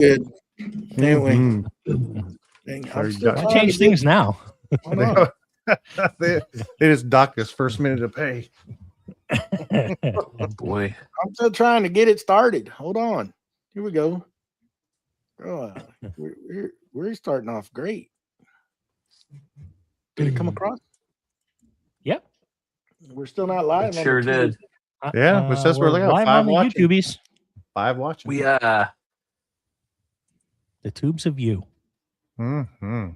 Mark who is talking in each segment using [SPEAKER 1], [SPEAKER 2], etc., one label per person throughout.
[SPEAKER 1] good. Anyway, I'm still
[SPEAKER 2] I change things now.
[SPEAKER 3] They just docked his first minute of pay.
[SPEAKER 4] Oh boy.
[SPEAKER 1] I'm still trying to get it started. Hold on. Here we go. We're starting off great. Did it come across?
[SPEAKER 2] Yep.
[SPEAKER 1] We're still not live.
[SPEAKER 4] It sure did.
[SPEAKER 3] Yeah, it says we're like
[SPEAKER 2] live
[SPEAKER 3] 5
[SPEAKER 2] on the
[SPEAKER 3] watching.
[SPEAKER 2] YouTubies.
[SPEAKER 3] 5 watching.
[SPEAKER 4] We
[SPEAKER 2] The tubes of you.
[SPEAKER 3] Mm-hmm.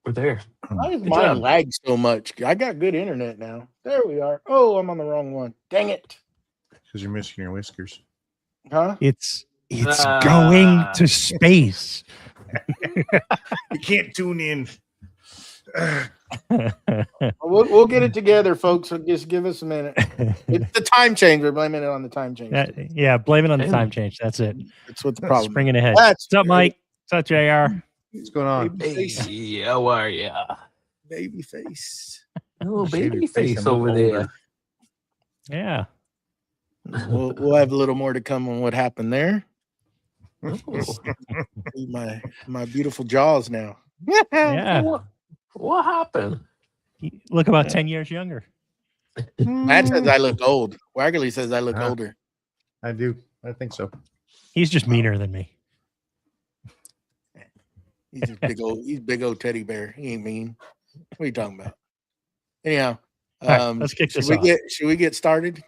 [SPEAKER 4] we're there.
[SPEAKER 1] Why does
[SPEAKER 4] Good
[SPEAKER 1] mine
[SPEAKER 4] job.
[SPEAKER 1] lag so much? I got good internet now. There we are. Oh, I'm on the wrong one. Dang it.
[SPEAKER 3] Because you're missing your whiskers.
[SPEAKER 1] Huh?
[SPEAKER 2] It's going to space.
[SPEAKER 3] You can't tune in.
[SPEAKER 1] We'll get it together, folks. So just give us a minute. It's the time change. We're blaming it on the time change.
[SPEAKER 2] Yeah, blame it on the time change. That's it.
[SPEAKER 1] That's what the problem is.
[SPEAKER 2] Springing ahead.
[SPEAKER 1] That's
[SPEAKER 2] What's up, Mike? What's up, JR?
[SPEAKER 3] What's going on?
[SPEAKER 4] Hey, how are ya?
[SPEAKER 1] Baby face.
[SPEAKER 4] Oh,
[SPEAKER 3] Shave your
[SPEAKER 4] baby
[SPEAKER 3] face
[SPEAKER 4] face
[SPEAKER 3] and look
[SPEAKER 4] over
[SPEAKER 3] older.
[SPEAKER 4] there.
[SPEAKER 2] Yeah.
[SPEAKER 1] We'll have a little more to come on what happened there.
[SPEAKER 4] Oh,
[SPEAKER 1] See my beautiful jaws now.
[SPEAKER 2] Yeah.
[SPEAKER 4] what happened?
[SPEAKER 2] You look about 10 years younger.
[SPEAKER 1] Matt says I look old. Wackerle says I look
[SPEAKER 3] Ah.
[SPEAKER 1] older.
[SPEAKER 3] I do. I think so.
[SPEAKER 2] He's just meaner than me.
[SPEAKER 1] He's a big old teddy bear. He ain't mean. What are you talking about? Anyhow,
[SPEAKER 2] All right, let's kick this off.
[SPEAKER 1] Should we get started?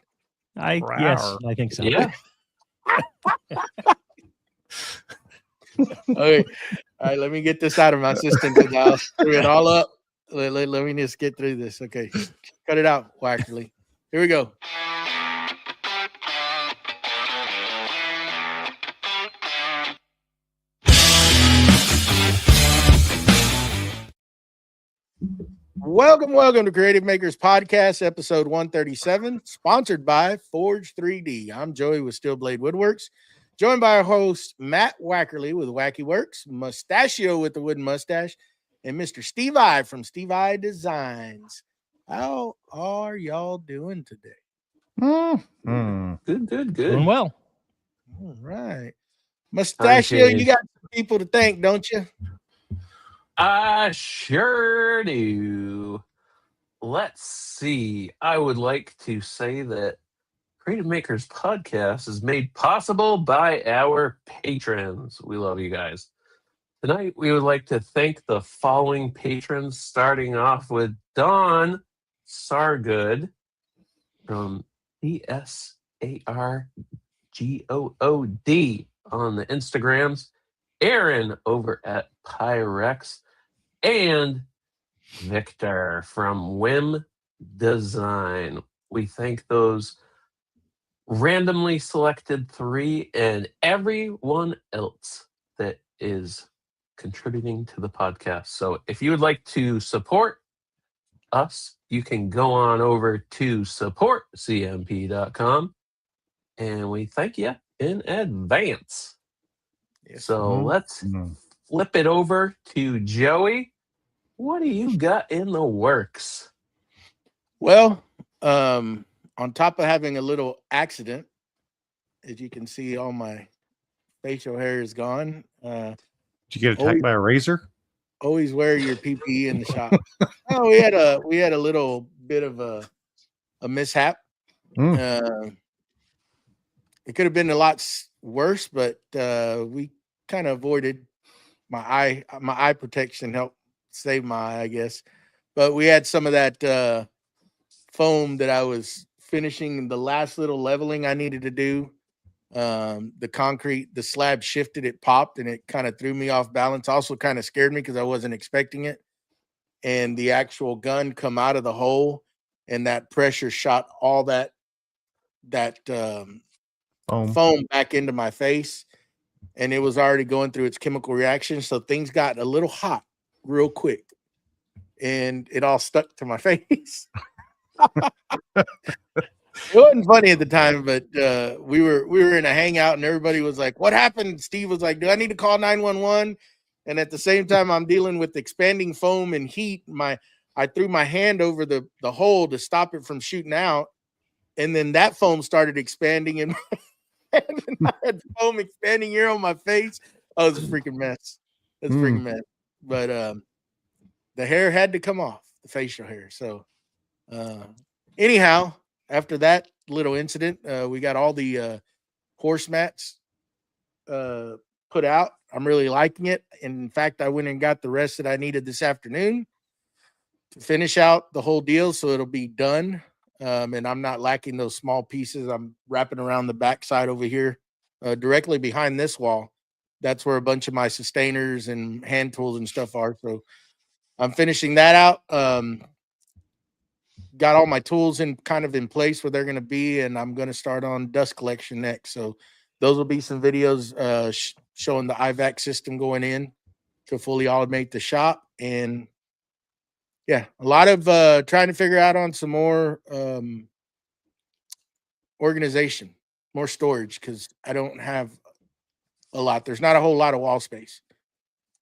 [SPEAKER 2] Yes, I think so.
[SPEAKER 4] Yeah.
[SPEAKER 1] Okay. All right, let me get this out of my system because I'll screw it all up. Let me just get through this. Okay. Cut it out, Wackerle. Here we go. Welcome to Creative Makers Podcast, episode 137, sponsored by Forge 3D. I'm Joey with Steel Blade Woodworks, joined by our host, Matt Wackerle with Wacky Works, Mustachio with the Wooden Mustache, and Mr. Steve I from Steve I Designs. How are y'all doing today?
[SPEAKER 4] Good.
[SPEAKER 2] Doing well.
[SPEAKER 1] All right. Mustachio, you got some people to thank, don't you?
[SPEAKER 4] I sure do. Let's see. I would like to say that Creative Makers Podcast is made possible by our patrons. We love you guys. Tonight, we would like to thank the following patrons, starting off with Don Sargood from ESARGOOD on the Instagrams, Aaron over at Pyrex, and Victor from Whim Design. We thank those randomly selected 3 and everyone else that is contributing to the podcast. So if you would like to support us, you can go on over to supportcmp.com, and we thank you in advance. So let's flip it over to Joey. What do you got in the works?
[SPEAKER 1] Well, on top of having a little accident, as you can see, all my facial hair is gone.
[SPEAKER 3] Did you get attacked by a razor?
[SPEAKER 1] Always wear your PPE in the shop. Oh, we had a little bit of a mishap. It could have been a lot worse, but we kind of avoided. My eye protection helped save my eye, I guess. But we had some of that foam that I was finishing, the last little leveling I needed to do. The concrete, the slab shifted, it popped, and it kind of threw me off balance. Also kind of scared me because I wasn't expecting it. And the actual gun come out of the hole, and that pressure shot all that foam back into my face. And it was already going through its chemical reaction. So things got a little hot real quick. And it all stuck to my face. It wasn't funny at the time, but we were in a hangout and everybody was like, "What happened?" Steve was like, "Do I need to call 911?" And at the same time, I'm dealing with expanding foam and heat. I threw my hand over the hole to stop it from shooting out. And then that foam started expanding and and I had foam expanding here on my face. Oh, it was a freaking mess. It was a freaking mess. But the hair had to come off, the facial hair. So anyhow, after that little incident, we got all the horse mats put out. I'm really liking it. And in fact, I went and got the rest that I needed this afternoon to finish out the whole deal, so it'll be done. And I'm not lacking those small pieces. I'm wrapping around the backside over here, directly behind this wall. That's where a bunch of my sustainers and hand tools and stuff are. So I'm finishing that out. Got all my tools in place where they're going to be, and I'm going to start on dust collection next. So those will be some videos showing the IVAC system going in to fully automate the shop. And yeah, a lot of trying to figure out on some more organization, more storage, because I don't have a lot. There's not a whole lot of wall space.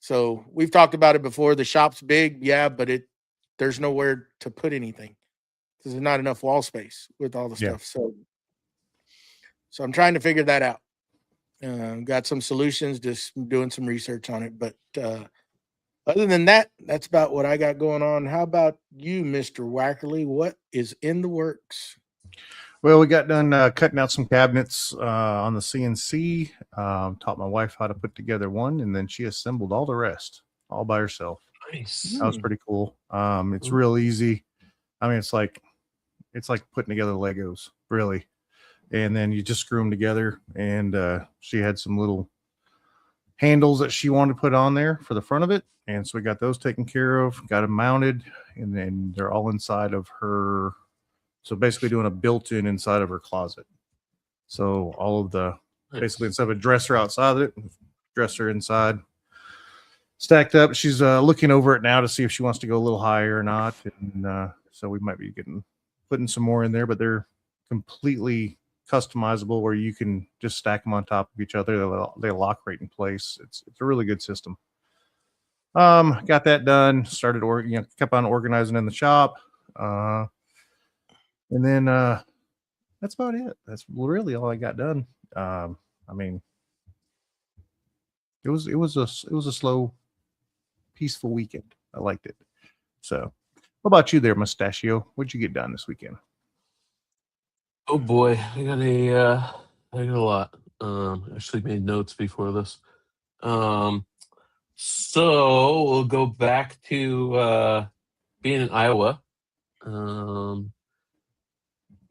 [SPEAKER 1] So we've talked about it before. The shop's big, yeah, but there's nowhere to put anything because there's not enough wall space with all the stuff. So I'm trying to figure that out. Got some solutions, just doing some research on it. But other than that, that's about what I got going on. How about you, Mr. Wackerle? What is in the works?
[SPEAKER 3] Well, we got done cutting out some cabinets on the CNC. Taught my wife how to put together one, and then she assembled all the rest all by herself.
[SPEAKER 4] Nice.
[SPEAKER 3] That was pretty cool. It's real easy. I mean, it's like putting together Legos, really. And then you just screw them together. And she had some little handles that she wanted to put on there for the front of it. And so we got those taken care of, got them mounted, and then they're all inside of her. So basically doing a built-in inside of her closet. So all of the, basically instead of a dresser outside of it, dresser inside, stacked up. She's looking over it now to see if she wants to go a little higher or not. And so we might be putting some more in there, but they're completely customizable where you can just stack them on top of each other. They lock right in place. It's a really good system. Got that done. Started kept on organizing in the shop. And then that's about it. That's really all I got done. I mean, it was a slow, peaceful weekend. I liked it. So, what about you there, Mustachio? What'd you get done this weekend?
[SPEAKER 4] Oh boy, I got a lot. Actually made notes before this. So we'll go back to being in Iowa.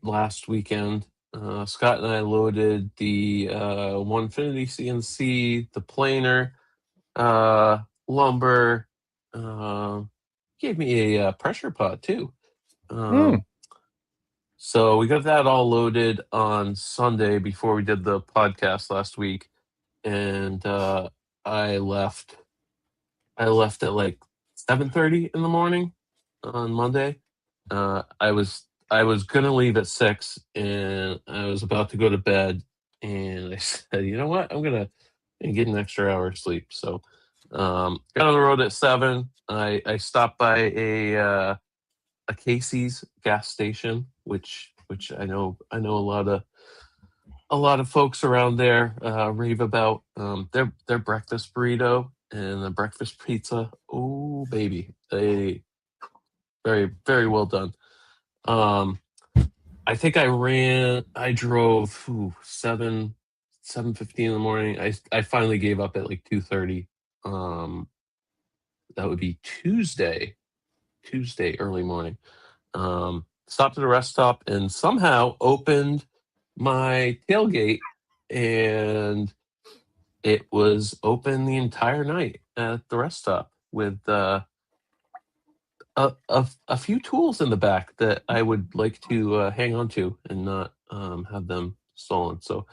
[SPEAKER 4] Last weekend, Scott and I loaded the Onefinity CNC, the planer, lumber. Gave me a pressure pot too. So we got that all loaded on Sunday before we did the podcast last week, and I left at like 7:30 in the morning on Monday. I was gonna leave at 6, and I was about to go to bed, and I said, you know what, I'm gonna get an extra hour of sleep. So got on the road at 7. I stopped by a Casey's gas station, which I know a lot of folks around there rave about. Their breakfast burrito and the breakfast pizza. Oh baby, they very, very well done. I think I drove 7:15 in the morning. I finally gave up at like 2:30. That would be Tuesday early morning. Stopped at a rest stop and somehow opened my tailgate, and it was open the entire night at the rest stop with a few tools in the back that I would like to hang on to and not have them stolen. So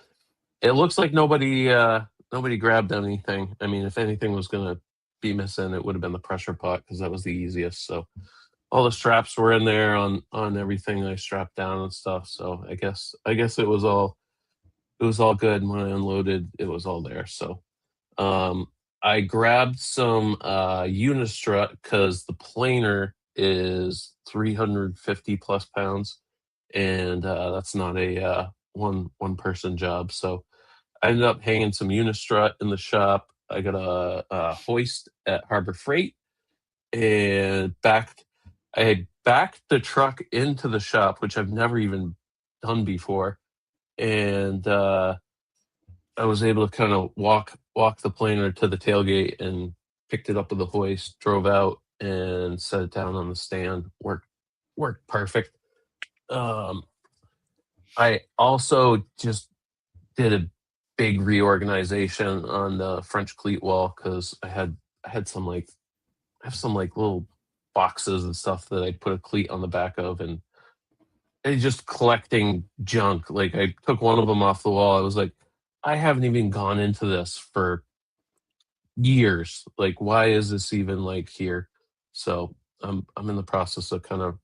[SPEAKER 4] it looks like nobody grabbed anything. I mean, if anything was going to be missing, it would have been the pressure pot because that was the easiest. So all the straps were in there on everything I strapped down and stuff. So I guess it was all good. When I unloaded, it was all there. So I grabbed some Unistrut because the planer is 350 plus pounds, and that's not a one person job. So I ended up hanging some unistrut in the shop. I got a hoist at Harbor Freight, and I had backed the truck into the shop, which I've never even done before, and I was able to kind of walk the planer to the tailgate and picked it up with the hoist, drove out, and set it down on the stand. Worked perfect. I also just did a big reorganization on the French cleat wall because I have some little boxes and stuff that I put a cleat on the back of, and it's just collecting junk. Like, I took one of them off the wall. I was like, I haven't even gone into this for years. Like, why is this even like here? So I'm in the process of kind of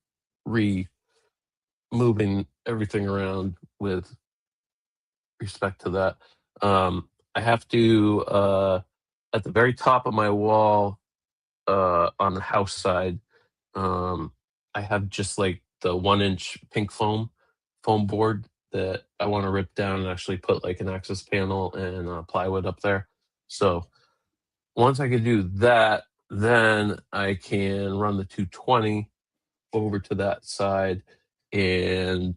[SPEAKER 4] moving everything around with respect to that. I have to at the very top of my wall on the house side, I have just like the 1-inch pink foam board that I want to rip down and actually put like an access panel and plywood up there. So once I can do that, then I can run the 220 over to that side and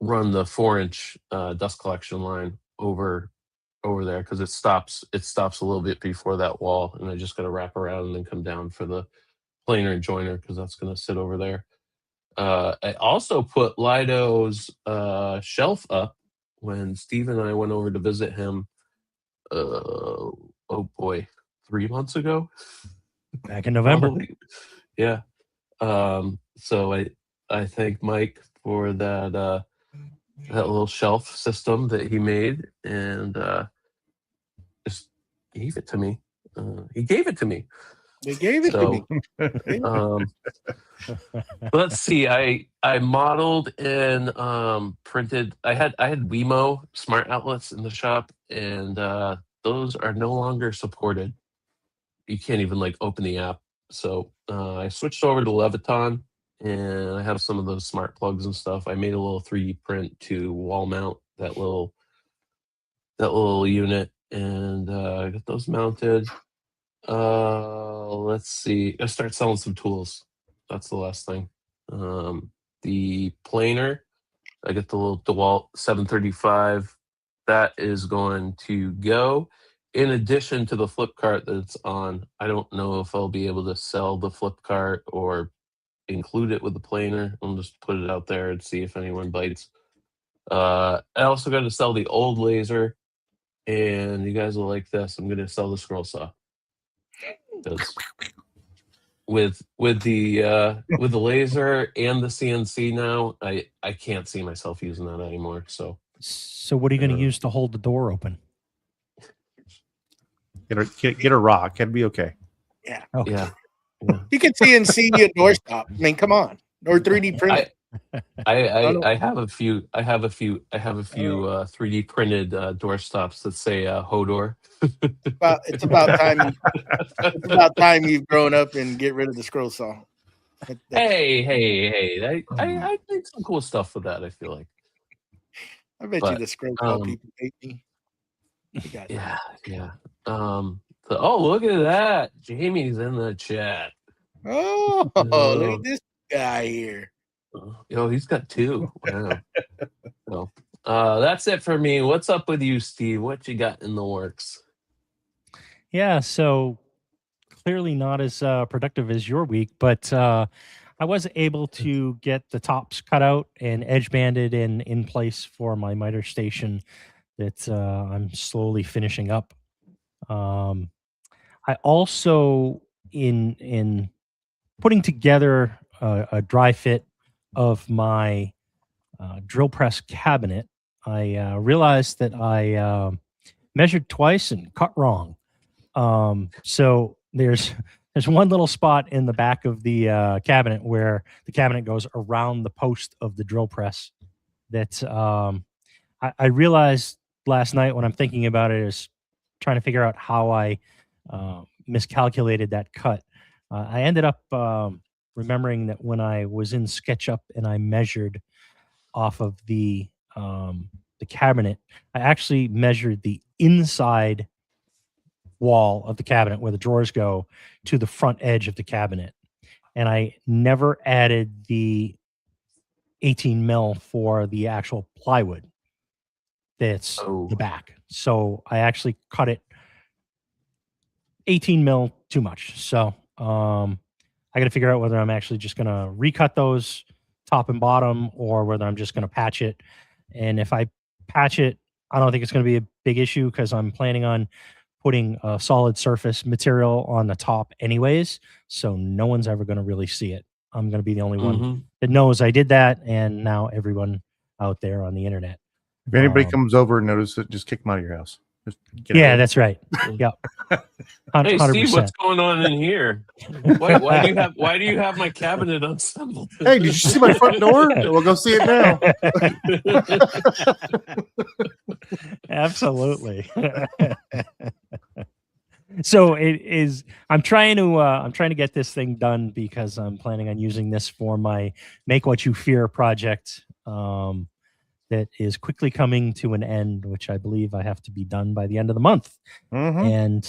[SPEAKER 4] run the 4-inch dust collection line over there, because it stops a little bit before that wall, and I just got to wrap around and then come down for the planer and joiner, because that's going to sit over there. I also put Lido's shelf up when Steve and I went over to visit him. Oh boy, 3 months ago,
[SPEAKER 2] back in November.
[SPEAKER 4] Probably. Yeah. So I thank Mike for that little shelf system that he made, and just gave it to me. He gave it to me.
[SPEAKER 1] They gave it to me.
[SPEAKER 4] Let's see. I modeled and printed. I had Wemo smart outlets in the shop, and those are no longer supported. You can't even like open the app. So I switched over to Leviton, and I have some of those smart plugs and stuff. I made a little 3D print to wall mount that little unit, and I got those mounted. Let's see. I start selling some tools. That's the last thing. The planer, I got the little DeWalt 735. That is going to go. In addition to the flip cart that's on, I don't know if I'll be able to sell the flip cart or include it with the planer. I'll just put it out there and see if anyone bites. I also got to sell the old laser, and you guys will like this. I'm going to sell the scroll saw. With the laser and the CNC now, I can't see myself using that anymore. So
[SPEAKER 2] what are you going to use to hold the door open?
[SPEAKER 3] Get a rock. It'd be okay.
[SPEAKER 1] Yeah.
[SPEAKER 2] Okay.
[SPEAKER 4] Yeah.
[SPEAKER 1] You can CNC a doorstop. I mean, come on. Or 3D print.
[SPEAKER 4] I have a few 3D printed doorstops that say Hodor.
[SPEAKER 1] It's about time you've grown up and get rid of the scroll saw.
[SPEAKER 4] Hey! I did some cool stuff with that. I feel like.
[SPEAKER 1] I bet you the scroll saw people hate me.
[SPEAKER 4] Yeah. Look at that! Jamie's in the chat.
[SPEAKER 1] Oh, look at this guy here.
[SPEAKER 4] He's got 2. Wow. So, that's it for me. What's up with you, Steve? What you got in the works?
[SPEAKER 2] Yeah, so clearly not as productive as your week, but I was able to get the tops cut out and edge banded and in place for my miter station that I'm slowly finishing up. I also, in putting together a dry fit of my drill press cabinet, I realized that I measured twice and cut wrong. So there's one little spot in the back of the cabinet where the cabinet goes around the post of the drill press that I realized last night when I'm thinking about it is trying to figure out how I miscalculated that cut. I ended up remembering that when I was in SketchUp and I measured off of the the cabinet, I actually measured the inside wall of the cabinet where the drawers go to the front edge of the cabinet. And I never added the 18 mil for the actual plywood that's the back. So I actually cut it 18 mil too much. So I got to figure out whether I'm actually just going to recut those top and bottom or whether I'm just going to patch it. And if I patch it, I don't think it's going to be a big issue because I'm planning on putting a solid surface material on the top anyways. So no one's ever going to really see it. I'm going to be the only one that knows I did that. And now everyone out there on the internet.
[SPEAKER 3] If anybody comes over and notices it, just kick them out of your house.
[SPEAKER 2] Yeah, that's right. Yep. 100%.
[SPEAKER 4] Hey, Steve, what's going on in here? Why do you have my cabinet unassembled?
[SPEAKER 3] Hey, did you see my front door? We'll go see it now.
[SPEAKER 2] Absolutely. So it is. I'm trying to get this thing done because I'm planning on using this for my Make What You Fear project. That is quickly coming to an end, which I believe I have to be done by the end of the month. And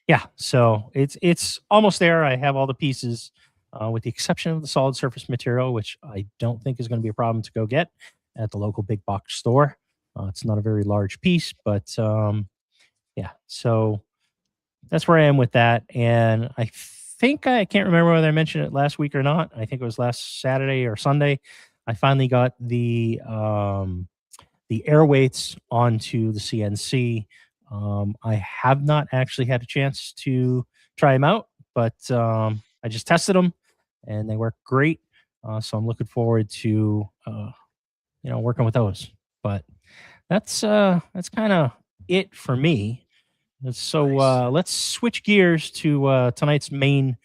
[SPEAKER 2] yeah, so it's almost there. I have all the pieces, with the exception of the solid surface material, which I don't think is going to be a problem to go get at the local big box store. It's not a very large piece, but yeah, so that's where I am with that. And I think I can't remember whether I mentioned it last week or not. I think it was last Saturday or Sunday. I finally got the air weights onto the CNC. I have not actually had a chance to try them out, but I just tested them and they work great. So I'm looking forward to working with those. But that's kind of it for me. So let's switch gears to tonight's main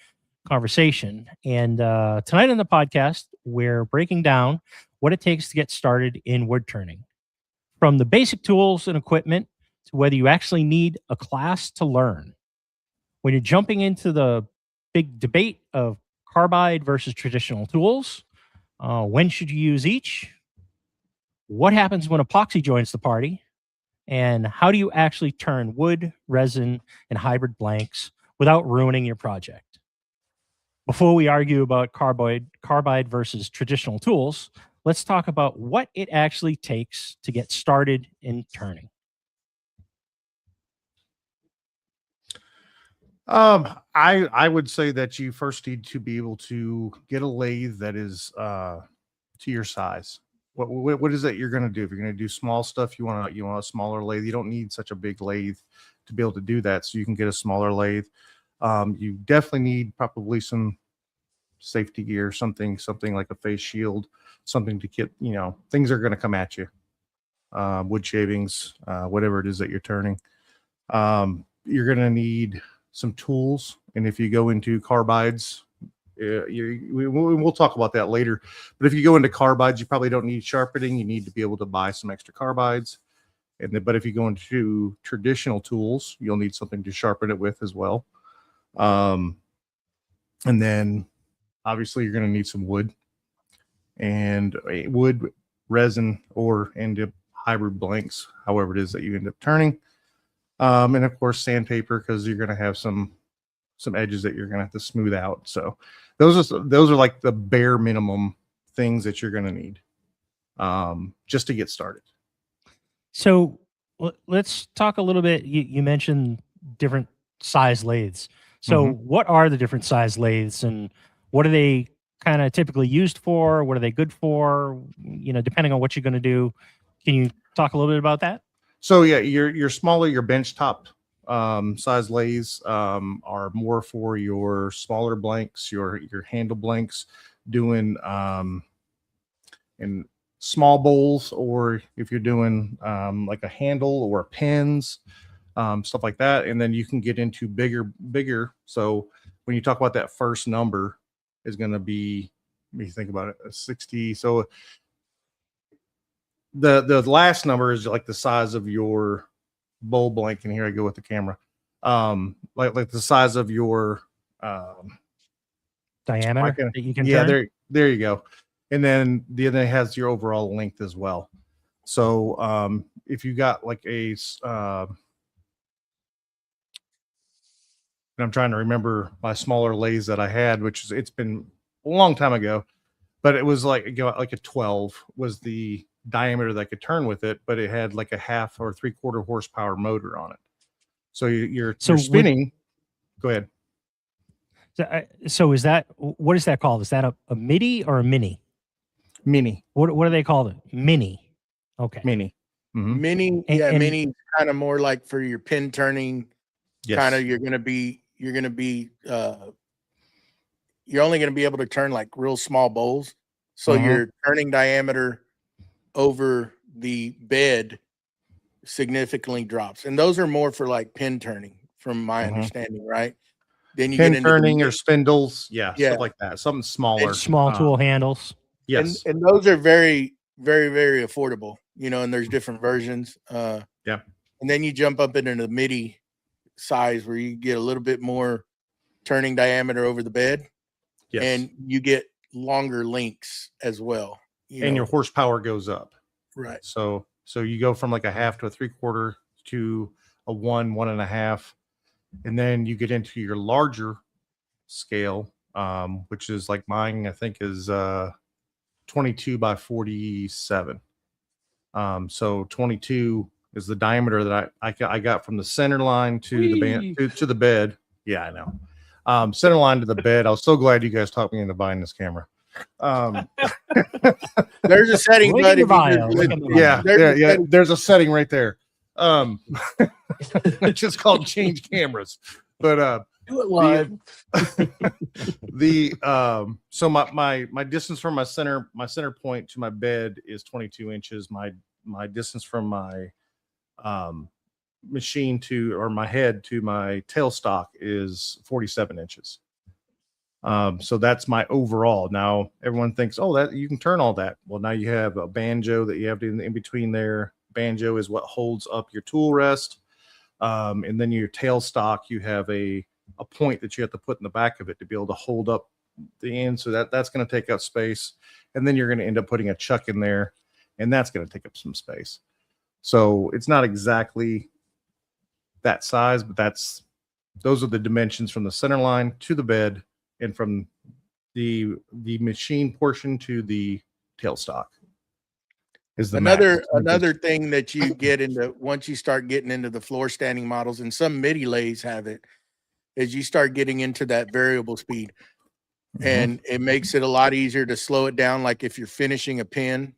[SPEAKER 2] conversation. And tonight on the podcast, we're breaking down what it takes to get started in wood turning, from the basic tools and equipment to whether you actually need a class to learn. When you're jumping into the big debate of carbide versus traditional tools, when should you use each? What happens when epoxy joins the party? And how do you actually turn wood, resin, and hybrid blanks without ruining your project? Before we argue about carbide versus traditional tools, let's talk about what it actually takes to get started in turning.
[SPEAKER 3] I would say that you first need to be able to get a lathe that is to your size. What is it you're going to do? If you're going to do small stuff, you want a smaller lathe. You don't need such a big lathe to be able to do that. So you can get a smaller lathe. You definitely need probably some safety gear, something like a face shield, something to get, things are going to come at you. Wood shavings, whatever it is that you're turning. You're going to need some tools. And if you go into carbides, we'll talk about that later. But if you go into carbides, you probably don't need sharpening. You need to be able to buy some extra carbides. But if you go into traditional tools, you'll need something to sharpen it with as well. And then obviously you're going to need some wood and wood, resin, or hybrid blanks, however it is that you end up turning. And of course sandpaper, because you're going to have some edges that you're going to have to smooth out. So those are like the bare minimum things that you're going to need just to get started.
[SPEAKER 2] So let's talk a little bit. You mentioned different size lathes. So what are the different size lathes and what are they kind of typically used for? What are they good for? Depending on what you're going to do. Can you talk a little bit about that?
[SPEAKER 3] So yeah, your smaller, your bench top size lathes are more for your smaller blanks, your handle blanks, doing in small bowls, or if you're doing like a handle or pens, stuff like that. And then you can get into bigger. So when you talk about that first number is going to be, when you think about it, a 60. So the last number is like the size of your bowl blank. And here I go with the camera. Like the size of your
[SPEAKER 2] diameter that you can
[SPEAKER 3] turn.
[SPEAKER 2] There
[SPEAKER 3] you go. And then it has your overall length as well. So if you got like and I'm trying to remember my smaller lathes that I had, which is, it's been a long time ago, but it was like a 12 was the diameter that I could turn with it, but it had like a 1/2 or 3/4 horsepower motor on it. So you're spinning. Go ahead.
[SPEAKER 2] So is that, what is that called? Is that a MIDI or a mini?
[SPEAKER 3] Mini.
[SPEAKER 2] What do they call it? Mini. Okay.
[SPEAKER 3] Mini. Mm-hmm.
[SPEAKER 1] Mini, mini kind of more like for your pin turning.
[SPEAKER 3] Yes.
[SPEAKER 1] Kind of, you're only going to be able to turn like real small bowls. So your turning diameter over the bed significantly drops. And those are more for like pin turning from my understanding, right? Then you
[SPEAKER 3] pin
[SPEAKER 1] get into
[SPEAKER 3] turning or spindles. Yeah.
[SPEAKER 1] Yeah.
[SPEAKER 3] Stuff like that. Something smaller.
[SPEAKER 2] And small tool handles.
[SPEAKER 3] Yes.
[SPEAKER 1] And those are very, very, very affordable, and there's different versions. Yeah. And then you jump up into the MIDI size where you get a little bit more turning diameter over the bed. Yes. And you get longer links as well.
[SPEAKER 3] Your horsepower goes up.
[SPEAKER 1] Right.
[SPEAKER 3] So you go from like a 1/2 to a 3/4 to a 1.5. And then you get into your larger scale, which is like mine, I think is 22 by 47. So 22 is the diameter that I got from the center line to the band to the bed. Yeah, I know. Center line to the bed. I was so glad you guys talked me into buying this camera.
[SPEAKER 1] There's a setting, buddy.
[SPEAKER 3] There's a setting right there. It's just called change cameras. But
[SPEAKER 4] do it live.
[SPEAKER 3] So my distance from my center point to my bed is 22 inches. My distance from my machine or my head to my tailstock is 47 inches. So that's my overall. Now everyone thinks, oh, that you can turn all that. Well, now you have a banjo that you have in between there. Banjo is what holds up your tool rest. And then your tailstock, you have a point that you have to put in the back of it to be able to hold up the end. So that's going to take up space. And then you're going to end up putting a chuck in there, and that's going to take up some space. So it's not exactly that size, but those are the dimensions from the center line to the bed and from the machine portion to the tailstock. Is the
[SPEAKER 1] another thing that you get into once you start getting into the floor standing models, and some MIDI lathes have it, is you start getting into that variable speed. And it makes it a lot easier to slow it down. Like if you're finishing a pin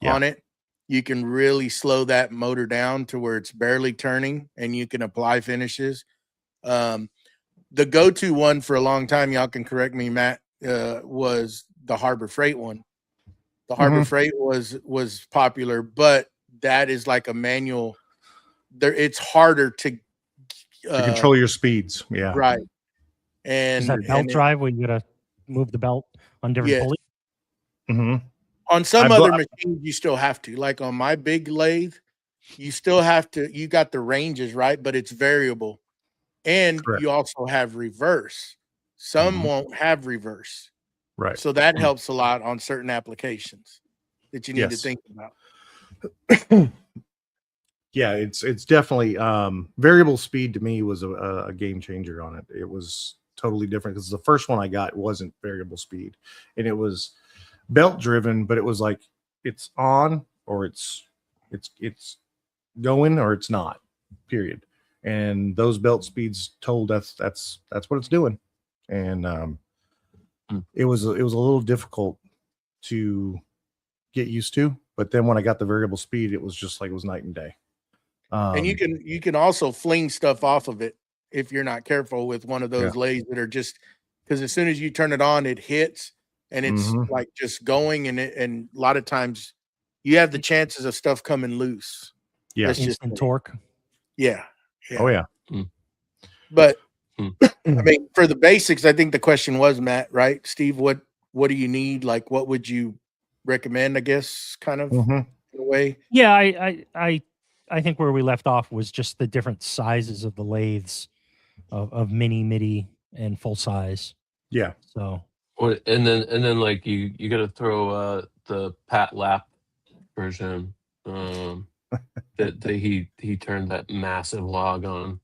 [SPEAKER 1] on it, you can really slow that motor down to where it's barely turning, and you can apply finishes. The go-to one for a long time, y'all can correct me, Matt, was the Harbor Freight one. The Harbor Freight was popular, but that is like a manual. It's harder to
[SPEAKER 3] control your speeds. Yeah,
[SPEAKER 1] right. And
[SPEAKER 2] is that belt drive where you gotta move the belt on different pulleys?
[SPEAKER 1] On some other machines, you still have to. Like on my big lathe, you still have to. You got the ranges right, but it's variable, and you also have reverse. Some won't have reverse.
[SPEAKER 3] Right.
[SPEAKER 1] So that helps a lot on certain applications that you need to think about.
[SPEAKER 3] Yeah, it's definitely variable speed to me was a game changer on it. It was totally different because the first one I got wasn't variable speed, and it was belt driven, but it was like it's on or it's going or it's not, period. And those belt speeds told that's what it's doing. And it was a little difficult to get used to, but then when I got the variable speed, it was just like it was night and day.
[SPEAKER 1] And you can also fling stuff off of it if you're not careful with one of those lathes that are just, because as soon as you turn it on, it hits and it's like just going, and a lot of times you have the chances of stuff coming loose.
[SPEAKER 3] Yeah,
[SPEAKER 2] that's just in torque.
[SPEAKER 1] Yeah.
[SPEAKER 3] Oh yeah.
[SPEAKER 1] But I mean, for the basics, I think the question was, Matt, right? Steve, what do you need? Like, what would you recommend? I guess, kind of in a way.
[SPEAKER 2] Yeah, I think where we left off was just the different sizes of the lathes of mini, MIDI, and full size.
[SPEAKER 3] Yeah.
[SPEAKER 2] So.
[SPEAKER 4] And then like you got to throw the Pat Lap version that he turned that massive log on.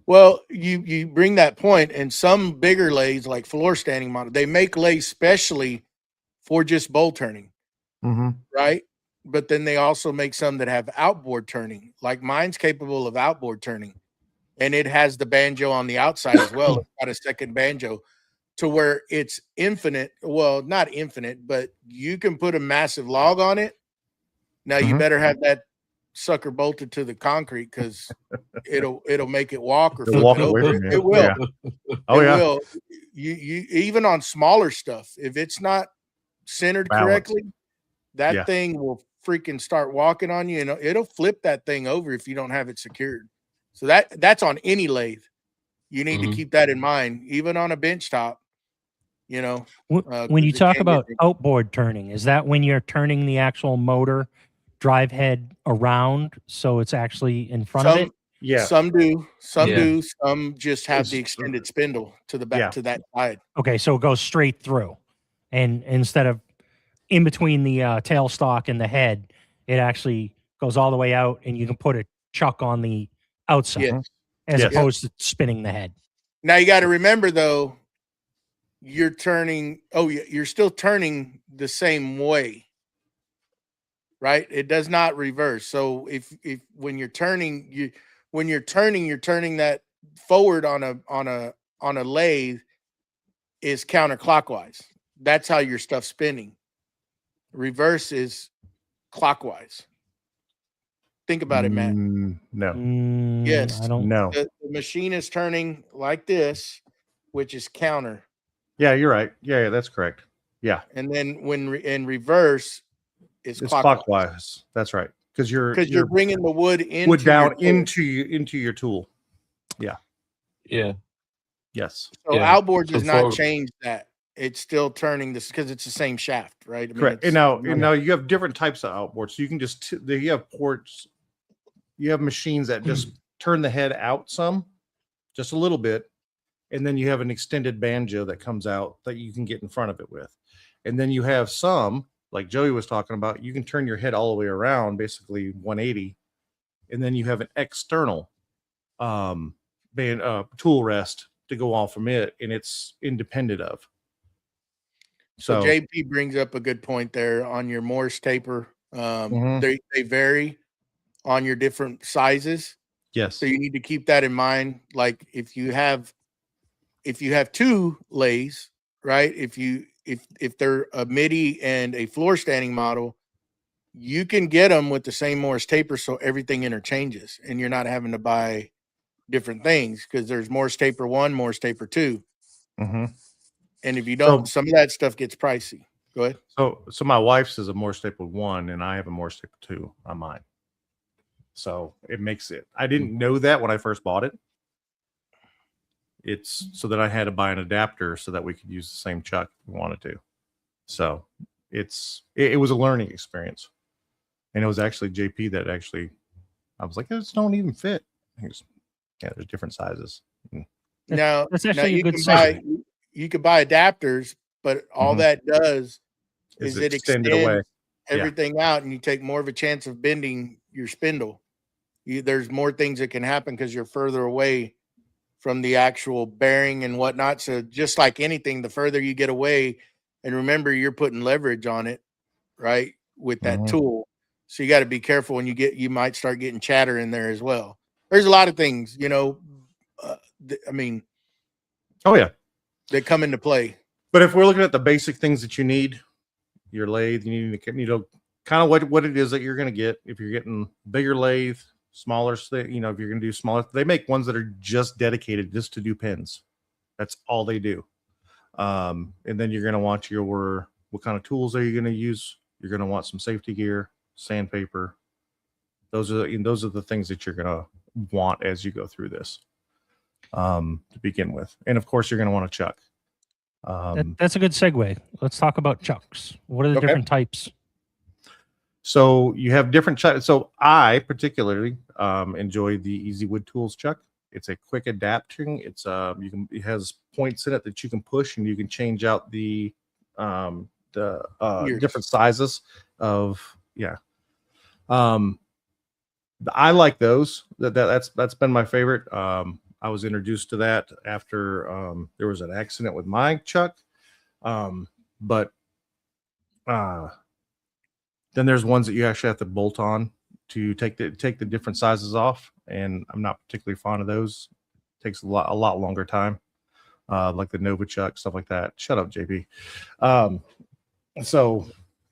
[SPEAKER 1] Well, you bring that point, and some bigger lathes like floor standing model, they make lathes specially for just bowl turning, right? But then they also make some that have outboard turning. Like mine's capable of outboard turning, and it has the banjo on the outside as well. It's got a second banjo to where it's infinite. Well, not infinite, but you can put a massive log on it. Now you better have that sucker bolted to the concrete because it'll make it walk or flip
[SPEAKER 3] walk
[SPEAKER 1] it over.
[SPEAKER 3] away from you.
[SPEAKER 1] It will.
[SPEAKER 3] Yeah. Oh,
[SPEAKER 1] it
[SPEAKER 3] yeah.
[SPEAKER 1] will. You even on smaller stuff, if it's not centered correctly, that thing will freaking start walking on you, and it'll flip that thing over if you don't have it secured. So that's on any lathe. You need to keep that in mind, even on a bench top. You know,
[SPEAKER 2] when you talk about outboard turning, is that when you're turning the actual motor drive head around so it's actually in front of it?
[SPEAKER 3] Yeah.
[SPEAKER 1] Some do. Some just have the extended spindle to the back to that side.
[SPEAKER 2] Okay, so it goes straight through, and instead of in between the tailstock and the head, it actually goes all the way out, and you can put a chuck on the outside as opposed to spinning the head.
[SPEAKER 1] Now you got to remember though, you're still turning the same way, right? It does not reverse. So if when you're turning, you're turning that forward on a lathe is counterclockwise. That's how your stuff's spinning. Reverse is clockwise. Think about it, Matt.
[SPEAKER 3] No.
[SPEAKER 1] Yes.
[SPEAKER 2] I don't
[SPEAKER 3] know.
[SPEAKER 1] The machine is turning like this, which is counter.
[SPEAKER 3] Yeah, you're right. Yeah, that's correct. Yeah.
[SPEAKER 1] And then when in reverse, it's
[SPEAKER 3] clockwise. That's right. Because you're
[SPEAKER 1] bringing the wood
[SPEAKER 3] down into your tool. Yeah.
[SPEAKER 4] Yeah.
[SPEAKER 3] Yes.
[SPEAKER 1] So outboard does not change that. It's still turning this because it's the same shaft, right? I mean,
[SPEAKER 3] correct. And now you have different types of outboards. So you can just you have ports. You have machines that just turn the head out just a little bit. And then you have an extended banjo that comes out that you can get in front of it with. And then you have some, like Joey was talking about, you can turn your head all the way around, basically 180. And then you have an external tool rest to go on from it, and it's independent of.
[SPEAKER 1] So JP brings up a good point there on your Morse taper. They vary on your different sizes.
[SPEAKER 3] Yes.
[SPEAKER 1] So you need to keep that in mind. Like if you have two lathes, right? If they're a MIDI and a floor standing model, you can get them with the same Morse taper, so everything interchanges, and you're not having to buy different things because there's Morse taper 1, Morse taper 2. And if you don't, some of that stuff gets pricey. Go ahead.
[SPEAKER 3] So my wife's is a Morse taper 1, and I have a Morse taper 2 on mine. So it makes it. I didn't know that when I first bought it. It's so that I had to buy an adapter so that we could use the same chuck if we wanted to. So it was a learning experience. And it was actually JP that I was like, those don't even fit. There's different sizes.
[SPEAKER 2] Now that's actually a good segue.
[SPEAKER 1] You could buy adapters, but all that does is it extends everything out, and you take more of a chance of bending your spindle. There's more things that can happen because you're further away from the actual bearing and whatnot. So just like anything, the further you get away, and remember, you're putting leverage on it, right, with that tool. So you got to be careful when you might start getting chatter in there as well. There's a lot of things, that come into play.
[SPEAKER 3] But if we're looking at the basic things that you need, your lathe, you need to kind of what it is that you're going to get. If you're getting bigger lathe, smaller, if you're going to do smaller, they make ones that are just dedicated just to do pins. That's all they do. And then you're going to want what kind of tools are you going to use? You're going to want some safety gear, sandpaper. Those are the things that you're going to want as you go through this to begin with. And of course, you're going to want a chuck.
[SPEAKER 2] That's a good segue. Let's talk about chucks. What are the different types?
[SPEAKER 3] So you have different chucks. So I particularly enjoy the Easy Wood Tools chuck. It's a quick adapting. It's it has points in it that you can push, and you can change out the different sizes of I like those. That's been my favorite. I was introduced to that after there was an accident with my chuck. But then there's ones that you actually have to bolt on to take the different sizes off, and I'm not particularly fond of those. It takes a lot longer time. Like the Nova chuck, stuff like that. Shut up, JP. So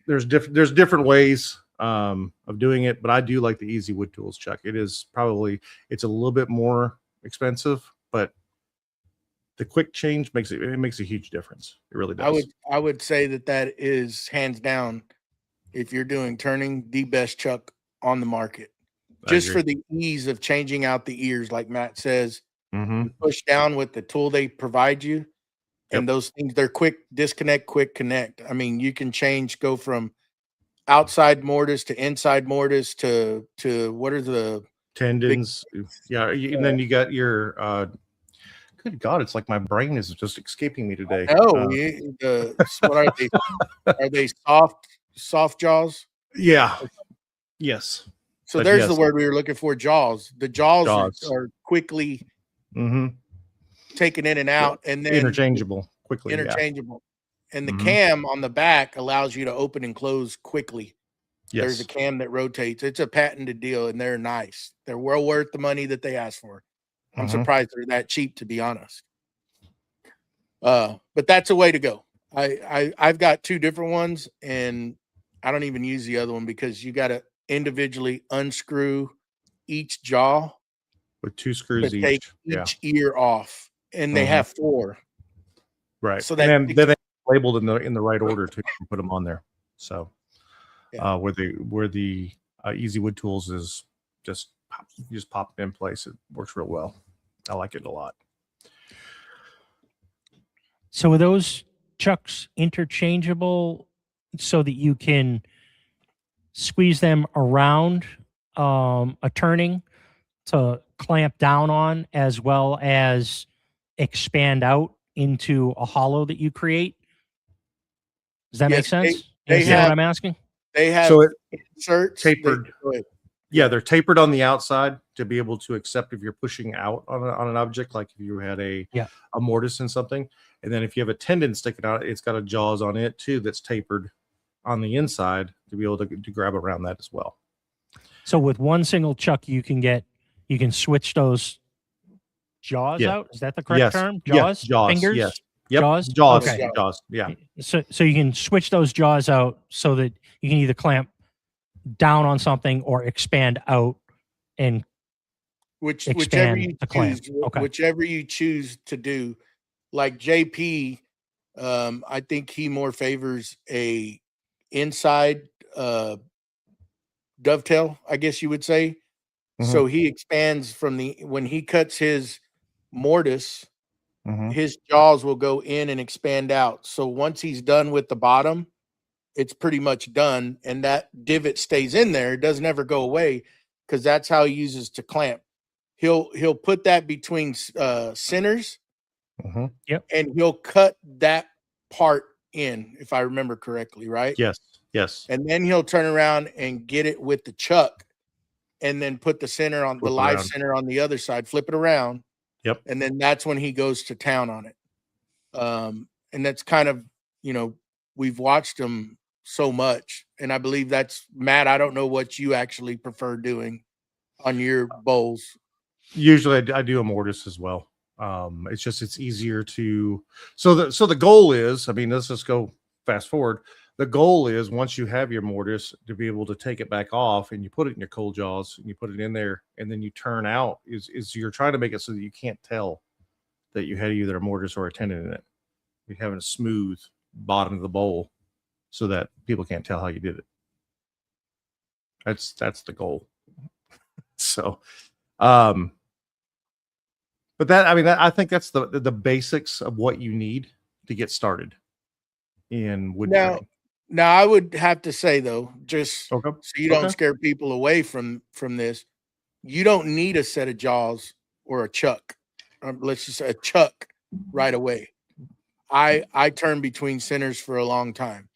[SPEAKER 3] there's different ways of doing it, but I do like the Easy Wood Tools chuck. It's a little bit more expensive, but the quick change makes a huge difference. It really does.
[SPEAKER 1] I would say that is hands down, if you're doing turning, the best chuck on the market. Just for the ease of changing out the ears, like Matt says. You push down with the tool they provide you, and those things, they're quick disconnect, quick connect. I mean, you can go from outside mortise to inside mortise to what are the
[SPEAKER 3] tendons? And then you got your good God, it's like my brain is just escaping me today.
[SPEAKER 1] Oh, what are they? Are they soft jaws?
[SPEAKER 3] Yeah. Yes.
[SPEAKER 1] So there's the word we were looking for, jaws. The jaws. Are quickly taken in and out, and then
[SPEAKER 3] interchangeable quickly.
[SPEAKER 1] And the cam on the back allows you to open and close quickly.
[SPEAKER 3] Yes.
[SPEAKER 1] There's a cam that rotates. It's a patented deal, and they're nice. They're well worth the money that they ask for. I'm surprised they're that cheap, to be honest. But that's a way to go. I've got two different ones, and I don't even use the other one because you got to individually unscrew each jaw
[SPEAKER 3] with 2 screws each.
[SPEAKER 1] Take each ear off, and they have 4.
[SPEAKER 3] Right.
[SPEAKER 1] So
[SPEAKER 3] then they're labeled in the right order to put them on there. So where the Easy Wood Tools is you just pop it in place. It works real well. I like it a lot.
[SPEAKER 2] So are those chucks interchangeable so that you can squeeze them around a turning to clamp down on, as well as expand out into a hollow that you create? Does that make sense? Is that what I'm asking?
[SPEAKER 1] They have inserts
[SPEAKER 3] tapered. They're tapered on the outside to be able to accept if you're pushing out on an object, like if you had a mortise in something. And then if you have a tendon sticking out, it's got a jaws on it too that's tapered on the inside to be able to grab around that as well.
[SPEAKER 2] So with one single chuck, you can switch those jaws out. Is that the correct term? Jaws?
[SPEAKER 3] Jaws.
[SPEAKER 2] Fingers?
[SPEAKER 3] Yes. Yep.
[SPEAKER 2] Jaws?
[SPEAKER 3] Jaws.
[SPEAKER 2] Okay.
[SPEAKER 3] Jaws. Yeah.
[SPEAKER 2] So you can switch those jaws out so that you can either clamp down on something or expand out and
[SPEAKER 1] whichever you choose to do. Like JP, I think he more favors a inside dovetail, I guess you would say. So he expands from when he cuts his mortise, his jaws will go in and expand out. So once he's done with the bottom, it's pretty much done, and that divot stays in there. It doesn't ever go away because that's how he uses to clamp. He'll put that between centers, and he'll cut that part in, if I remember correctly, right?
[SPEAKER 3] Yes.
[SPEAKER 1] And then he'll turn around and get it with the chuck, and then put the center on the live center on the other side, flip it around.
[SPEAKER 3] Yep.
[SPEAKER 1] And then that's when he goes to town on it. And that's kind of, we've watched him so much, and I believe that's Matt. I don't know what you actually prefer doing on your bowls.
[SPEAKER 3] Usually I do a mortise as well. It's easier to, so the goal is, let's just go fast forward. The goal is, once you have your mortise, to be able to take it back off and you put it in your cold jaws and you put it in there, and then you turn out is you're trying to make it so that you can't tell that you had either a mortise or a tendon in it. You're having a smooth bottom of the bowl so that people can't tell how you did it. That's the goal. So, but I think that's the basics of what you need to get started in woodworking.
[SPEAKER 1] Now I would have to say, though, just so you don't scare people away from this, you don't need a set of jaws or a chuck. Let's just say a chuck right away. I turn between centers for a long time.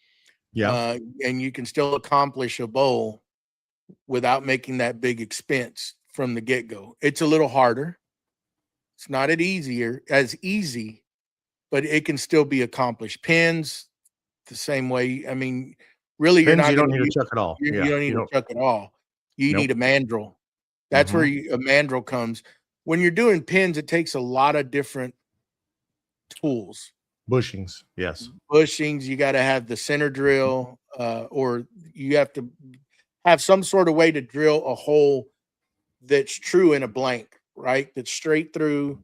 [SPEAKER 1] And you can still accomplish a bowl without making that big expense from the get-go. It's a little harder. It's not as easy, but it can still be accomplished. Pins, the same way. I mean, really,
[SPEAKER 3] Pins, you don't need to chuck at all.
[SPEAKER 1] You don't need to chuck at all. You need a mandrel. That's where a mandrel comes. When you're doing pins, it takes a lot of different tools.
[SPEAKER 3] Bushings, yes.
[SPEAKER 1] Bushings, you got to have the center drill, or you have to have some sort of way to drill a hole that's true in a blank, right? That's straight through,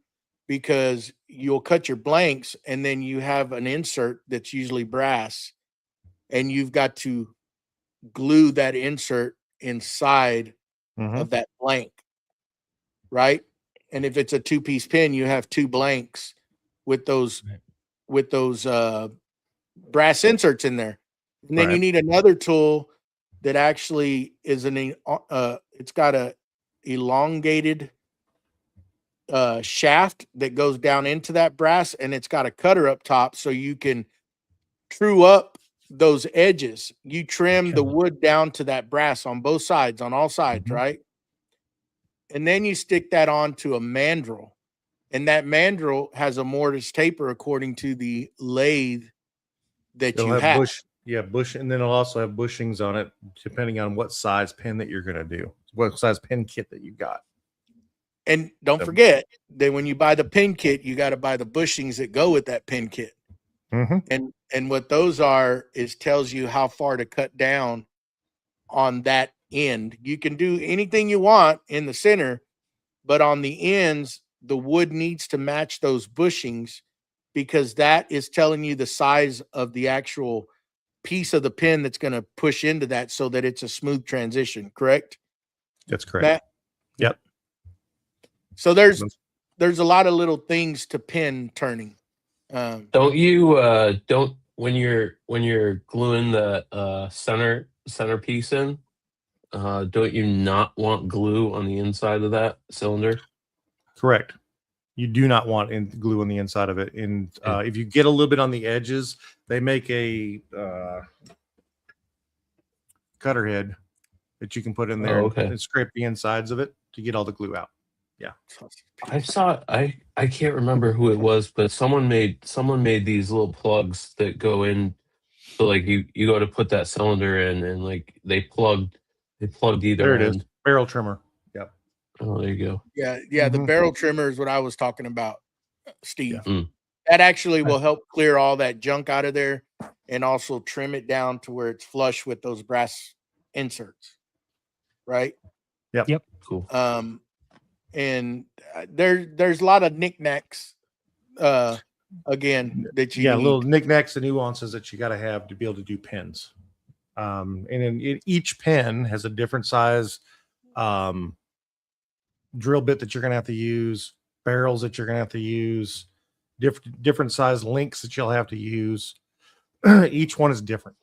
[SPEAKER 1] because you'll cut your blanks and then you have an insert that's usually brass, and you've got to glue that insert inside of that blank, right? And if it's a 2-piece pin, you have 2 blanks with those brass inserts in there. And then you need another tool that actually is it's got a elongated shaft that goes down into that brass, and it's got a cutter up top so you can true up those edges. You trim the wood down to that brass on both sides, on all sides, right? And then you stick that onto a mandrel, and that mandrel has a mortise taper according to the lathe that you have.
[SPEAKER 3] Bush, and then it'll also have bushings on it depending on what size pin that you're going to do, what size pin kit that you got.
[SPEAKER 1] And don't forget that when you buy the pin kit, you got to buy the bushings that go with that pin kit. And what those are is tells you how far to cut down on that end. You can do anything you want in the center, but on the ends, the wood needs to match those bushings, because that is telling you the size of the actual piece of the pin that's going to push into that, so that it's a smooth transition. Correct?
[SPEAKER 3] That's correct.
[SPEAKER 1] Matt?
[SPEAKER 3] Yep.
[SPEAKER 1] So there's a lot of little things to pin turning.
[SPEAKER 4] Don't when you're gluing the centerpiece in, don't you not want glue on the inside of that cylinder?
[SPEAKER 3] Correct. You do not want glue on the inside of it. And if you get a little bit on the edges, they make a cutter head that you can put in there and scrape the insides of it to get all the glue out. Yeah.
[SPEAKER 4] I can't remember who it was, but someone made these little plugs that go in. So like you go to put that cylinder in, and like they plugged either
[SPEAKER 3] there it
[SPEAKER 4] end.
[SPEAKER 3] is. Barrel trimmer. Yep.
[SPEAKER 4] Oh, there you go.
[SPEAKER 1] Yeah. The barrel trimmer is what I was talking about, Steve. That actually will help clear all that junk out of there, and also trim it down to where it's flush with those brass inserts. Right?
[SPEAKER 2] Yep.
[SPEAKER 4] Cool.
[SPEAKER 1] And there's a lot of knickknacks again that you need.
[SPEAKER 3] Little knickknacks and nuances that you got to have to be able to do pins. And then each pin has a different size drill bit that you're going to have to use, barrels that you're going to have to use, different size links that you'll have to use. Each one is different.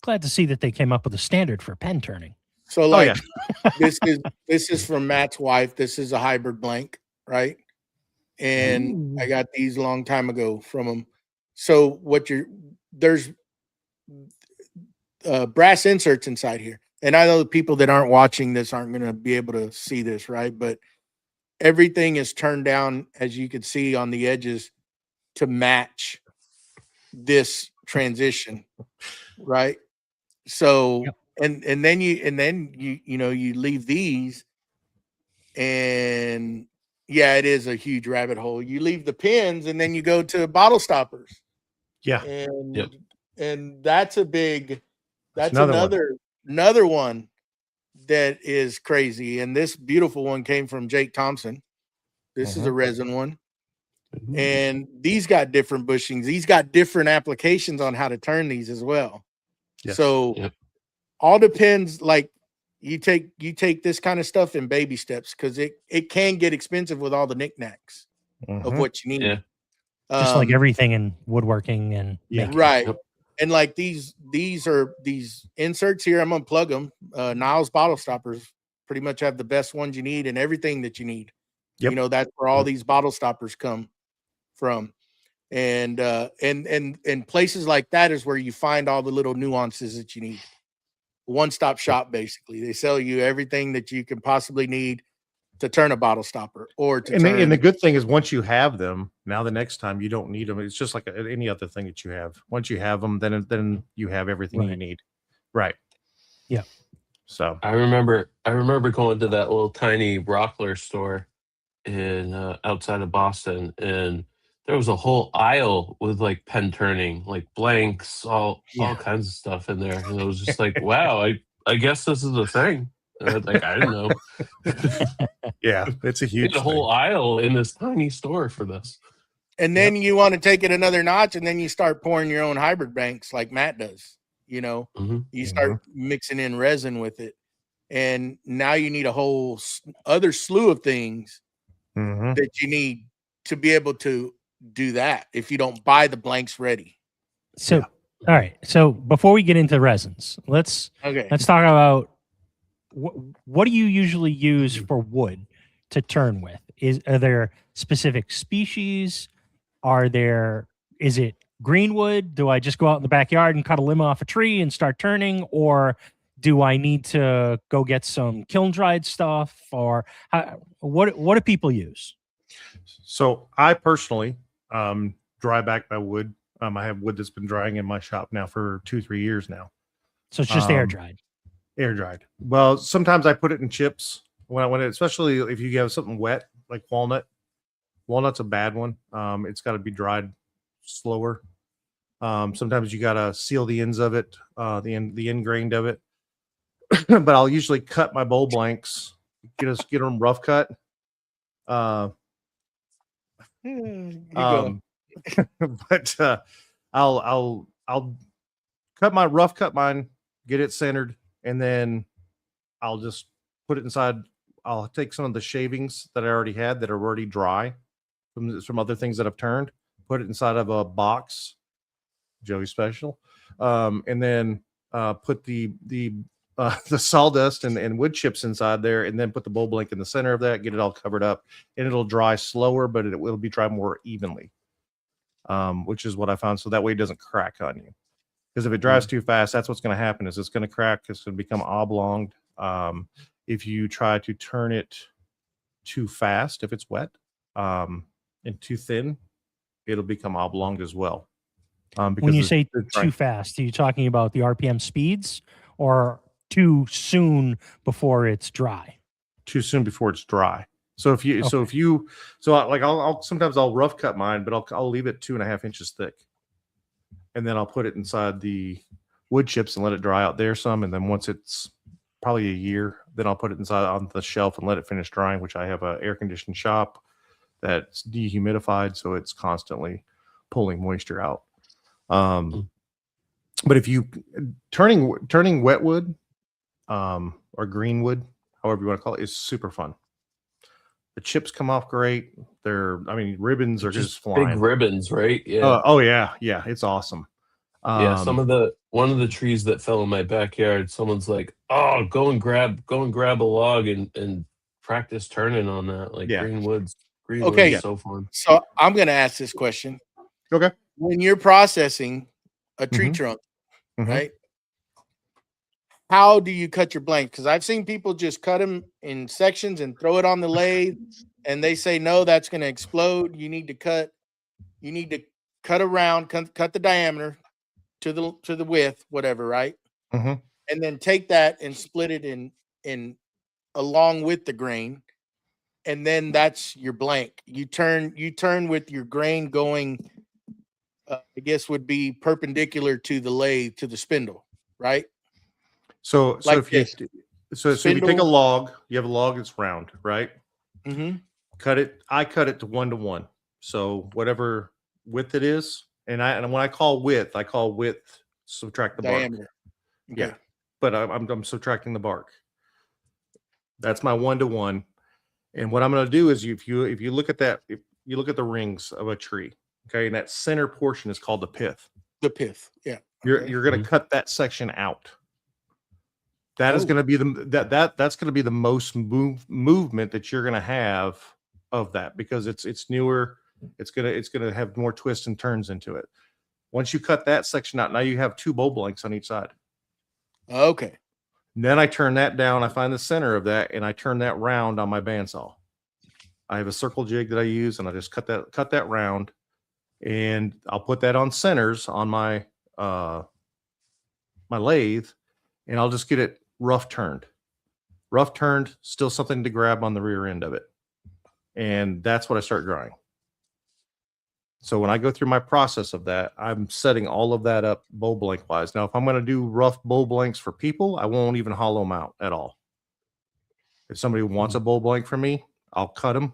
[SPEAKER 2] Glad to see that they came up with a standard for pen turning.
[SPEAKER 1] So this is from Matt's wife. This is a hybrid blank, right? And I got these a long time ago from him. So there's brass inserts inside here. And I know the people that aren't watching this aren't going to be able to see this, right? But everything is turned down, as you can see on the edges, to match this transition, right? So and then you leave these, and it is a huge rabbit hole. You leave the pins, and then you go to bottle stoppers.
[SPEAKER 3] Yeah.
[SPEAKER 1] And that's another one that is crazy. And this beautiful one came from Jake Thompson. This is a resin one. And these got different bushings. These got different applications on how to turn these as well. Yes. So all depends. Like you take this kind of stuff in baby steps, because it can get expensive with all the knickknacks of what you need.
[SPEAKER 4] Yeah.
[SPEAKER 2] Just like everything in woodworking and
[SPEAKER 1] right. And like these inserts here, I'm gonna plug them. Niles bottle stoppers pretty much have the best ones you need and everything that you need. Yep. You know, that's where all these bottle stoppers come from. And places like that is where you find all the little nuances that you need. one-stop shop. Basically, they sell you everything that you can possibly need to turn a bottle stopper or to turn.
[SPEAKER 3] And the good thing is once you have them, now the next time you don't need them. It's just like any other thing that you have. Once you have them, then you have everything you need. Right.
[SPEAKER 2] Yeah.
[SPEAKER 3] So
[SPEAKER 4] I remember going to that little tiny Wackerle store in outside of Boston, and there was a whole aisle with like pen turning, like blanks, all kinds of stuff in there, and it was just like, wow, I guess this is a thing. Like I didn't know.
[SPEAKER 3] yeah, it's a huge
[SPEAKER 4] a whole aisle in this tiny store for this.
[SPEAKER 1] And then you want to take it another notch, and then you start pouring your own hybrid banks like Matt does. You know, you start mixing in resin with it, and now you need a whole other slew of things that you need to be able to do that if you don't buy the blanks ready.
[SPEAKER 2] So, all right. So before we get into resins, let's talk about what do you usually use for wood to turn with? Are there specific species? Is it green wood? Do I just go out in the backyard and cut a limb off a tree and start turning, or do I need to go get some kiln dried stuff, or what do people use?
[SPEAKER 3] So I personally dry back my wood. I have wood that's been drying in my shop now for 2-3 years now.
[SPEAKER 2] So it's just air dried.
[SPEAKER 3] Air dried. Well, sometimes I put it in chips especially if you have something wet like walnut. Walnut's a bad one. It's got to be dried slower. Sometimes you got to seal the ends of it, the end grained of it. But I'll usually cut my bowl blanks, get them rough cut. But I'll rough cut mine, get it centered, and then I'll just put it inside. I'll take some of the shavings that I already had that are already dry from other things that I've turned, put it inside of a box, Joey special, and then put the sawdust and wood chips inside there, and then put the bowl blank in the center of that, get it all covered up, and it'll dry slower, but it will be dry more evenly, which is what I found. So that way it doesn't crack on you. Because if it dries too fast, that's what's going to happen is it's going to crack. It's going to become oblonged. If you try to turn it too fast, if it's wet and too thin, it'll become oblonged as well.
[SPEAKER 2] When you say too fast, are you talking about the RPM speeds or too soon before it's dry?
[SPEAKER 3] Too soon before it's dry. So I'll sometimes rough cut mine, but I'll leave it 2.5 inches thick. And then I'll put it inside the wood chips and let it dry out there some. And then once it's probably a year, then I'll put it inside on the shelf and let it finish drying, which I have an air conditioned shop that's dehumidified. So it's constantly pulling moisture out. But if you turning wet wood, or green wood, however you want to call it, is super fun. The chips come off great. Ribbons are just flying.
[SPEAKER 4] Big ribbons, right? Yeah.
[SPEAKER 3] Yeah. It's awesome.
[SPEAKER 4] One of the trees that fell in my backyard, someone's like, "Oh, go and grab a log and practice turning on that." Like green wood's so fun.
[SPEAKER 1] So I'm gonna ask this question.
[SPEAKER 3] Okay.
[SPEAKER 1] When you're processing a tree trunk, right? How do you cut your blank? Because I've seen people just cut them in sections and throw it on the lathe, and they say, no, that's going to explode. You need to cut around, cut the diameter to the width, whatever, right? And then take that and split it in along with the grain, and then that's your blank. You turn with your grain going, I guess would be perpendicular to the lathe, to the spindle, right?
[SPEAKER 3] So if you take a log, you have a log that's round, right? Cut it. I cut it to 1-to-1. So whatever width it is, and when I call width, subtract the diameter. Bark. Okay. Yeah, but I'm subtracting the bark. That's my 1-to-1. And what I'm going to do is, if you look at that, if you look at the rings of a tree, okay, and that center portion is called the pith.
[SPEAKER 1] The pith, yeah.
[SPEAKER 3] You're going to cut that section out. That is going to be that's going to be the most movement that you're going to have of that, because it's newer. It's going to have more twists and turns into it. Once you cut that section out, now you have 2 bowl blanks on each side.
[SPEAKER 1] Okay.
[SPEAKER 3] Then I turn that down. I find the center of that, and I turn that round on my bandsaw. I have a circle jig that I use, and I just cut that round, and I'll put that on centers on my my lathe, and I'll just get it rough turned. Rough turned, still something to grab on the rear end of it, and that's what I start drawing. So when I go through my process of that, I'm setting all of that up bowl blank wise. Now, if I'm going to do rough bowl blanks for people, I won't even hollow them out at all. If somebody wants a bowl blank from me, I'll cut them,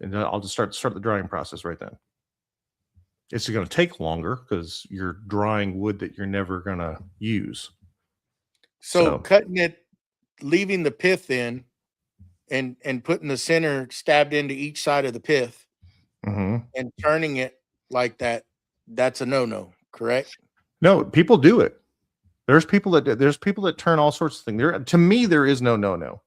[SPEAKER 3] and then I'll just start the drying process right then. It's going to take longer because you're drying wood that you're never going to use.
[SPEAKER 1] So cutting it, leaving the pith in, and putting the center stabbed into each side of the pith, and turning it like that, that's a no-no, correct?
[SPEAKER 3] No, people do it. There's people that turn all sorts of things. To me, there is no.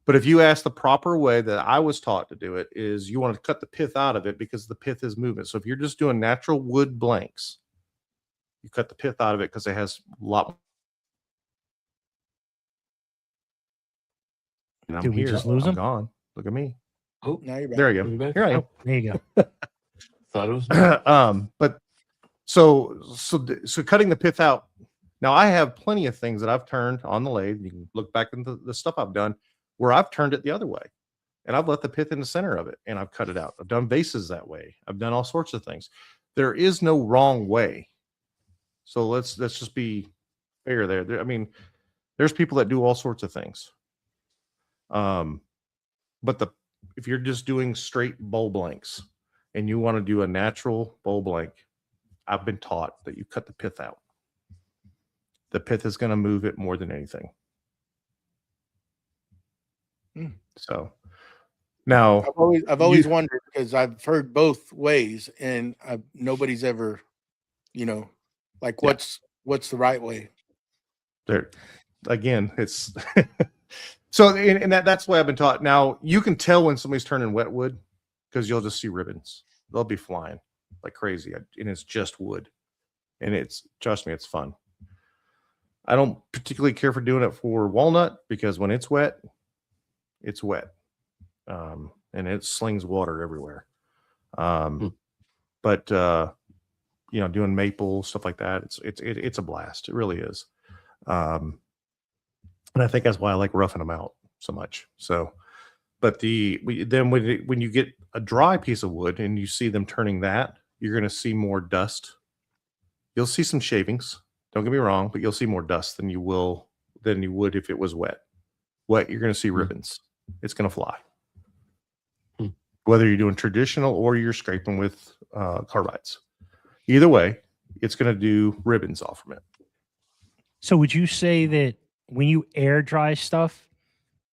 [SPEAKER 3] But if you ask the proper way that I was taught to do it, is you want to cut the pith out of it because the pith is moving. So if you're just doing natural wood blanks, you cut the pith out of it because it has a lot.
[SPEAKER 2] Did we just lose him?
[SPEAKER 3] Gone. Look at me.
[SPEAKER 4] Oh,
[SPEAKER 1] Now you're back.
[SPEAKER 3] There you go. Here I am.
[SPEAKER 2] Oh, there you go.
[SPEAKER 4] thought it was.
[SPEAKER 3] But so cutting the pith out. Now I have plenty of things that I've turned on the lathe. You can look back into the stuff I've done where I've turned it the other way, and I've let the pith in the center of it, and I've cut it out. I've done vases that way. I've done all sorts of things. There is no wrong way. So let's just be fair there. I mean, there's people that do all sorts of things. But if you're just doing straight bowl blanks and you want to do a natural bowl blank, I've been taught that you cut the pith out. The pith is going to move it more than anything. So now
[SPEAKER 1] I've always wondered, because I've heard both ways, and nobody's ever, like what's the right way?
[SPEAKER 3] There, again, it's so, and that's why I've been taught. Now you can tell when somebody's turning wet wood because you'll just see ribbons. They'll be flying like crazy, and it's just wood, and trust me, it's fun. I don't particularly care for doing it for walnut because when it's wet, it's wet, and it slings water everywhere. But doing maple stuff like that, it's a blast. It really is. And I think that's why I like roughing them out so much. So, but then when you get a dry piece of wood and you see them turning that, you're going to see more dust. You'll see some shavings. Don't get me wrong, but you'll see more dust than you would if it was wet. Wet, you're going to see ribbons. It's going to fly. Whether you're doing traditional or you're scraping with carbides. Either way, it's going to do ribbons off from it.
[SPEAKER 2] So would you say that when you air dry stuff,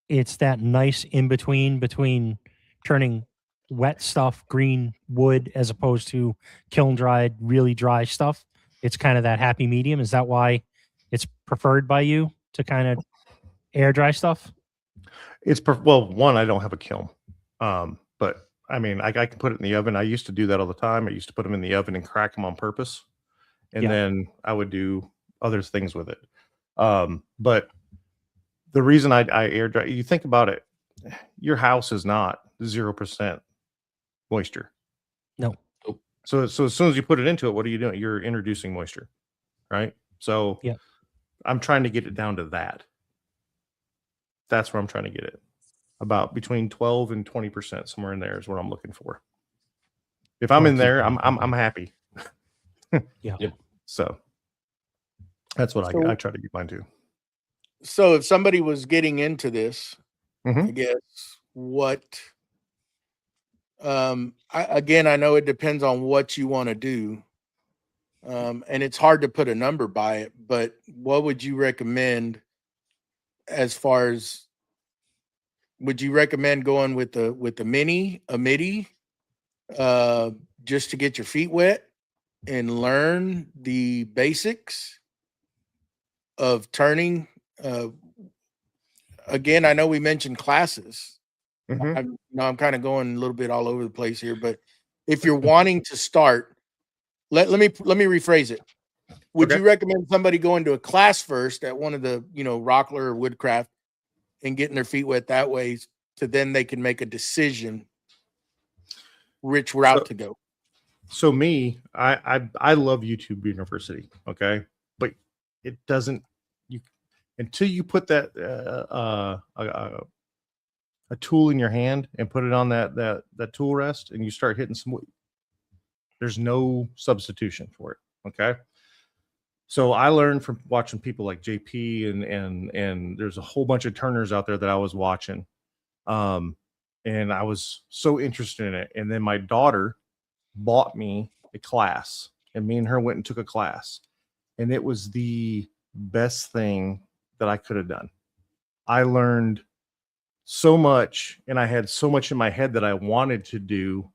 [SPEAKER 2] it's that nice in between turning wet stuff, green wood, as opposed to kiln dried, really dry stuff? It's kind of that happy medium. Is that why it's preferred by you to kind of air dry stuff?
[SPEAKER 3] Well, one, I don't have a kiln. But I mean, I can put it in the oven. I used to do that all the time. I used to put them in the oven and crack them on purpose. And then I would do other things with it. But the reason I air dry, you think about it, your house is not 0% moisture.
[SPEAKER 2] No.
[SPEAKER 3] So as soon as you put it into it, what are you doing? You're introducing moisture, right? So I'm trying to get it down to that. That's where I'm trying to get it. About between 12 and 20%, somewhere in there is what I'm looking for. If I'm in there, I'm happy. So that's what I try to get mine to.
[SPEAKER 1] So if somebody was getting into this, I guess what I know it depends on what you want to do. And it's hard to put a number by it, but what would you recommend as far as, would you recommend going with a midi, just to get your feet wet and learn the basics of turning? Again, I know we mentioned classes. I'm kind of going a little bit all over the place here, but if you're wanting to start, let me rephrase it. Would
[SPEAKER 3] Okay.
[SPEAKER 1] you recommend somebody going to a class first at one of the, Rockler or Woodcraft and getting their feet wet that way, so then they can make a decision which route to go?
[SPEAKER 3] So me, I love YouTube University. Okay, but it doesn't until you put that a tool in your hand and put it on that tool rest and you start hitting some. There's no substitution for it. Okay. So I learned from watching people like JP and there's a whole bunch of turners out there that I was watching. And I was so interested in it. And then my daughter bought me a class and me and her went and took a class. And it was the best thing that I could have done. I learned so much and I had so much in my head that I wanted to do,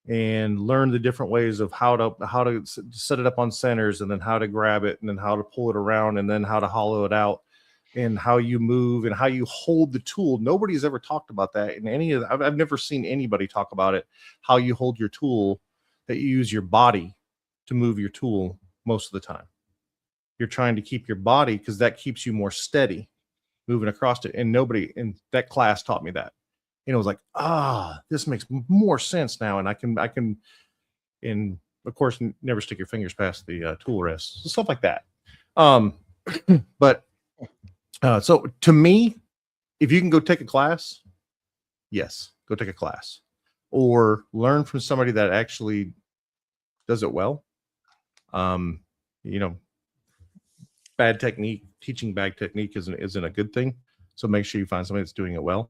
[SPEAKER 3] and learn the different ways of how to set it up on centers, and then how to grab it, and then how to pull it around, and then how to hollow it out, and how you move and how you hold the tool. Nobody's ever talked about that in any of I've never seen anybody talk about it, how you hold your tool, that you use your body to move your tool most of the time. You're trying to keep your body because that keeps you more steady moving across it. And nobody in that class taught me that. And it was like, this makes more sense now. And I can, and of course, never stick your fingers past the tool rest, stuff like that. But so to me, if you can go take a class, yes, go take a class or learn from somebody that actually does it well. Bad technique, teaching bad technique isn't a good thing. So make sure you find somebody that's doing it well.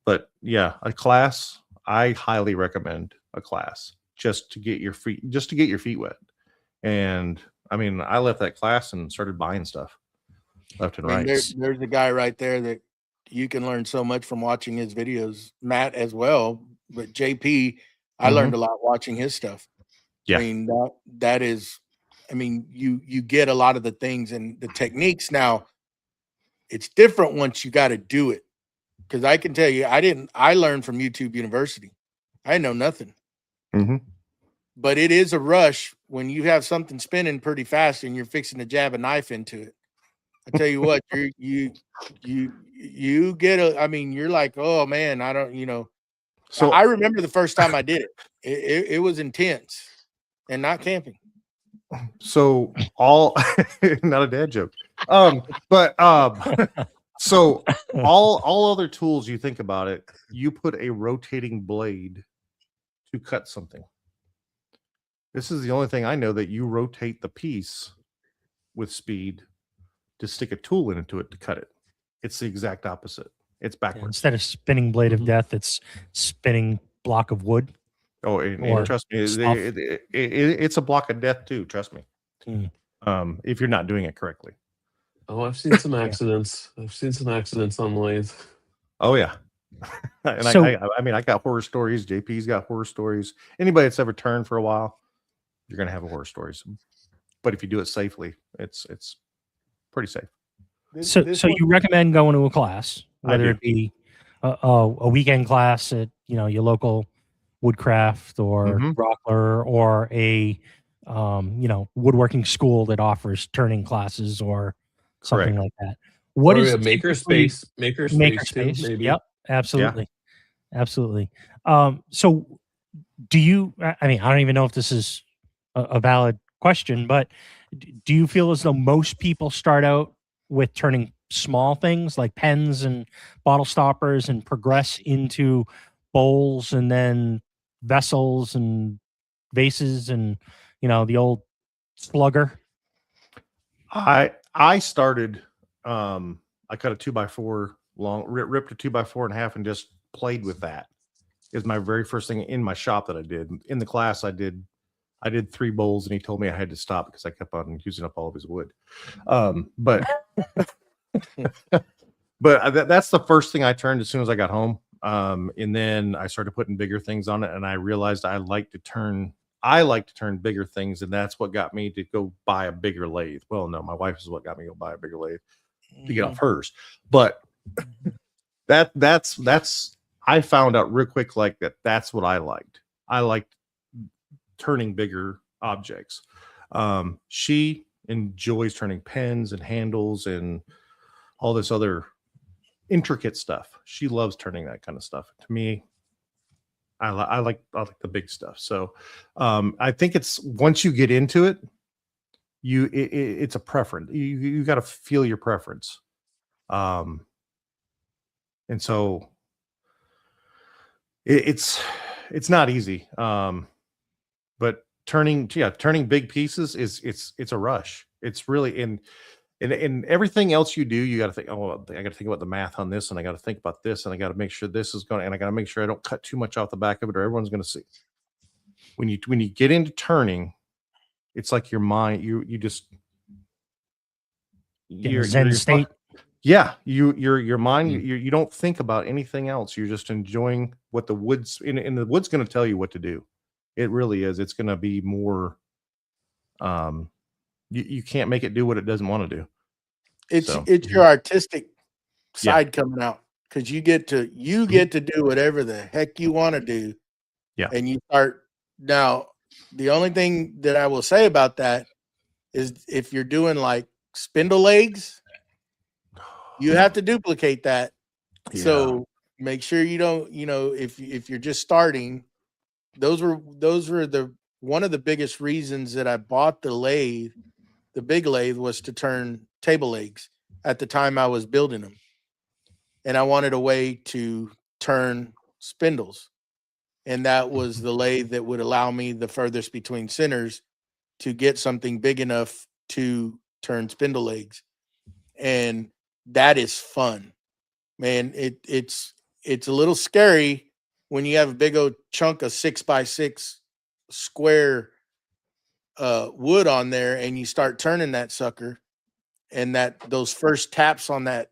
[SPEAKER 3] But yeah, a class, I highly recommend a class just to get your feet wet. And I mean, I left that class and started buying stuff left and right.
[SPEAKER 1] There's a guy right there that you can learn so much from watching his videos, Matt as well. But JP, I learned a lot watching his stuff.
[SPEAKER 3] Yeah.
[SPEAKER 1] I mean, that is, I mean, you get a lot of the things and the techniques. Now it's different once you got to do it. Because I can tell you, I learned from YouTube University. I know nothing. But it is a rush when you have something spinning pretty fast and you're fixing to jab a knife into it. I tell you what, you get I mean, you're like, oh man, I don't, So I remember the first time I did it. It was intense and not camping.
[SPEAKER 3] So not a dad joke. So all other tools, you think about it, you put a rotating blade to cut something. This is the only thing I know that you rotate the piece with speed to stick a tool into it to cut it. It's the exact opposite. It's backwards.
[SPEAKER 2] Yeah, instead of spinning blade of death, it's spinning block of wood.
[SPEAKER 3] Oh, and trust me, it's a block of death too. Trust me. If you're not doing it correctly.
[SPEAKER 4] Oh, I've seen some accidents. I've seen some accidents on lathe.
[SPEAKER 3] Oh yeah. And I mean, I got horror stories. JP's got horror stories. Anybody that's ever turned for a while, you're gonna have horror stories. But if you do it safely, it's pretty safe.
[SPEAKER 2] So you recommend going to a class, whether it be a weekend class at your local Woodcraft or Rockler, or a woodworking school that offers turning classes or something like that. What is
[SPEAKER 4] a makerspace?
[SPEAKER 2] Makerspace,
[SPEAKER 4] maybe.
[SPEAKER 2] Yep, absolutely, absolutely. So, do you? I mean, I don't even know if this is a valid question, but do you feel as though most people start out with turning small things like pens and bottle stoppers and progress into bowls and then vessels and vases and the old slugger?
[SPEAKER 3] I started I cut a 2x4 long, ripped a 2x4 in half and just played with that. Is my very first thing in my shop that I did. In the class I did 3 bowls and he told me I had to stop because I kept on using up all of his wood. But that's the first thing I turned as soon as I got home. And then I started putting bigger things on it, and I realized I like to turn bigger things, and that's what got me to go buy a bigger lathe. Well, no, my wife is what got me to go buy a bigger lathe to get off hers. But that's I found out real quick that's what I liked. I liked turning bigger objects. She enjoys turning pens and handles and all this other intricate stuff. She loves turning that kind of stuff. To me, I like the big stuff. So I think it's once you get into it, it's a preference. You got to feel your preference. And so it's not easy. But turning big pieces it's a rush. It's really and everything else you do, you got to think, oh, I got to think about the math on this, and I got to think about this, and I got to make sure this is going, and I got to make sure I don't cut too much off the back of it, or everyone's going to see. When you get into turning, it's like your mind, you just
[SPEAKER 2] your Zen state.
[SPEAKER 3] Yeah, your mind, you don't think about anything else. You're just enjoying what the wood's and the wood's going to tell you what to do. It really is. It's going to be more. You can't make it do what it doesn't want to do.
[SPEAKER 1] It's your artistic side coming out, because you get to do whatever the heck you want to do.
[SPEAKER 3] Yeah,
[SPEAKER 1] and you start now. The only thing that I will say about that is if you're doing like spindle legs, you have to duplicate that. Yeah. So make sure you don't, if you're just starting, those were one of the biggest reasons that I bought the lathe, the big lathe, was to turn table legs at the time I was building them. And I wanted a way to turn spindles. And that was the lathe that would allow me the furthest between centers to get something big enough to turn spindle legs. And that is fun, man. It's a little scary when you have a big old chunk of 6x6 square wood on there, and you start turning that sucker, and those first taps on that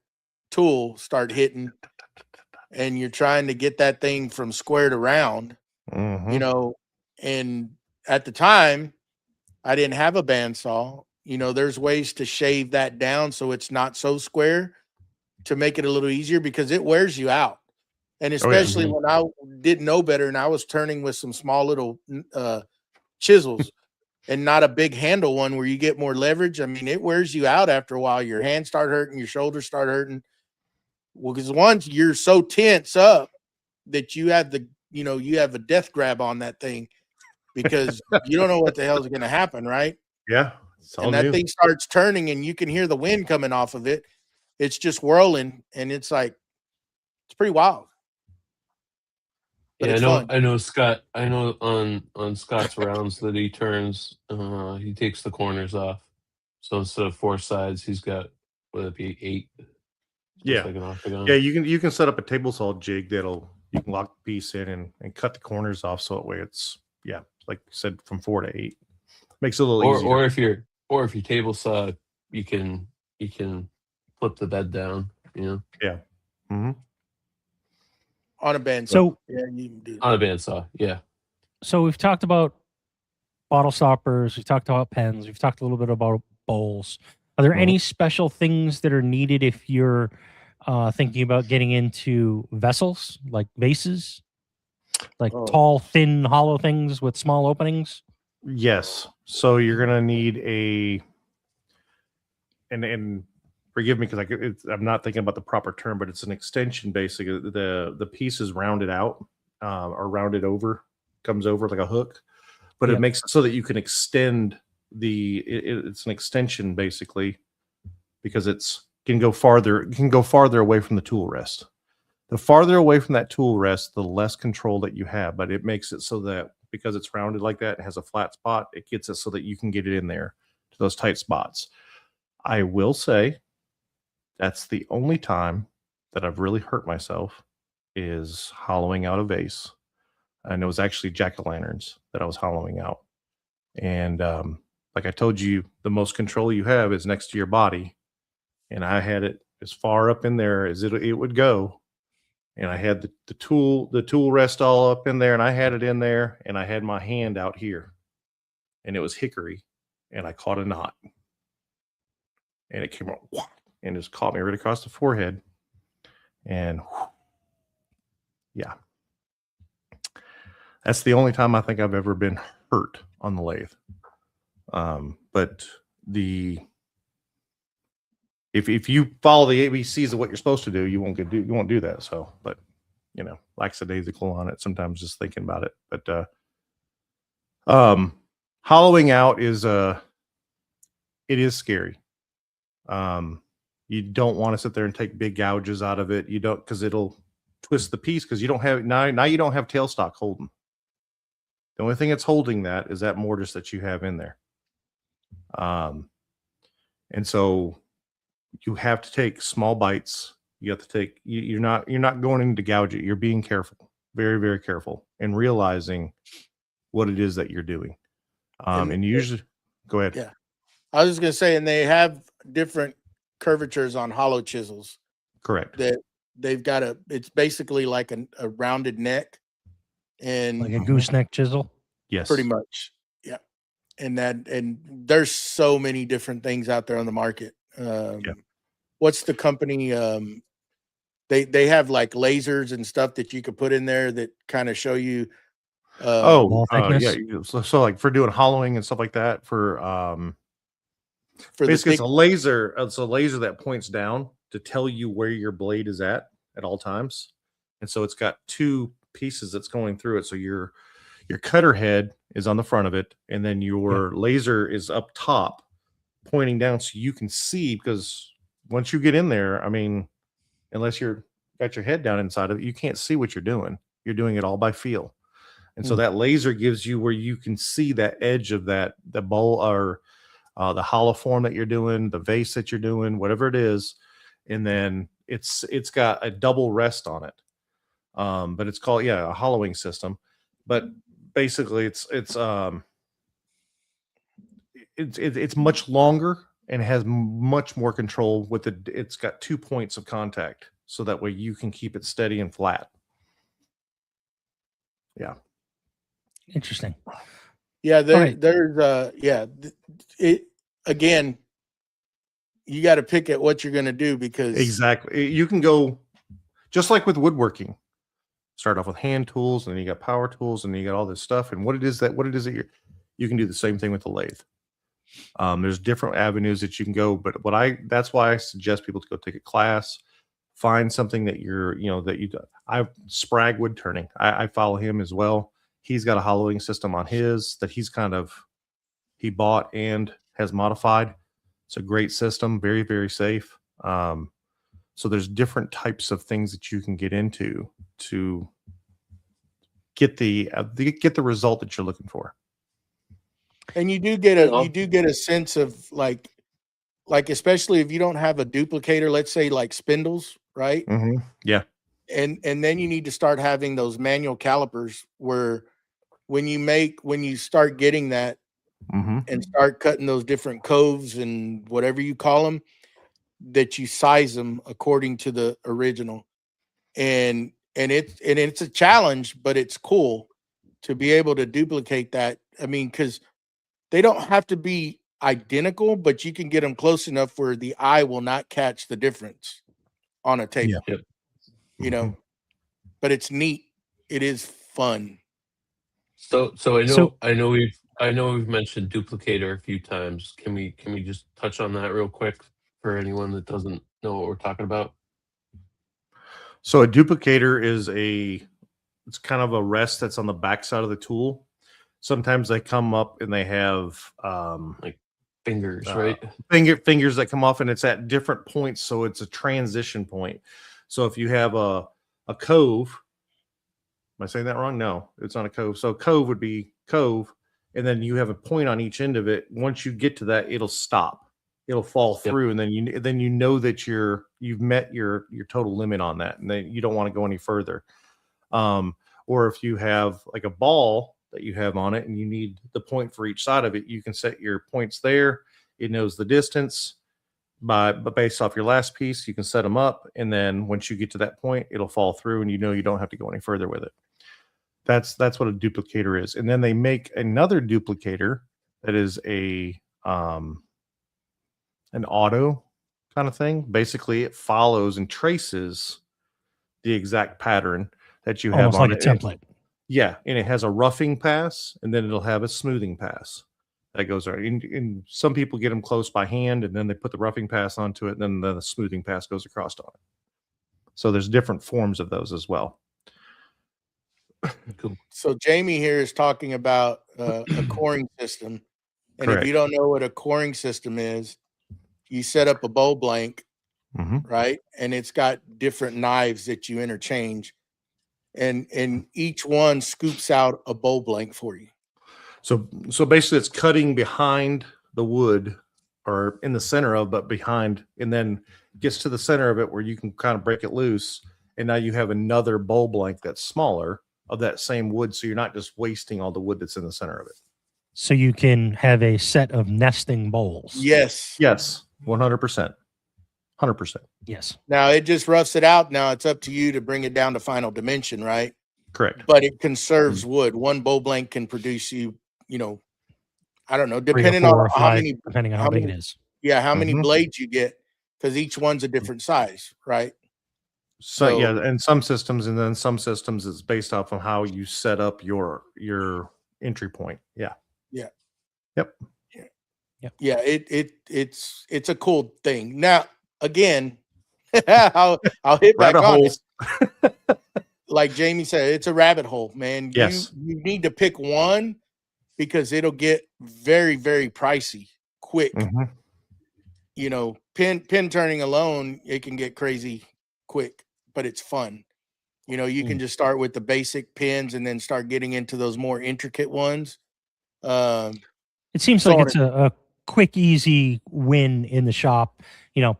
[SPEAKER 1] tool start hitting, and you're trying to get that thing from square to round, and at the time I didn't have a bandsaw. There's ways to shave that down so it's not so square, to make it a little easier, because it wears you out. And especially when I didn't know better and I was turning with some small little chisels and not a big handle one where you get more leverage. I mean, it wears you out after a while. Your hands start hurting, your shoulders start hurting. Well, because once you're so tense up that you have you have a death grab on that thing, because you don't know what the hell is going to happen, right?
[SPEAKER 3] Yeah.
[SPEAKER 1] And that thing starts turning, and you can hear the wind coming off of it. It's just whirling, and it's pretty wild. But
[SPEAKER 4] yeah, I know Scott. I know on Scott's rounds that he turns, he takes the corners off. So instead of 4 sides, he's got, would it be 8?
[SPEAKER 3] Yeah,
[SPEAKER 4] like an octagon.
[SPEAKER 3] Yeah. You can set up a table saw jig you can lock the piece in and cut the corners off, so that way it's like you said, from 4 to 8. Makes it a little easier.
[SPEAKER 4] Or if you table saw, you can flip the bed down.
[SPEAKER 3] Yeah.
[SPEAKER 1] On a bandsaw.
[SPEAKER 2] So
[SPEAKER 1] you can do that.
[SPEAKER 4] On a bandsaw, yeah.
[SPEAKER 2] So we've talked about bottle stoppers, we've talked about pens, we've talked a little bit about bowls. Are there any special things that are needed if you're thinking about getting into vessels, like vases, like tall, thin, hollow things with small openings?
[SPEAKER 3] Yes. So you're gonna need and forgive me because I'm not thinking about the proper term, but it's an extension. Basically, the piece is rounded out or rounded over, comes over like a hook, but it makes it so that you can extend it's an extension basically, because can go farther away from the tool rest. The farther away from that tool rest, the less control that you have, but it makes it so that because it's rounded like that, it has a flat spot, it gets it so that you can get it in there to those tight spots. I will say that's the only time that I've really hurt myself, is hollowing out a vase. And it was actually jack-o'-lanterns that I was hollowing out. And like I told you, the most control you have is next to your body. And I had it as far up in there as it would go. And I had the tool rest all up in there, and I had it in there, and I had my hand out here, and it was hickory, and I caught a knot, and it came out and just caught me right across the forehead. And yeah, that's the only time I think I've ever been hurt on the lathe. But if you follow the ABCs of what you're supposed to do, you won't do that. So, but lackadaisical on it sometimes, just thinking about it. But hollowing out is it is scary. You don't want to sit there and take big gouges out of it. You don't, because it'll twist the piece, because you don't have now you don't have tailstock holding. The only thing that's holding that is that mortise that you have in there. And so you have to take small bites. You have to take, you're not going in to gouge it. You're being careful, very, very careful, and realizing what it is that you're doing. And usually, go ahead.
[SPEAKER 1] Yeah. I was just going to say, and they have different curvatures on hollow chisels.
[SPEAKER 3] Correct.
[SPEAKER 1] That they've got it's basically like a rounded neck. And
[SPEAKER 2] like a gooseneck chisel.
[SPEAKER 3] Yes.
[SPEAKER 1] Pretty much. Yeah. And there's so many different things out there on the market. What's the company? They have like lasers and stuff that you could put in there that kind of show you.
[SPEAKER 2] Thickness.
[SPEAKER 3] Yeah. So like for doing hollowing and stuff like that, for basically it's a laser. It's a laser that points down to tell you where your blade is at all times, and so it's got two pieces that's going through it. So your cutter head is on the front of it, and then your laser is up top, pointing down, so you can see. Because once you get in there, I mean, unless you're got your head down inside of it, you can't see what you're doing. You're doing it all by feel. And so that laser gives you where you can see that edge of the bowl, or the hollow form that you're doing, the vase that you're doing, whatever it is. And then it's got a double rest on it. But it's called, a hollowing system. But basically it's much longer and has much more control with it. It's got 2 points of contact, so that way you can keep it steady and flat. Yeah.
[SPEAKER 2] Interesting.
[SPEAKER 1] Yeah, there's it again, you got to pick at what you're going to do, because
[SPEAKER 3] exactly, you can go just like with woodworking. Start off with hand tools, and then you got power tools, and then you got all this stuff. And what it is that you can do the same thing with the lathe. There's different avenues that you can go, but that's why I suggest people to go take a class, find something that I Sprague Woodturning. I follow him as well. He's got a hollowing system on his that he bought and has modified. It's a great system, very, very safe. So there's different types of things that you can get into to get the result that you're looking for.
[SPEAKER 1] And you do get a sense of like especially if you don't have a duplicator, let's say like spindles, right?
[SPEAKER 3] Mm-hmm. Yeah.
[SPEAKER 1] And then you need to start having those manual calipers where when you start getting that and start cutting those different coves and whatever you call them, that you size them according to the original. And it's a challenge, but it's cool to be able to duplicate that. I mean, because they don't have to be identical, but you can get them close enough where the eye will not catch the difference on a table.
[SPEAKER 3] Yeah.
[SPEAKER 1] But it's neat. It is fun.
[SPEAKER 4] So I know we've mentioned duplicator a few times. Can we just touch on that real quick for anyone that doesn't know what we're talking about?
[SPEAKER 3] So a duplicator is it's kind of a rest that's on the back side of the tool. Sometimes they come up and they have
[SPEAKER 4] like fingers, right?
[SPEAKER 3] Fingers that come off, and it's at different points. So it's a transition point. So if you have a cove, am I saying that wrong? No, it's not a cove. So cove would be cove, and then you have a point on each end of it. Once you get to that, it'll stop. It'll fall through, and then you know that you've met your total limit on that, and then you don't want to go any further. Or if you have like a ball that you have on it, and you need the point for each side of it, you can set your points there. It knows the distance but based off your last piece. You can set them up, and then once you get to that point, it'll fall through, and you don't have to go any further with it. That's what a duplicator is. And then they make another duplicator that is an auto kind of thing. Basically, it follows and traces the exact pattern that you have on
[SPEAKER 2] like
[SPEAKER 3] it.
[SPEAKER 2] A template.
[SPEAKER 3] Yeah, and it has a roughing pass, and then it'll have a smoothing pass. that goes there. And some people get them close by hand, and then they put the roughing pass onto it, and then the smoothing pass goes across on it. So there's different forms of those as well.
[SPEAKER 4] Cool.
[SPEAKER 1] So Jamie here is talking about a coring system. And
[SPEAKER 3] Correct.
[SPEAKER 1] if you don't know what a coring system is, you set up a bowl blank, right? And it's got different knives that you interchange. And each one scoops out a bowl blank for you.
[SPEAKER 3] So basically it's cutting behind the wood or in the center of, but behind, and then gets to the center of it where you can kind of break it loose. And now you have another bowl blank that's smaller of that same wood. So you're not just wasting all the wood that's in the center of it.
[SPEAKER 2] So you can have a set of nesting bowls.
[SPEAKER 1] Yes.
[SPEAKER 3] Yes. 100%. 100%.
[SPEAKER 2] Yes.
[SPEAKER 1] Now it just roughs it out. Now it's up to you to bring it down to final dimension, right?
[SPEAKER 3] Correct.
[SPEAKER 1] But it conserves wood. One bowl blank can produce you, I don't know, depending on how many,
[SPEAKER 2] depending on how big it is.
[SPEAKER 1] Yeah, how many blades you get, because each one's a different size, right?
[SPEAKER 3] So yeah, and some systems, and then some systems is based off of how you set up your entry point. Yeah.
[SPEAKER 1] Yeah.
[SPEAKER 3] Yep.
[SPEAKER 1] Yeah. It's a cool thing. Now again, I'll hit back on it. Like Jamie said, it's a rabbit hole, man.
[SPEAKER 3] Yes.
[SPEAKER 1] You need to pick one because it'll get very, very pricey quick. Pin turning alone, it can get crazy quick, but it's fun. You can just start with the basic pins and then start getting into those more intricate ones.
[SPEAKER 2] It seems like it's a quick, easy win in the shop.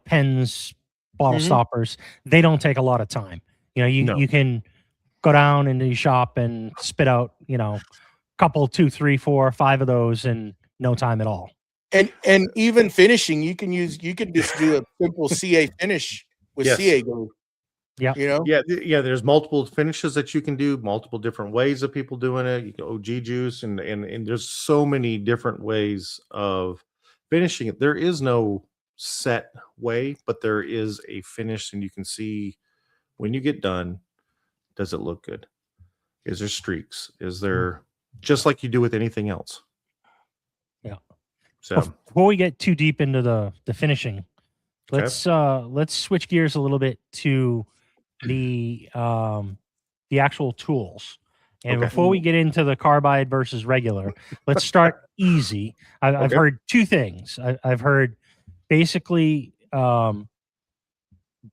[SPEAKER 2] Pens, bottle stoppers, they don't take a lot of time. You can go down into your shop and spit out, couple, 2, 3, 4, 5 of those in no time at all.
[SPEAKER 1] And even finishing, you can just do a simple CA finish with CA glue.
[SPEAKER 2] Yeah.
[SPEAKER 3] Yeah. There's multiple finishes that you can do, multiple different ways of people doing it. You can OG juice and there's so many different ways of finishing it. There is no set way, but there is a finish, and you can see when you get done, does it look good? Is there streaks? Is there, just like you do with anything else?
[SPEAKER 2] Yeah.
[SPEAKER 3] So
[SPEAKER 2] before we get too deep into the finishing, let's switch gears a little bit to the actual tools. And before we get into the carbide versus regular, let's start easy. I've heard two things. I've heard basically,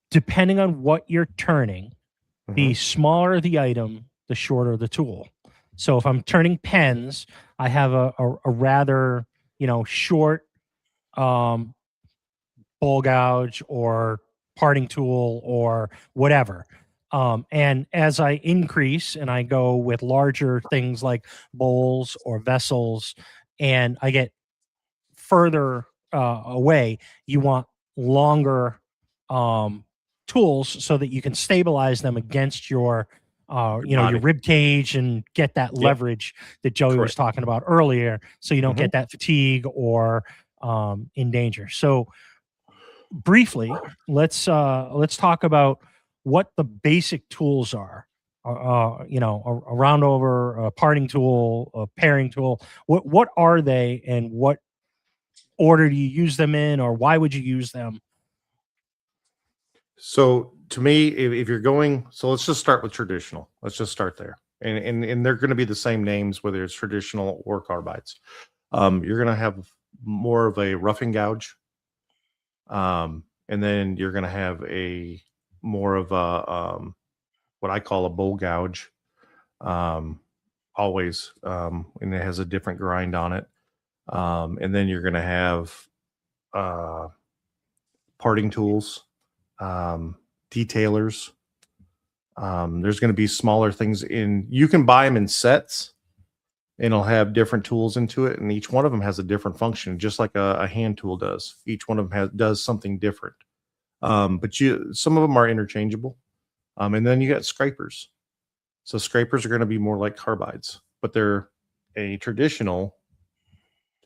[SPEAKER 2] depending on what you're turning, the smaller the item, the shorter the tool. So if I'm turning pens, I have a rather, short bowl gouge or parting tool or whatever. And as I increase and I go with larger things like bowls or vessels, and I get further away, you want longer tools so that you can stabilize them against your your rib cage and get that leverage that Joey was talking about earlier, so you don't get that fatigue or in danger. So briefly, let's talk about what the basic tools are. A round over, a parting tool, a paring tool. What are they, and what order do you use them in, or why would you use them?
[SPEAKER 3] So to me, if you're going, so let's just start with traditional. Let's just start there. And they're going to be the same names, whether it's traditional or carbides. You're going to have more of a roughing gouge. And then you're going to have a more of a, what I call a bowl gouge. Always. And it has a different grind on it. And then you're going to have parting tools, detailers. There's going to be smaller things you can buy them in sets, and it'll have different tools into it, and each one of them has a different function, just like a hand tool does. Each one of them does something different. But some of them are interchangeable. And then you got scrapers. So scrapers are going to be more like carbides, but they're a traditional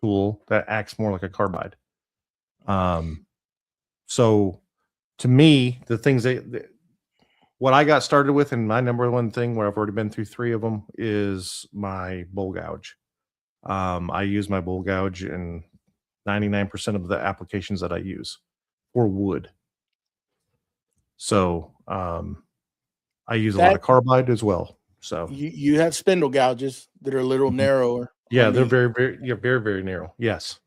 [SPEAKER 3] tool that acts more like a carbide. So to me, the things what I got started with, and my number one thing where I've already been through 3 of them, is my bowl gouge. I use my bowl gouge in 99% of the applications that I use for wood. So I use a lot of carbide as well. So
[SPEAKER 1] you have spindle gouges that are a little narrower.
[SPEAKER 3] Yeah, they're very, very narrow. Yes.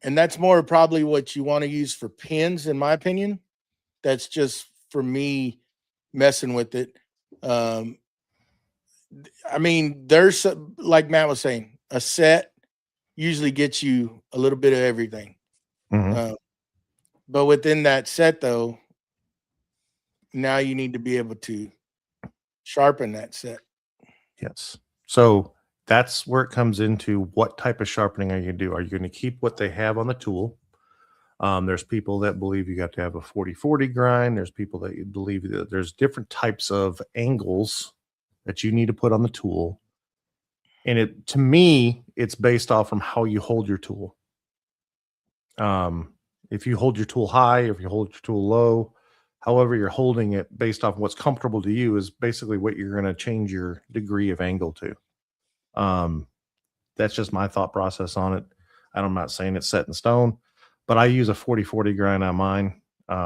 [SPEAKER 1] And that's more probably what you want to use for pins, in my opinion. That's just for me messing with it. I mean, there's like Matt was saying, a set usually gets you a little bit of everything. But within that set, though, now you need to be able to sharpen that set.
[SPEAKER 3] Yes. So that's where it comes into what type of sharpening are you going to do? Are you going to keep what they have on the tool? There's people that believe you got to have a 40-40 grind. There's people that believe that there's different types of angles that you need to put on the tool. And to me, it's based off from how you hold your tool. If you hold your tool high, if you hold your tool low, however you're holding it based off what's comfortable to you is basically what you're going to change your degree of angle to. That's just my thought process on it. I'm not saying it's set in stone, but I use a 40-40 grind on mine,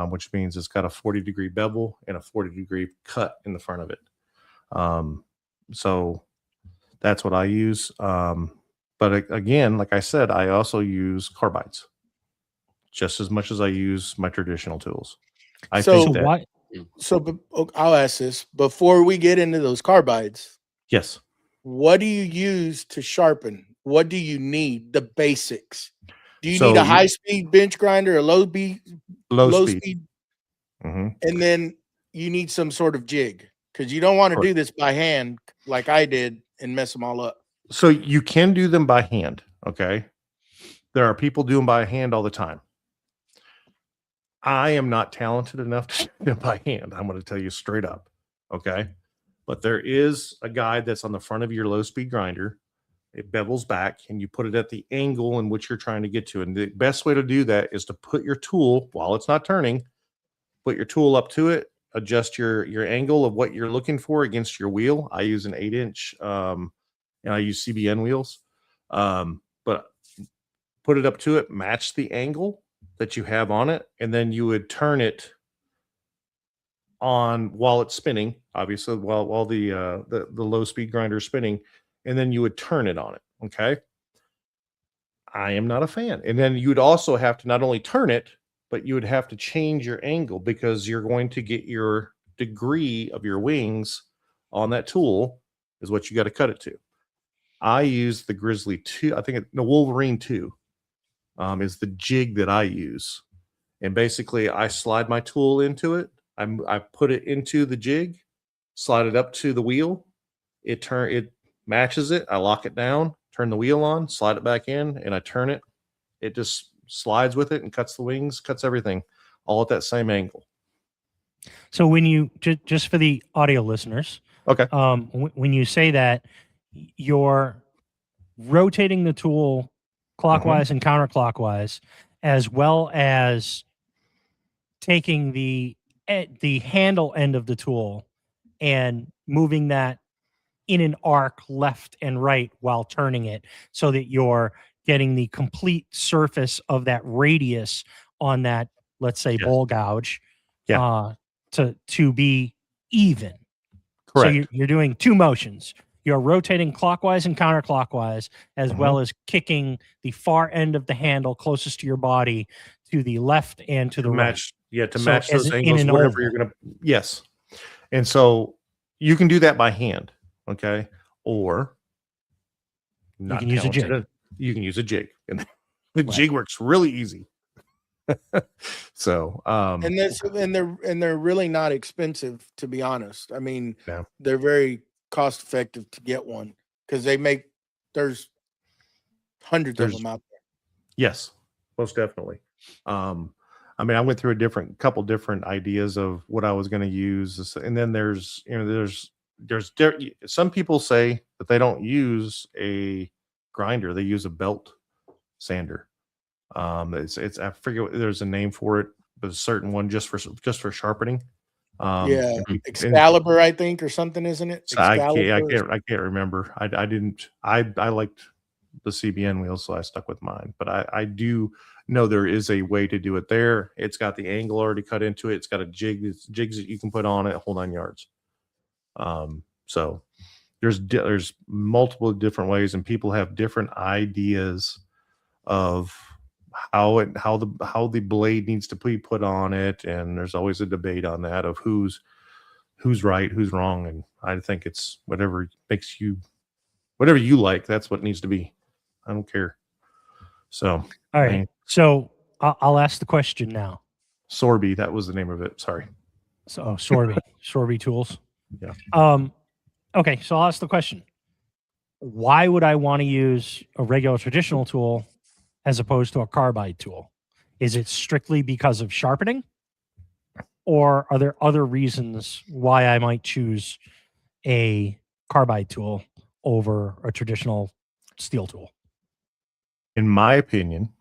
[SPEAKER 3] which means it's got a 40-degree bevel and a 40-degree cut in the front of it. So that's what I use. But again, like I said, I also use carbides just as much as I use my traditional tools.
[SPEAKER 1] So I'll ask this before we get into those carbides.
[SPEAKER 3] Yes.
[SPEAKER 1] What do you use to sharpen? What do you need? The basics. Do you need a high-speed bench grinder, a low speed? And then you need some sort of jig because you don't want to do this by hand like I did and mess them all up.
[SPEAKER 3] So you can do them by hand. Okay. There are people doing by hand all the time. I am not talented enough to do them by hand. I'm going to tell you straight up. Okay. But there is a guide that's on the front of your low speed grinder. It bevels back and you put it at the angle in which you're trying to get to. And the best way to do that is to put your tool while it's not turning, put your tool up to it, adjust your angle of what you're looking for against your wheel. I use an 8-inch, and I use CBN wheels, but put it up to it, match the angle that you have on it. And then you would turn it on while it's spinning, obviously while the low speed grinder is spinning, and then you would turn it on it. Okay. I am not a fan. And then you would also have to not only turn it, but you would have to change your angle because you're going to get your degree of your wings on that tool is what you got to cut it to. I use the Grizzly 2. I think the Wolverine 2 is the jig that I use. And basically I slide my tool into it. I put it into the jig, slide it up to the wheel. It matches it. I lock it down, turn the wheel on, slide it back in, and I turn it. It just slides with it and cuts the wings, cuts everything, all at that same angle.
[SPEAKER 2] So when you just for the audio listeners,
[SPEAKER 3] okay,
[SPEAKER 2] when you say that, you're rotating the tool clockwise and counterclockwise, as well as taking the handle end of the tool and moving that in an arc left and right while turning it so that you're getting the complete surface of that radius on that, let's say, bowl gouge to be even.
[SPEAKER 3] Correct.
[SPEAKER 2] So you're doing two motions. You're rotating clockwise and counterclockwise, as well as kicking the far end of the handle closest to your body to the left and to the right.
[SPEAKER 3] Yeah, to match those angles, whatever you're going to. Yes. And so you can do that by hand. Okay. Or
[SPEAKER 2] you can use a jig.
[SPEAKER 3] You can use a jig. And the jig works really easy. So
[SPEAKER 1] and they're really not expensive, to be honest. I mean, they're very cost effective to get one because there's hundreds of them out there.
[SPEAKER 3] Yes, most definitely. I mean, I went through a couple different ideas of what I was going to use, and then there's some people say that they don't use a grinder; they use a belt sander. It's I forget there's a name for it, but a certain one just for sharpening.
[SPEAKER 1] Excalibur, I think, or something, isn't it?
[SPEAKER 3] I can't remember. I liked the CBN wheels, so I stuck with mine. But I do know there is a way to do it there. It's got the angle already cut into it. It's got a jigs that you can put on it, whole 9 yards. So there's multiple different ways, and people have different ideas of how the blade needs to be put on it, and there's always a debate on that of who's right, who's wrong, and I think it's whatever you like, that's what needs to be. I don't care. So
[SPEAKER 2] all right, so I'll ask the question now.
[SPEAKER 3] Sorby, that was the name of it. Sorry.
[SPEAKER 2] So Sorby tools.
[SPEAKER 3] Yeah.
[SPEAKER 2] Okay, so I'll ask the question. Why would I want to use a regular traditional tool as opposed to a carbide tool? Is it strictly because of sharpening? Or are there other reasons why I might choose a carbide tool over a traditional steel tool?
[SPEAKER 3] In my opinion,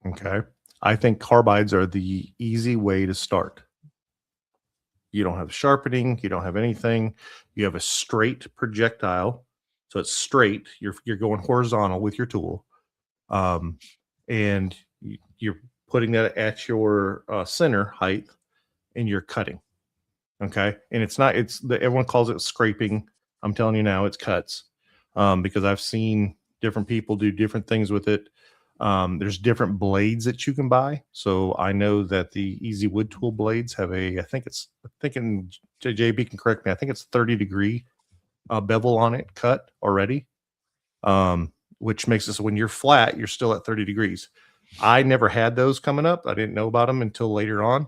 [SPEAKER 3] okay, I think carbides are the easy way to start. You don't have sharpening, you don't have anything. You have a straight projectile, so it's straight. You're going horizontal with your tool, and you're putting that at your center height, and you're cutting. Okay, and everyone calls it scraping. I'm telling you now, it's cuts, because I've seen different people do different things with it. There's different blades that you can buy. So I know that the Easy Wood Tool blades have I think JB can correct me, I think it's 30-degree bevel on it, cut already, which makes it so when you're flat, you're still at 30 degrees. I never had those coming up. I didn't know about them until later on.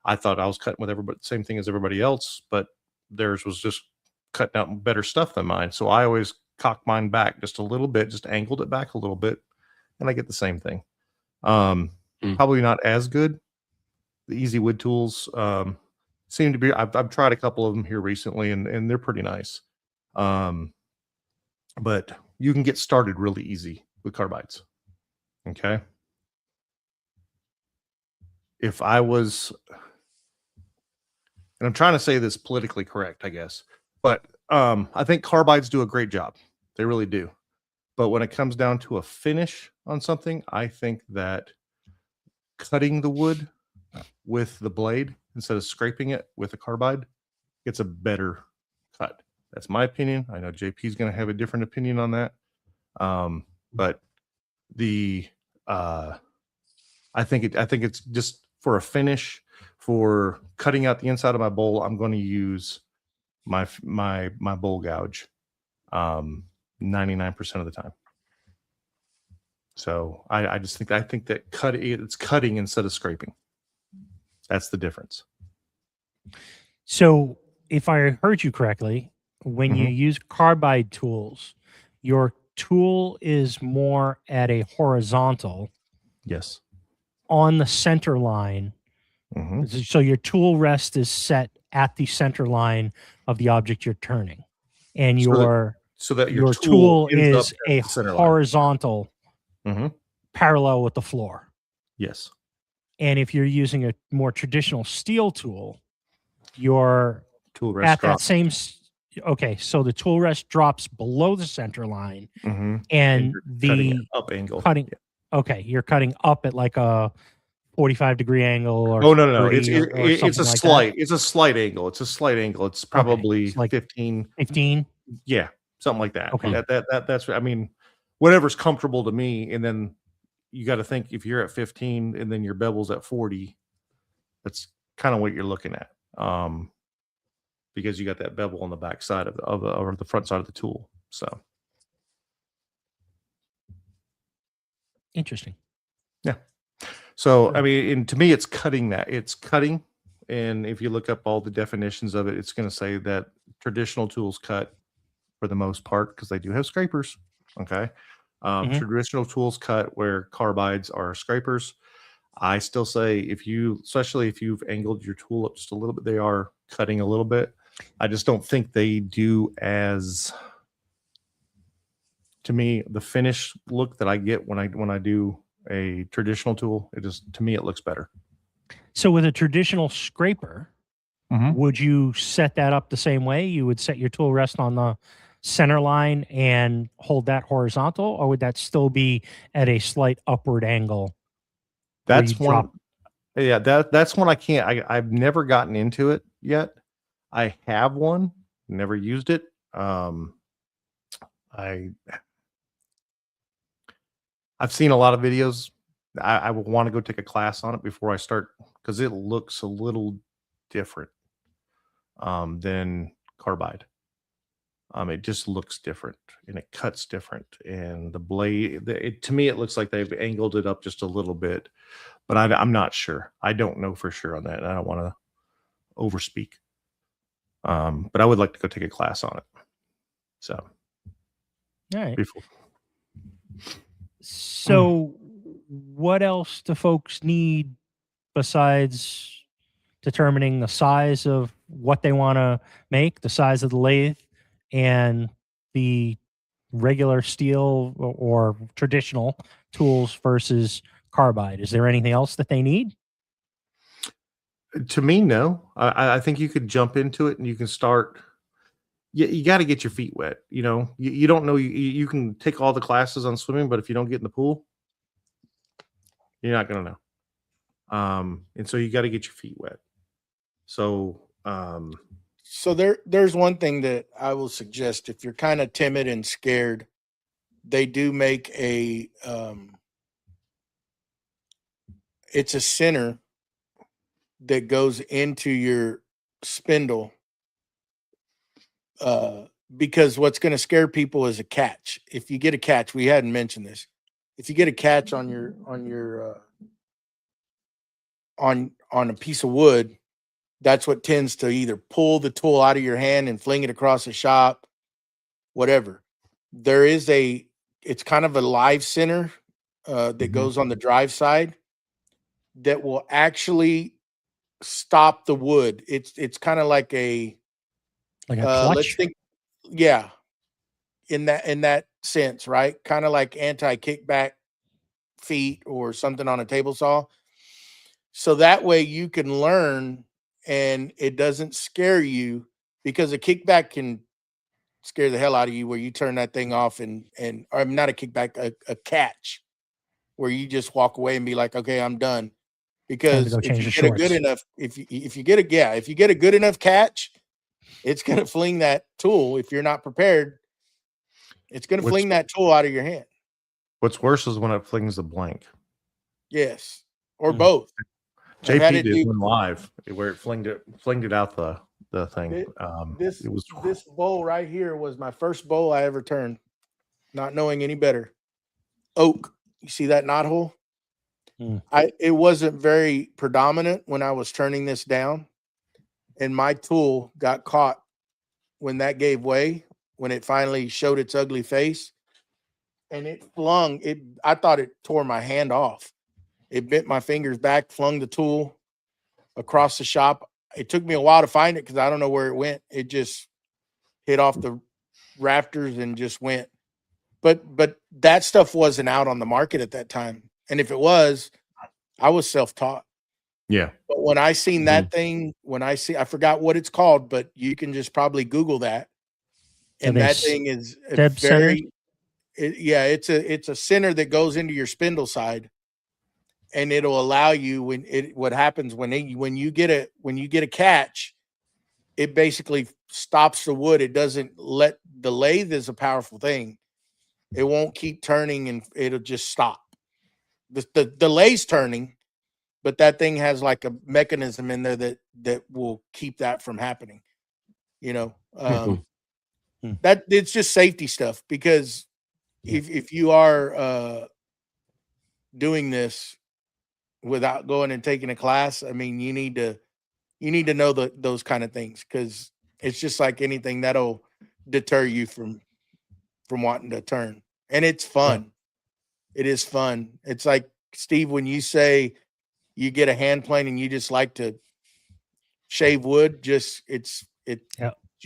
[SPEAKER 3] I thought I was cutting with everybody, same thing as everybody else, but theirs was just cutting out better stuff than mine. So I always cocked mine back just a little bit, just angled it back a little bit, and I get the same thing. Probably not as good. The Easy Wood Tools seem to be. I've tried a couple of them here recently, and they're pretty nice. But you can get started really easy with carbides. Okay. If I was, and I'm trying to say this politically correct, I guess, but I think carbides do a great job. They really do. But when it comes down to a finish on something, I think that cutting the wood with the blade instead of scraping it with a carbide gets a better cut. That's my opinion. I know JP's going to have a different opinion on that. But I think it's just for a finish, for cutting out the inside of my bowl. I'm going to use my bowl gouge 99% of the time. So I think that it's cutting instead of scraping. That's the difference.
[SPEAKER 2] So if I heard you correctly, when you use carbide tools, your tool is more at a horizontal.
[SPEAKER 3] Yes. On
[SPEAKER 2] the center line. So your tool rest is set at the center line of the object you're turning. And your tool is a horizontal parallel with the floor.
[SPEAKER 3] Yes.
[SPEAKER 2] And if you're using a more traditional steel tool, your
[SPEAKER 3] tool rest
[SPEAKER 2] at that same. Okay, so the tool rest drops below the center line, and the
[SPEAKER 3] up angle.
[SPEAKER 2] Okay, you're cutting up at like a 45-degree angle, or
[SPEAKER 3] no. It's a slight. It's a slight angle. It's a slight angle. It's probably like 15.
[SPEAKER 2] 15.
[SPEAKER 3] Yeah, something like that.
[SPEAKER 2] Okay.
[SPEAKER 3] That's. I mean, whatever's comfortable to me. And then you got to think, if you're at 15 and then your bevel's at 40, that's kind of what you're looking at. Because you got that bevel on the back side or the front side of the tool. So
[SPEAKER 2] interesting.
[SPEAKER 3] Yeah. So I mean, and to me, it's cutting. And if you look up all the definitions of it, it's going to say that traditional tools cut for the most part, because they do have scrapers. Okay. Traditional tools cut where carbides are scrapers. I still say especially if you've angled your tool up just a little bit, they are cutting a little bit. I just don't think they do as, to me, the finished look that I get when I do a traditional tool, to me, it looks better.
[SPEAKER 2] So with a traditional scraper, would you set that up the same way? You would set your tool rest on the center line and hold that horizontal, or would that still be at a slight upward angle?
[SPEAKER 3] That's one. Yeah, that's one I can't. I've never gotten into it yet. I have one, never used it. I've seen a lot of videos. I would want to go take a class on it before I start, because it looks a little different than Carbide. It just looks different and it cuts different. And the blade, to me, it looks like they've angled it up just a little bit, but I'm not sure. I don't know for sure on that. And I don't want to overspeak. But I would like to go take a class on it. So,
[SPEAKER 2] all right.
[SPEAKER 3] Before.
[SPEAKER 2] So, what else do folks need besides determining the size of what they want to make, the size of the lathe, and the regular steel or traditional tools versus Carbide? Is there anything else that they need?
[SPEAKER 3] To me, no. I think you could jump into it and you can start. You got to get your feet wet. You know, you don't know. You can take all the classes on swimming, but if you don't get in the pool, you're not going to know. And so you got to get your feet wet. So,
[SPEAKER 1] so there's one thing that I will suggest. If you're kind of timid and scared, they do make a, it's a center that goes into your spindle, because what's going to scare people is a catch. If you get a catch, we hadn't mentioned this. If you get a catch on a piece of wood, that's what tends to either pull the tool out of your hand and fling it across the shop, whatever. There is it's kind of a live center that goes on the drive side that will actually stop the wood. It's kind of like a
[SPEAKER 2] clutch?
[SPEAKER 1] let's think, yeah, in that sense, right? Kind of like anti-kickback feet or something on a table saw. So that way you can learn and it doesn't scare you, because a kickback can scare the hell out of you where you turn that thing off and or not a kickback, a catch where you just walk away and be like, okay, I'm done. Because if you get a good enough, if you get a good enough catch, it's going to fling that tool. If you're not prepared, it's going to fling that tool out of your hand.
[SPEAKER 3] What's worse is when it flings the blank.
[SPEAKER 1] Yes, or both.
[SPEAKER 3] JP did one live where it flinged it out the thing.
[SPEAKER 1] This bowl right here was my first bowl I ever turned, not knowing any better. Oak. You see that knot hole? It wasn't very predominant when I was turning this down, and my tool got caught when that gave way, when it finally showed its ugly face, and it flung it. I thought it tore my hand off. It bent my fingers back, flung the tool across the shop. It took me a while to find it because I don't know where it went. It just hit off the rafters and just went. But that stuff wasn't out on the market at that time. And if it was, I was self-taught.
[SPEAKER 3] Yeah.
[SPEAKER 1] But when I seen that thing, I forgot what it's called, but you can just probably Google that. And that thing is very, it's a center that goes into your spindle side. And it'll allow you what happens when you get a catch, it basically stops the wood. It doesn't let the lathe is a powerful thing. It won't keep turning and it'll just stop. The lathe's turning, but that thing has like a mechanism in there that will keep that from happening. You know, that it's just safety stuff, because if you are doing this without going and taking a class, I mean, you need to know those kind of things, because it's just like anything that'll deter you from wanting to turn. And it's fun. It is fun. It's like, Steve, when you say you get a hand plane and you just like to shave wood, just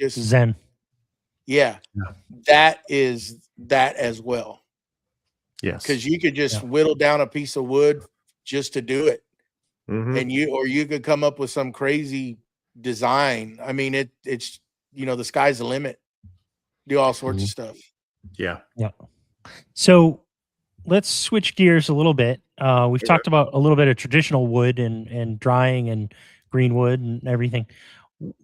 [SPEAKER 2] zen.
[SPEAKER 1] Yeah. That is that as well.
[SPEAKER 3] Yes.
[SPEAKER 1] Because you could just whittle down a piece of wood just to do it. And you could come up with some crazy design. I mean, it's the sky's the limit. do all sorts of stuff.
[SPEAKER 3] Yeah.
[SPEAKER 2] Yeah. So let's switch gears a little bit. We've talked about a little bit of traditional wood and drying and green wood and everything.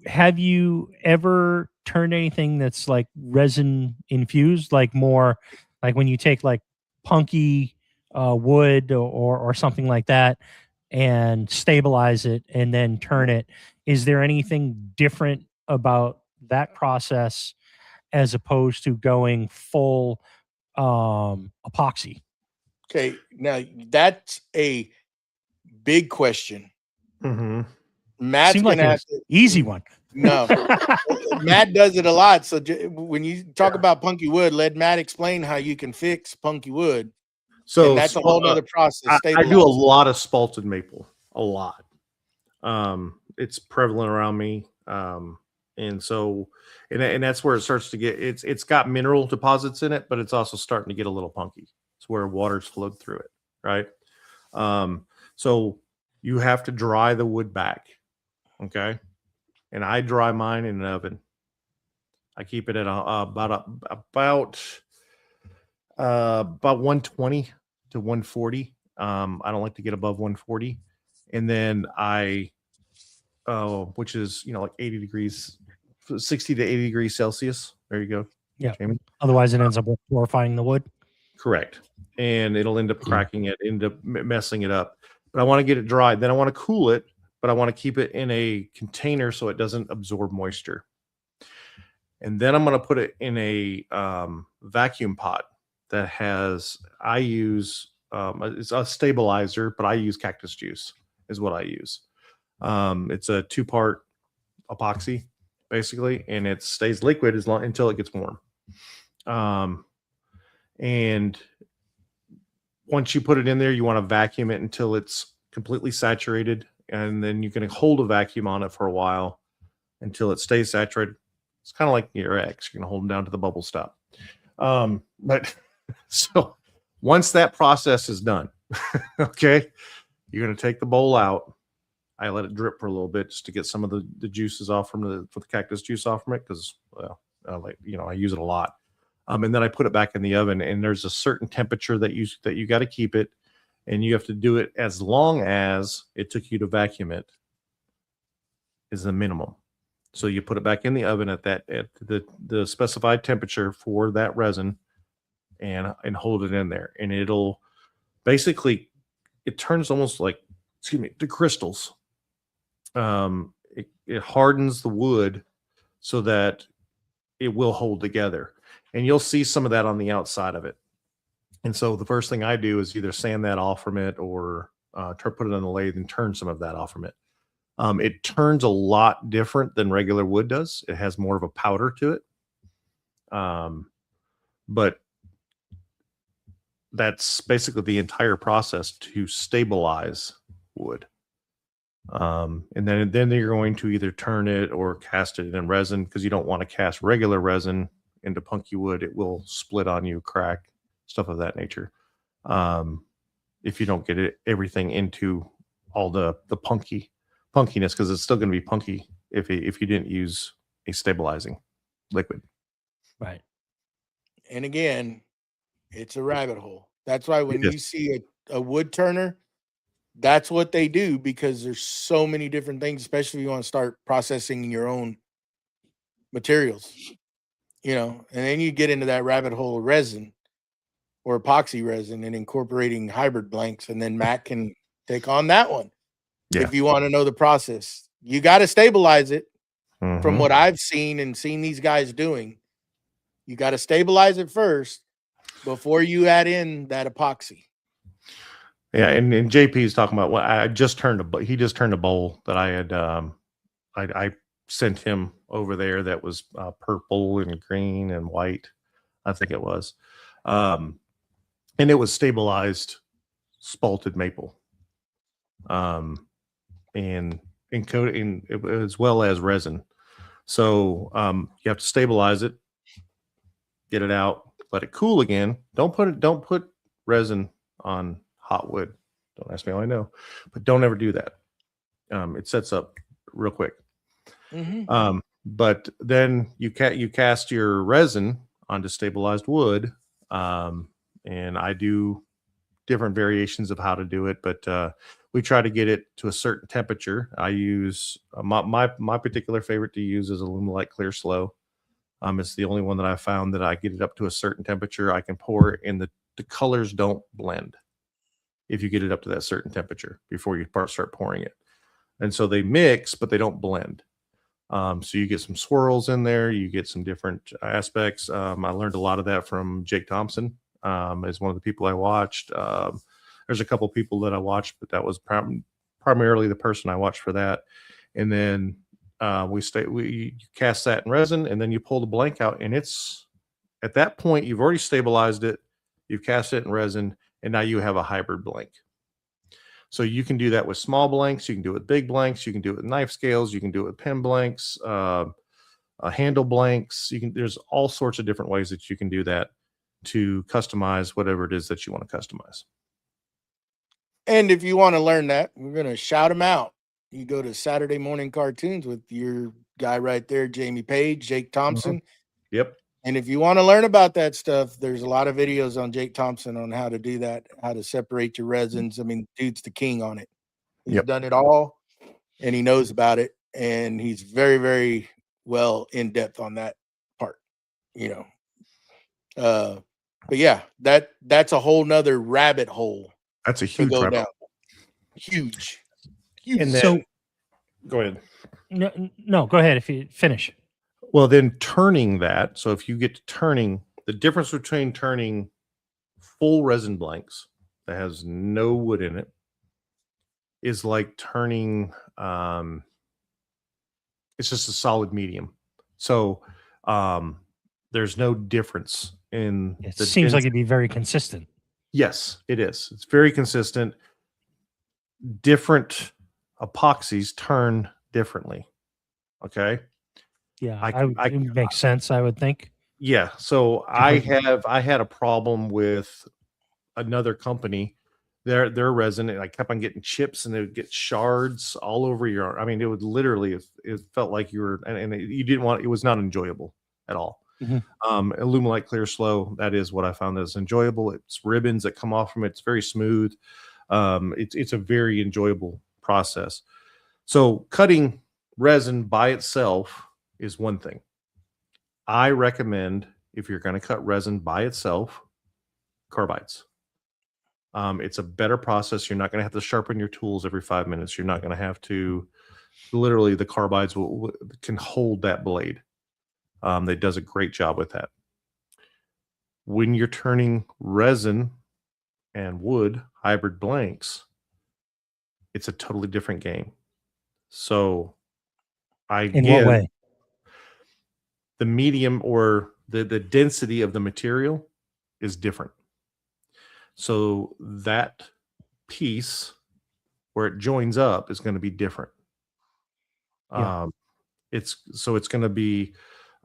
[SPEAKER 2] Have you ever turned anything that's like resin infused, like more like when you take like punky wood or something like that and stabilize it and then turn it? Is there anything different about that process as opposed to going full epoxy?
[SPEAKER 1] Okay, now that's a big question.
[SPEAKER 3] Mm-hmm.
[SPEAKER 1] Matt's
[SPEAKER 2] Seemed like
[SPEAKER 1] gonna
[SPEAKER 2] an
[SPEAKER 1] have to
[SPEAKER 2] easy one.
[SPEAKER 1] No, Matt does it a lot. So when you talk about punky wood, let Matt explain how you can fix punky wood.
[SPEAKER 3] So
[SPEAKER 1] and that's a whole nother process.
[SPEAKER 3] I do a lot of spalted maple, a lot. It's prevalent around me, and so and that's where it starts to get. It's got mineral deposits in it, but it's also starting to get a little punky. It's where water's flowed through it, right? So you have to dry the wood back, okay? And I dry mine in an oven. I keep it at about 120 to 140. I don't like to get above 140, and then which is like 80 degrees, 60 to 80 degrees Celsius. There you go.
[SPEAKER 2] Yeah.
[SPEAKER 3] Jamie.
[SPEAKER 2] Otherwise, it ends up purifying the wood.
[SPEAKER 3] Correct, and it'll end up cracking it, end up messing it up. But I want to get it dry. Then I want to cool it, but I want to keep it in a container so it doesn't absorb moisture. And then I'm going to put it in a vacuum pot that has, I use, it's a stabilizer, but I use cactus juice is what I use. It's a 2-part epoxy, basically, and it stays liquid until it gets warm. And once you put it in there, you want to vacuum it until it's completely saturated, and then you can hold a vacuum on it for a while until it stays saturated. It's kind of like your ex. You're going to hold them down to the bubble stop. But so once that process is done, okay, you're going to take the bowl out. I let it drip for a little bit just to get some of the juices off from the cactus juice off from it, because I use it a lot. And then I put it back in the oven, and there's a certain temperature that you got to keep it, and you have to do it as long as it took you to vacuum it is the minimum. So you put it back in the oven at the specified temperature for that resin, and hold it in there, and it'll basically, it turns almost like, to crystals. It hardens the wood so that it will hold together, and you'll see some of that on the outside of it. And so the first thing I do is either sand that off from it, or put it on the lathe and turn some of that off from it. It turns a lot different than regular wood does. It has more of a powder to it. But that's basically the entire process to stabilize wood. And then you're going to either turn it or cast it in resin, because you don't want to cast regular resin into punky wood. It will split on you, crack, stuff of that nature. If you don't get everything into all the punkiness, because it's still going to be punky if you didn't use a stabilizing liquid.
[SPEAKER 2] Right.
[SPEAKER 1] And again, it's a rabbit hole. That's why when you see a wood turner, that's what they do, because there's so many different things, especially if you want to start processing your own materials, and then you get into that rabbit hole of resin or epoxy resin and incorporating hybrid blanks. And then Matt can take on that one. Yeah. If you want to know the process, you got to stabilize it. Mm-hmm. From what I've seen these guys doing, you got to stabilize it first before you add in that epoxy.
[SPEAKER 3] Yeah, and JP is talking about what I just turned he just turned a bowl that I had I sent him over there that was purple and green and white, I think it was. And it was stabilized spalted maple. And coated as well as resin. So you have to stabilize it, get it out, let it cool again. Don't put resin on hot wood. Don't ask me how I know, but don't ever do that. It sets up real quick. Mm-hmm. But then you cast your resin onto stabilized wood, and I do different variations of how to do it, but we try to get it to a certain temperature. I use my particular favorite to use is Alumilite Clear Slow. It's the only one that I found that I get it up to a certain temperature. I can pour it, and the colors don't blend if you get it up to that certain temperature before you start pouring it. And so they mix, but they don't blend. So you get some swirls in there, you get some different aspects. I learned a lot of that from Jake Thompson, as one of the people I watched. There's a couple people that I watched, but that was primarily the person I watched for that. And then you cast that in resin, and then you pull the blank out, and it's at that point you've already stabilized it, you've cast it in resin, and now you have a hybrid blank. So you can do that with small blanks, you can do it with big blanks, you can do it with knife scales, you can do it with pen blanks, handle blanks. There's all sorts of different ways that you can do that to customize whatever it is that you want to customize.
[SPEAKER 1] And if you want to learn that, we're going to shout them out. You go to Saturday Morning Cartoons with your guy right there, Jamie Page, Jake Thompson.
[SPEAKER 3] Yep.
[SPEAKER 1] And if you want to learn about that stuff, there's a lot of videos on Jake Thompson on how to do that, how to separate your resins. I mean, dude's the king on it. He's done it all, and he knows about it, and he's very, very well in depth on that part, But yeah, that's a whole nother rabbit hole.
[SPEAKER 3] That's a huge rabbit hole.
[SPEAKER 1] Huge.
[SPEAKER 3] And then, so, go ahead.
[SPEAKER 2] No, go ahead if you finish.
[SPEAKER 3] Well, then turning that. So if you get to turning, the difference between turning full resin blanks that has no wood in it is like turning, it's just a solid medium. So there's no difference in
[SPEAKER 2] it seems like it'd be very consistent.
[SPEAKER 3] Yes, it is. It's very consistent. Different epoxies turn differently. Okay.
[SPEAKER 2] Yeah, it makes sense, I would think.
[SPEAKER 3] Yeah. So I had a problem with another company, their resin, and I kept on getting chips, and they would get shards all over your. I mean, it would literally, it felt like you were, and you didn't want. It was not enjoyable at all. Alumilite Clear Slow, that is what I found that is enjoyable. It's ribbons that come off from it. It's very smooth. It's a very enjoyable process. So cutting resin by itself is one thing. I recommend, if you're going to cut resin by itself, carbides. It's a better process. You're not going to have to sharpen your tools every 5 minutes. You're not going to have to, literally the carbides can hold that blade. That does a great job with that. When you're turning resin and wood hybrid blanks, it's a totally different game. So
[SPEAKER 2] in what way?
[SPEAKER 3] The medium or the density of the material is different. So that piece where it joins up is going to be different. Yeah. It's going to be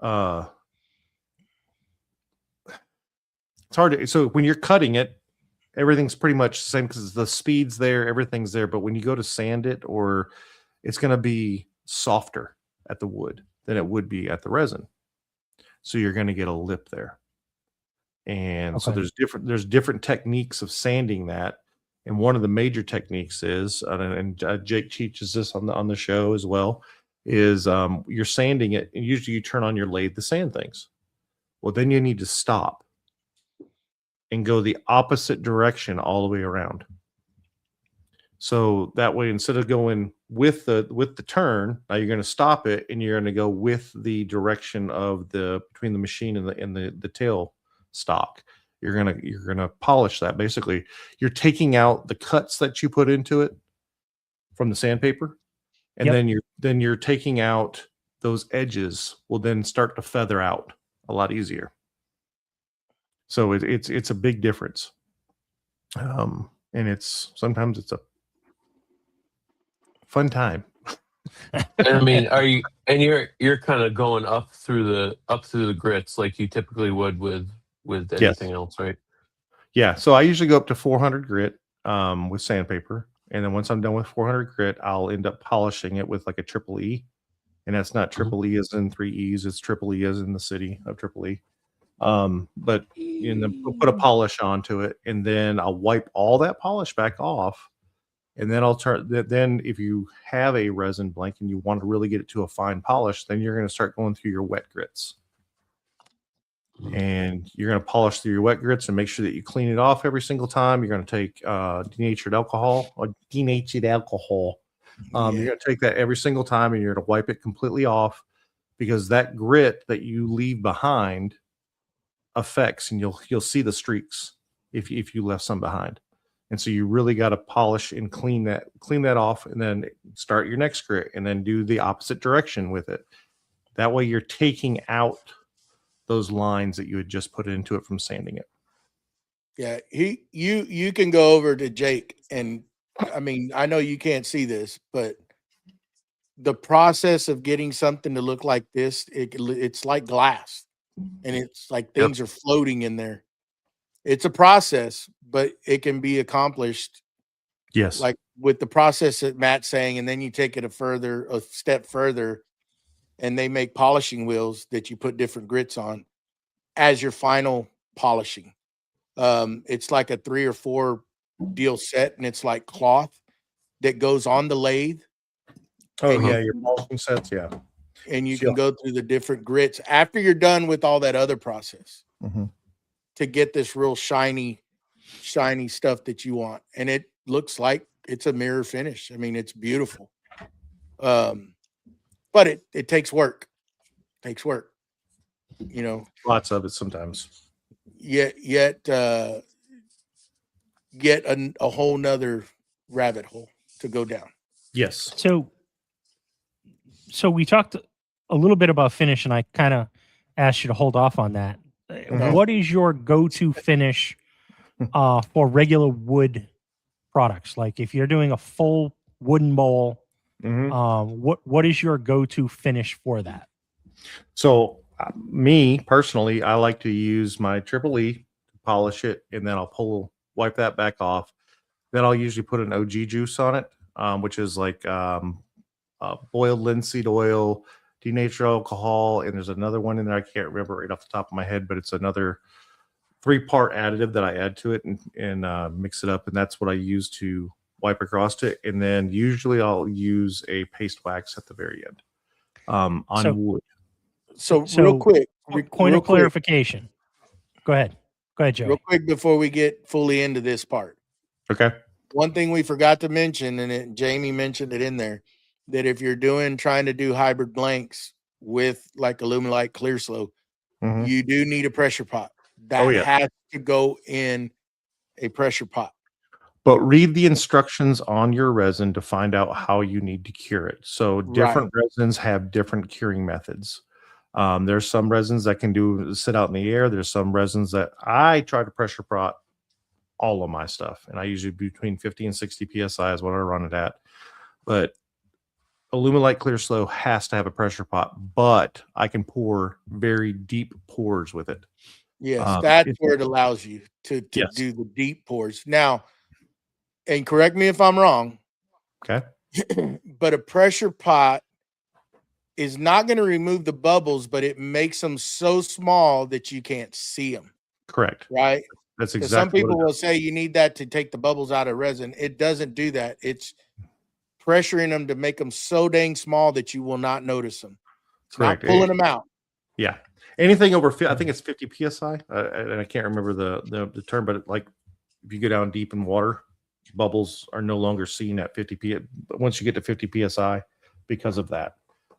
[SPEAKER 3] it's hard to, so when you're cutting it, everything's pretty much the same because the speed's there, everything's there. But when you go to sand it, or it's going to be softer at the wood than it would be at the resin. So you're going to get a lip there. And so there's different techniques of sanding that. And one of the major techniques is, and Jake teaches this on the show as well, is you're sanding it, and usually you turn on your lathe to sand things. Well, then you need to stop and go the opposite direction all the way around. So that way, instead of going with the turn, now you're going to stop it, and you're going to go with the direction of between the machine and the tail stock. You're gonna polish that. Basically, you're taking out the cuts that you put into it from the sandpaper, and then you're taking out those edges. Will then start to feather out a lot easier. So it's a big difference, and sometimes it's a fun time.
[SPEAKER 4] I mean, you're kind of going up through the grits like you typically would with anything else, right?
[SPEAKER 3] Yeah. So I usually go up to 400 grit with sandpaper, and then once I'm done with 400 grit, I'll end up polishing it with like a triple E, and that's not triple E as in 3 E's. It's triple E as in the city of triple E. But we'll put a polish onto it, and then I'll wipe all that polish back off. And then I'll turn. Then, if you have a resin blank and you want to really get it to a fine polish, then you're going to start going through your wet grits, and you're going to polish through your wet grits and make sure that you clean it off every single time. You're going to take denatured alcohol. You're going to take that every single time, and you're going to wipe it completely off, because that grit that you leave behind affects, and you'll see the streaks if you left some behind. And so you really got to polish and clean that off, and then start your next grit, and then do the opposite direction with it. That way you're taking out those lines that you had just put into it from sanding it.
[SPEAKER 1] Yeah, you can go over to Jake, and I mean, I know you can't see this, but the process of getting something to look like this, it's like glass, and it's like things are floating in there. It's a process, but it can be accomplished.
[SPEAKER 3] Yes.
[SPEAKER 1] Like with the process that Matt's saying, and then you take it a step further, and they make polishing wheels that you put different grits on as your final polishing. It's like a 3 or 4 deal set, and it's like cloth that goes on the lathe.
[SPEAKER 3] Oh, yeah, your polishing sets, yeah.
[SPEAKER 1] And you can go through the different grits after you're done with all that other process.
[SPEAKER 3] Mm-hmm.
[SPEAKER 1] To get this real shiny stuff that you want. And it looks like it's a mirror finish. I mean, it's beautiful. But it takes work. You know,
[SPEAKER 3] Lots of it sometimes.
[SPEAKER 1] Get a whole nother rabbit hole to go down.
[SPEAKER 3] Yes.
[SPEAKER 2] So we talked a little bit about finish, and I kind of asked you to hold off on that.
[SPEAKER 3] Mm-hmm.
[SPEAKER 2] What is your go-to finish for regular wood products? Like if you're doing a full wooden bowl, what is your go-to finish for that?
[SPEAKER 3] So me personally, I like to use my triple E to polish it, and then I'll wipe that back off. Then I'll usually put an OG juice on it, which is like boiled linseed oil, denatured alcohol, and there's another one in there I can't remember right off the top of my head, but it's another 3-part additive that I add to it and mix it up, and that's what I use to wipe across it. And then usually I'll use a paste wax at the very end on wood.
[SPEAKER 1] So real quick,
[SPEAKER 2] point of clarification. Go ahead, Joey.
[SPEAKER 1] Real quick before we get fully into this part.
[SPEAKER 3] Okay.
[SPEAKER 1] One thing we forgot to mention, and Jamie mentioned it in there, that if you're trying to do hybrid blanks with like Aluminite clear slow, you do need a pressure pot. That has to go in a pressure pot.
[SPEAKER 3] But read the instructions on your resin to find out how you need to cure it. So different resins have different curing methods. There's some resins that can sit out in the air. There's some resins that I try to pressure pot all of my stuff, and I usually between 50 and 60 psi is what I run it at. But Aluminite clear slow has to have a pressure pot, but I can pour very deep pours with it.
[SPEAKER 1] Yes, that's where it allows you to do the deep pours. Now, and correct me if I'm wrong.
[SPEAKER 3] Okay.
[SPEAKER 1] But a pressure pot is not going to remove the bubbles, but it makes them so small that you can't see them.
[SPEAKER 3] Correct.
[SPEAKER 1] Right?
[SPEAKER 3] That's exactly.
[SPEAKER 1] Some people will say you need that to take the bubbles out of resin. It doesn't do that. It's pressuring them to make them so dang small that you will not notice them. It's
[SPEAKER 3] correct.
[SPEAKER 1] Not pulling them out.
[SPEAKER 3] Yeah. Anything over, I think it's 50 psi, and I can't remember the term, but like if you go down deep in water, bubbles are no longer seen at 50 psi. Once you get to 50 psi, because of that.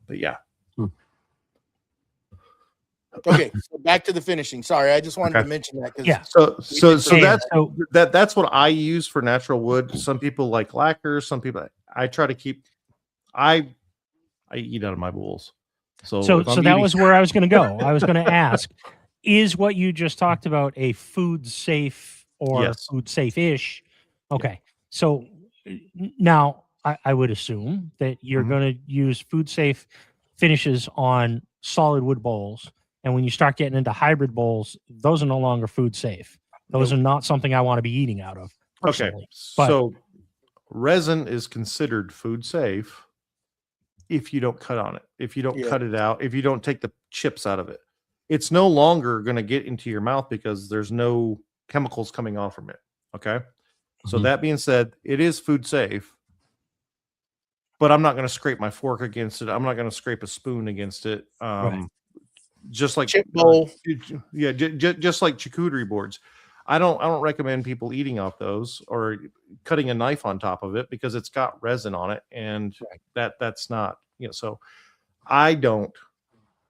[SPEAKER 3] But yeah.
[SPEAKER 1] Okay, so back to the finishing. Sorry, I just wanted to mention that.
[SPEAKER 3] That's what I use for natural wood. Some people like lacquer. Some people I try to keep. I eat out of my bowls. So
[SPEAKER 2] that was where I was going to go. I was going to ask, is what you just talked about a food safe or food safe-ish? Okay. So now I would assume that you're going to use food safe finishes on solid wood bowls. And when you start getting into hybrid bowls, those are no longer food safe. Those are not something I want to be eating out of personally.
[SPEAKER 3] Okay. So resin is considered food safe if you don't cut on it, if you don't
[SPEAKER 1] Yeah.
[SPEAKER 3] cut it out, if you don't take the chips out of it. It's no longer going to get into your mouth because there's no chemicals coming off from it. Okay. So
[SPEAKER 4] Mhm.
[SPEAKER 3] that being said, it is food safe, but I'm not going to scrape my fork against it. I'm not going to scrape a spoon against it.
[SPEAKER 2] Right.
[SPEAKER 3] Just like
[SPEAKER 1] Chip bowl.
[SPEAKER 3] yeah, just like charcuterie boards. I don't recommend people eating off those or cutting a knife on top of it because it's got resin on it, and that's not, so I don't.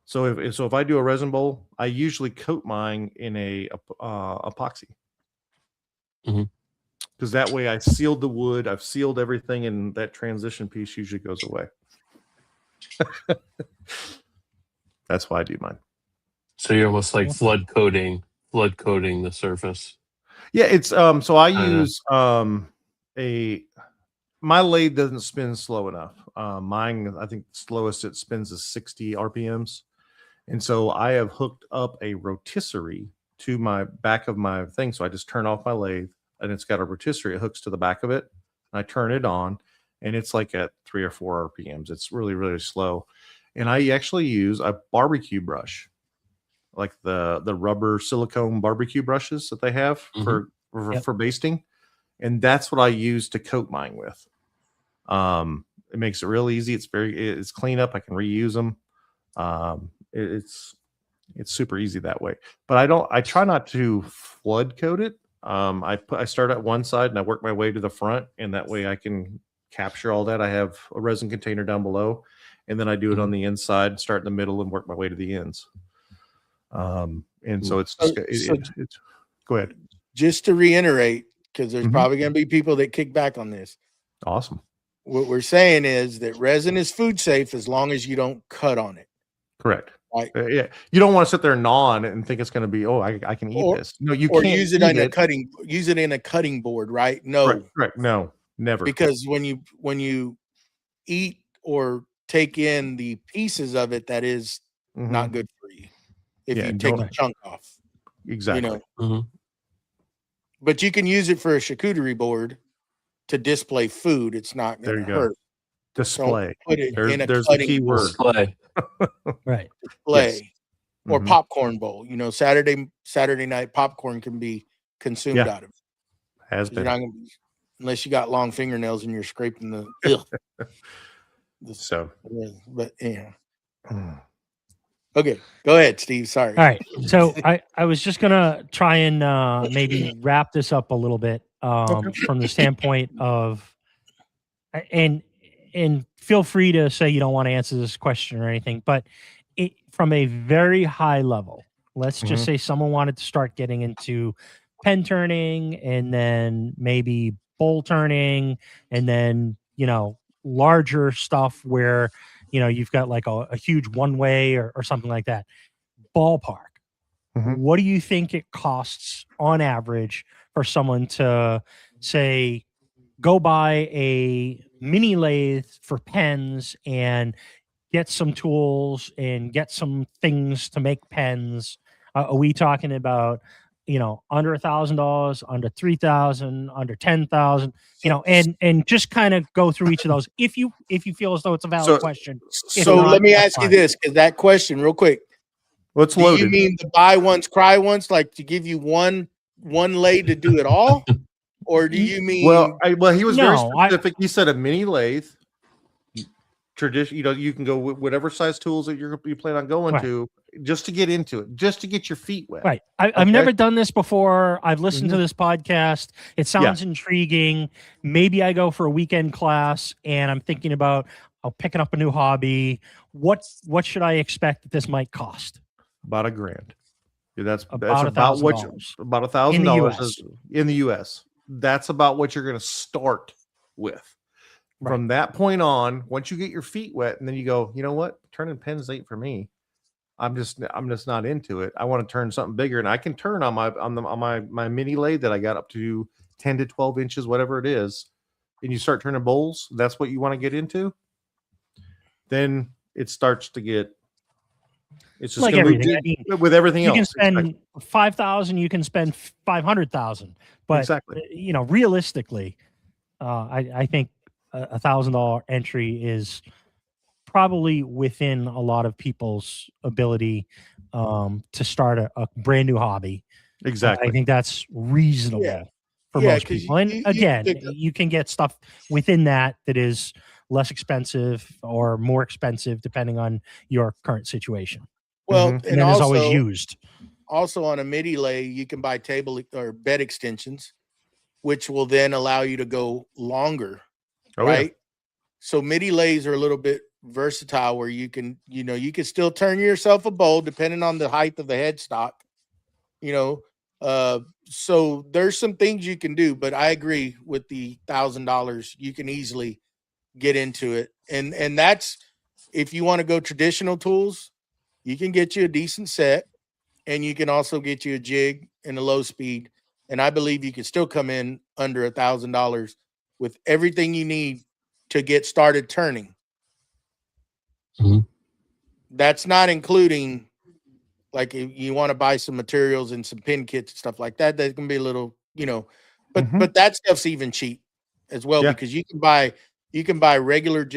[SPEAKER 3] So if I do a resin bowl, I usually coat mine in a epoxy.
[SPEAKER 4] Mhm.
[SPEAKER 3] Because that way I sealed the wood, I've sealed everything, and that transition piece usually goes away. That's why I do mine.
[SPEAKER 4] So you're almost like flood coating the surface.
[SPEAKER 3] Yeah, it's so I
[SPEAKER 4] Kinda.
[SPEAKER 3] use my lathe doesn't spin slow enough. Mine, I think the slowest it spins is 60 RPMs. And so I have hooked up a rotisserie to my back of my thing. So I just turn off my lathe, and it's got a rotisserie. It hooks to the back of it. And I turn it on, and it's like at 3 or 4 RPMs. It's really, really slow. And I actually use a barbecue brush, like the rubber silicone barbecue brushes that they have for basting. And that's what I use to coat mine with. It makes it real easy. It's clean up. I can reuse them. It's super easy that way, but I try not to flood coat it. I start at one side and I work my way to the front, and that way I can capture all that. I have a resin container down below, and then I do it on the inside, start in the middle, and work my way to the ends. And so it's go ahead.
[SPEAKER 1] Just to reiterate, because there's probably going to be people that kick back on this.
[SPEAKER 3] Awesome.
[SPEAKER 1] What we're saying is that resin is food safe as long as you don't cut on it.
[SPEAKER 3] Correct.
[SPEAKER 1] Right.
[SPEAKER 3] Yeah. You don't want to sit there and gnaw on it and think it's going to be, I can eat this. No, you can't
[SPEAKER 1] use it use it in a cutting board, right? No.
[SPEAKER 3] Correct. No, never.
[SPEAKER 1] Because when you eat or take in the pieces of it, that is not good for you. If you take a chunk off.
[SPEAKER 3] Exactly.
[SPEAKER 1] But you can use it for a charcuterie board to display food. It's not going to hurt.
[SPEAKER 3] Display.
[SPEAKER 1] Don't put it in a
[SPEAKER 3] there's
[SPEAKER 1] cutting
[SPEAKER 3] the key word.
[SPEAKER 4] Display.
[SPEAKER 2] Right.
[SPEAKER 1] Display.
[SPEAKER 3] Yes.
[SPEAKER 1] Or popcorn bowl. Saturday night popcorn can be consumed out of it.
[SPEAKER 3] Has been.
[SPEAKER 1] Unless you got long fingernails and you're scraping the
[SPEAKER 3] so.
[SPEAKER 1] But yeah. Okay, go ahead, Steve. Sorry.
[SPEAKER 2] All right. So I was just gonna try and maybe wrap this up a little bit from the standpoint of, and feel free to say you don't want to answer this question or anything, but from a very high level, let's just say someone wanted to start getting into pen turning, and then maybe bowl turning, and then larger stuff where you've got like a huge one way or something like that. Ballpark. What do you think it costs on average for someone to say, go buy a mini lathe for pens and get some tools and get some things to make pens? Are we talking about, under $1,000, under $3,000, under $10,000, and just kind of go through each of those if you feel as though it's a valid question.
[SPEAKER 1] So let me ask you this, because that question real quick.
[SPEAKER 3] What's loaded?
[SPEAKER 1] Do you mean the buy once, cry once, like to give you one lathe to do it all? Or do you mean?
[SPEAKER 3] Well, he was very specific. He said a mini lathe. Tradition, you can go with whatever size tools that you plan on going to, just to get into it, just to get your feet wet.
[SPEAKER 2] Right. I've never done this before. I've listened to this podcast. It sounds intriguing. Maybe I go for a weekend class, and I'm thinking about picking up a new hobby. What should I expect that this might cost?
[SPEAKER 3] About $1,000. Yeah, that's
[SPEAKER 2] about $1,000.
[SPEAKER 3] About $1,000 in the US. That's about what you're going to start with. From that point on, once you get your feet wet, and then you go, you know what, turning pens ain't for me. I'm just not into it. I want to turn something bigger, and I can turn on my mini lathe that I got up to 10 to 12 inches, whatever it is. And you start turning bowls. That's what you want to get into. Then it starts to get. It's just
[SPEAKER 2] like everything.
[SPEAKER 3] With everything else.
[SPEAKER 2] You can spend $5,000. You can spend $500,000. But
[SPEAKER 3] exactly.
[SPEAKER 2] Realistically, I think $1,000 entry is probably within a lot of people's ability to start a brand new hobby.
[SPEAKER 3] Exactly.
[SPEAKER 2] I think that's reasonable
[SPEAKER 1] Yeah.
[SPEAKER 2] for
[SPEAKER 1] Yeah,
[SPEAKER 2] most
[SPEAKER 1] 'cause
[SPEAKER 2] people. And
[SPEAKER 1] you
[SPEAKER 2] again,
[SPEAKER 1] pick up-
[SPEAKER 2] you can get stuff within that is less expensive or more expensive depending on your current situation.
[SPEAKER 1] well,
[SPEAKER 3] Mhm.
[SPEAKER 2] And that is always used.
[SPEAKER 1] Also on a MIDI lathe, you can buy table or bed extensions, which will then allow you to go longer,
[SPEAKER 3] Oh, yeah.
[SPEAKER 1] right? So MIDI lathes are a little bit versatile where you can, you can still turn yourself a bowl depending on the height of the headstock, so there's some things you can do, but I agree with the $1,000. You can easily get into it. And that's, if you want to go traditional tools, you can get you a decent set, and you can also get you a jig and a low speed. And I believe you can still come in under $1,000 with everything you need to get started turning.
[SPEAKER 4] Mhm.
[SPEAKER 1] That's not including, like, if you want to buy some materials and some pin kits and stuff like that, that can be a little,
[SPEAKER 3] Mhm.
[SPEAKER 1] but that stuff's even cheap as well,
[SPEAKER 3] Yeah.
[SPEAKER 1] because you can buy regular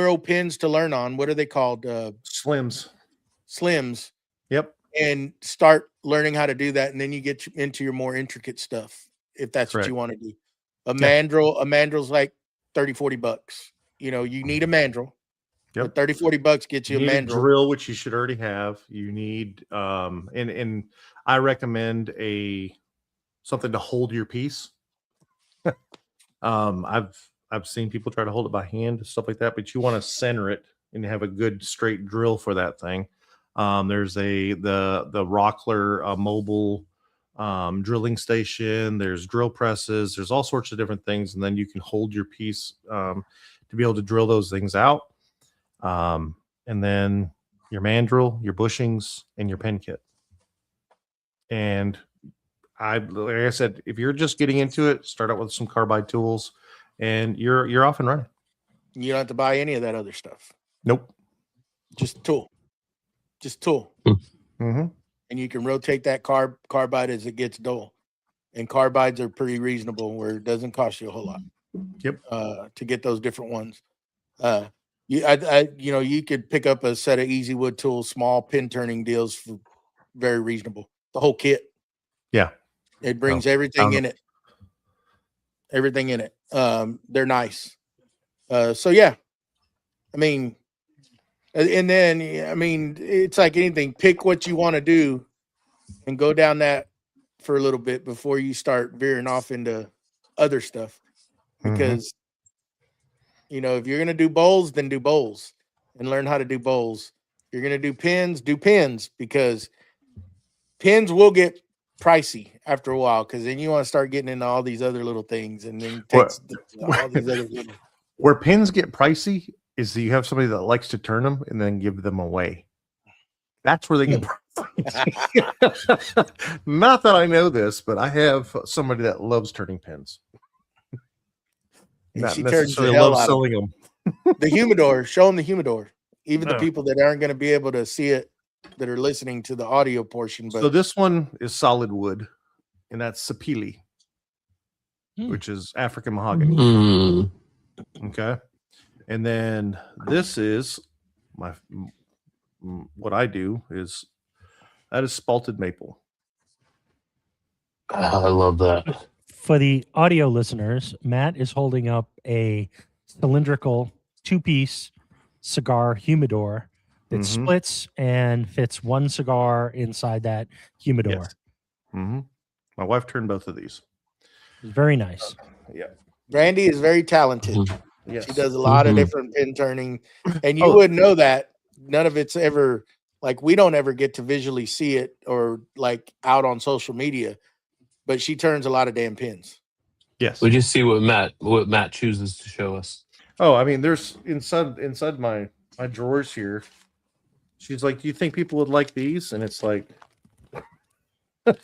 [SPEAKER 1] old pins to learn on. What are they called?
[SPEAKER 3] Slims.
[SPEAKER 1] Slims.
[SPEAKER 3] Yep.
[SPEAKER 1] And start learning how to do that, and then you get into your more intricate stuff if that's what you
[SPEAKER 3] Correct.
[SPEAKER 1] want to do. A mandrel's like $30-$40. You need a mandrel.
[SPEAKER 3] Yep.
[SPEAKER 1] But $30-$40 gets you
[SPEAKER 3] You
[SPEAKER 1] a
[SPEAKER 3] need a
[SPEAKER 1] mandrel.
[SPEAKER 3] drill, which you should already have. You need and I recommend something to hold your piece. I've seen people try to hold it by hand, stuff like that, but you want to center it and have a good straight drill for that thing. There's the Wackerle mobile drilling station. There's drill presses. There's all sorts of different things, and then you can hold your piece to be able to drill those things out. And then your mandrel, your bushings, and your pen kit. And like I said, if you're just getting into it, start out with some carbide tools, and you're off and running.
[SPEAKER 1] You don't have to buy any of that other stuff.
[SPEAKER 3] Nope.
[SPEAKER 1] Just tool.
[SPEAKER 3] Mm-hmm.
[SPEAKER 1] And you can rotate that carbide as it gets dull. And carbides are pretty reasonable, where it doesn't cost you a whole lot.
[SPEAKER 3] Yep.
[SPEAKER 1] To get those different ones. You could pick up a set of Easy Wood tools, small pin turning deals, for very reasonable. The whole kit.
[SPEAKER 3] Yeah.
[SPEAKER 1] It brings everything in it. Everything in it. They're nice. So yeah, I mean, and then, it's like anything. Pick what you want to do and go down that for a little bit before you start veering off into other stuff. Because, if you're going to do bowls, then do bowls and learn how to do bowls. If you're going to do pins, because pins will get pricey after a while, because then you want to start getting into all these other little things, and then all these other little.
[SPEAKER 3] Where pins get pricey is that you have somebody that likes to turn them and then give them away. That's where they get pricey. Not that I know this, but I have somebody that loves turning pins.
[SPEAKER 1] And
[SPEAKER 3] Not
[SPEAKER 1] she turns the
[SPEAKER 3] necessarily
[SPEAKER 1] hell
[SPEAKER 3] loves
[SPEAKER 1] out of
[SPEAKER 3] selling them.
[SPEAKER 1] the humidor. Show them the humidor. Even the
[SPEAKER 3] No.
[SPEAKER 1] people that aren't going to be able to see it, that are listening to the audio portion. But
[SPEAKER 3] So this one is solid wood, and that's sapele, which is African mahogany.
[SPEAKER 4] Mm.
[SPEAKER 3] Okay. And then this is what I do is that is spalted maple.
[SPEAKER 4] I love that.
[SPEAKER 2] For the audio listeners, Matt is holding up a cylindrical 2-piece cigar humidor that splits and fits one cigar inside that humidor.
[SPEAKER 3] Yes. My wife turned both of these.
[SPEAKER 2] Very nice.
[SPEAKER 3] Yeah.
[SPEAKER 1] Brandy is very talented.
[SPEAKER 3] Yes.
[SPEAKER 1] She does a lot of different pin turning, and you wouldn't know that. None of it's ever, like, we don't ever get to visually see it or like out on social media, but she turns a lot of damn pins.
[SPEAKER 3] Yes.
[SPEAKER 4] We just see what Matt chooses to show us.
[SPEAKER 3] Oh, I mean, there's inside my drawers here. She's like, "Do you think people would like these?" And it's like
[SPEAKER 2] A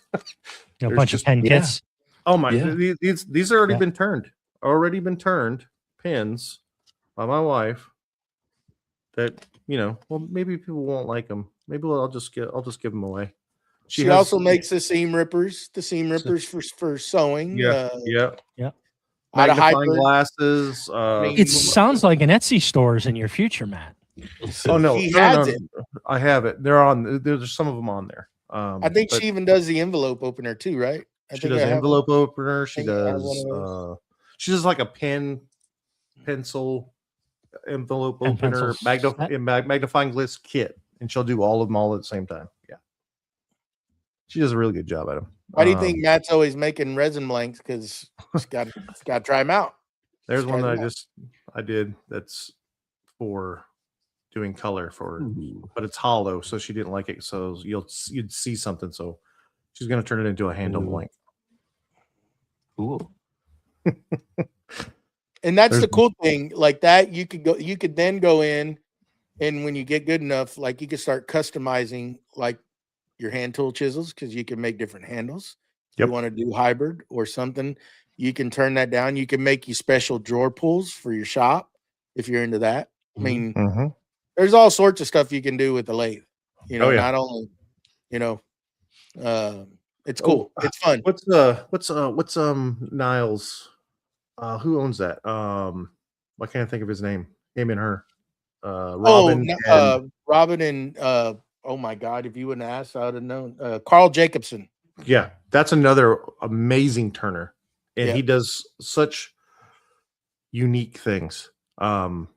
[SPEAKER 2] bunch of pen kits.
[SPEAKER 3] Oh my!
[SPEAKER 4] Yeah.
[SPEAKER 3] These are already been turned pins by my wife. That well, maybe people won't like them. Maybe I'll just give them away.
[SPEAKER 1] She also makes the seam rippers for sewing.
[SPEAKER 3] Yeah.
[SPEAKER 1] Out of
[SPEAKER 3] Magnifying
[SPEAKER 1] hyper
[SPEAKER 3] glasses.
[SPEAKER 2] It sounds like an Etsy store is in your future, Matt.
[SPEAKER 3] Oh no,
[SPEAKER 1] He
[SPEAKER 3] no,
[SPEAKER 1] has
[SPEAKER 3] no,
[SPEAKER 1] it.
[SPEAKER 3] I have it. They're on. There's some of them on there.
[SPEAKER 1] I think
[SPEAKER 3] but
[SPEAKER 1] she even does the envelope opener too, right? I
[SPEAKER 3] she
[SPEAKER 1] think
[SPEAKER 3] does
[SPEAKER 1] I have
[SPEAKER 3] envelope opener. She
[SPEAKER 1] think I have one
[SPEAKER 3] does.
[SPEAKER 1] of those.
[SPEAKER 3] She does like a pencil envelope
[SPEAKER 2] Pen
[SPEAKER 3] opener,
[SPEAKER 2] pencils.
[SPEAKER 3] magnifying glass kit, and she'll do all of them all at the same time. Yeah, she does a really good job at them.
[SPEAKER 1] Why do you think Matt's always making resin blanks? Because he's got to try them out.
[SPEAKER 3] There's
[SPEAKER 1] Just
[SPEAKER 3] one
[SPEAKER 1] try
[SPEAKER 3] that
[SPEAKER 1] them out.
[SPEAKER 3] I did that's for doing color for,
[SPEAKER 4] Ooh.
[SPEAKER 3] but it's hollow, so she didn't like it. So you'd see something. So she's gonna turn it into a handle
[SPEAKER 4] Ooh.
[SPEAKER 3] blank.
[SPEAKER 4] Cool.
[SPEAKER 1] And that's the cool thing. Like that, you could then go in, and when you get good enough, like you could start customizing like your hand tool chisels, because you can make different handles.
[SPEAKER 3] Yep.
[SPEAKER 1] You want to do hybrid or something, you can turn that down. You can make you special drawer pulls for your shop if you're into that. I mean, there's all sorts of stuff you can do with the lathe. You know, not only, you know, it's cool. It's fun.
[SPEAKER 3] What's Niles? Who owns that? I can't think of his name. Him and her. Robin.
[SPEAKER 1] Robin and oh my God, if you wouldn't ask, I would have known. Carl Jacobson.
[SPEAKER 3] Yeah, that's another amazing turner, and
[SPEAKER 1] Yeah.
[SPEAKER 3] he does such unique things.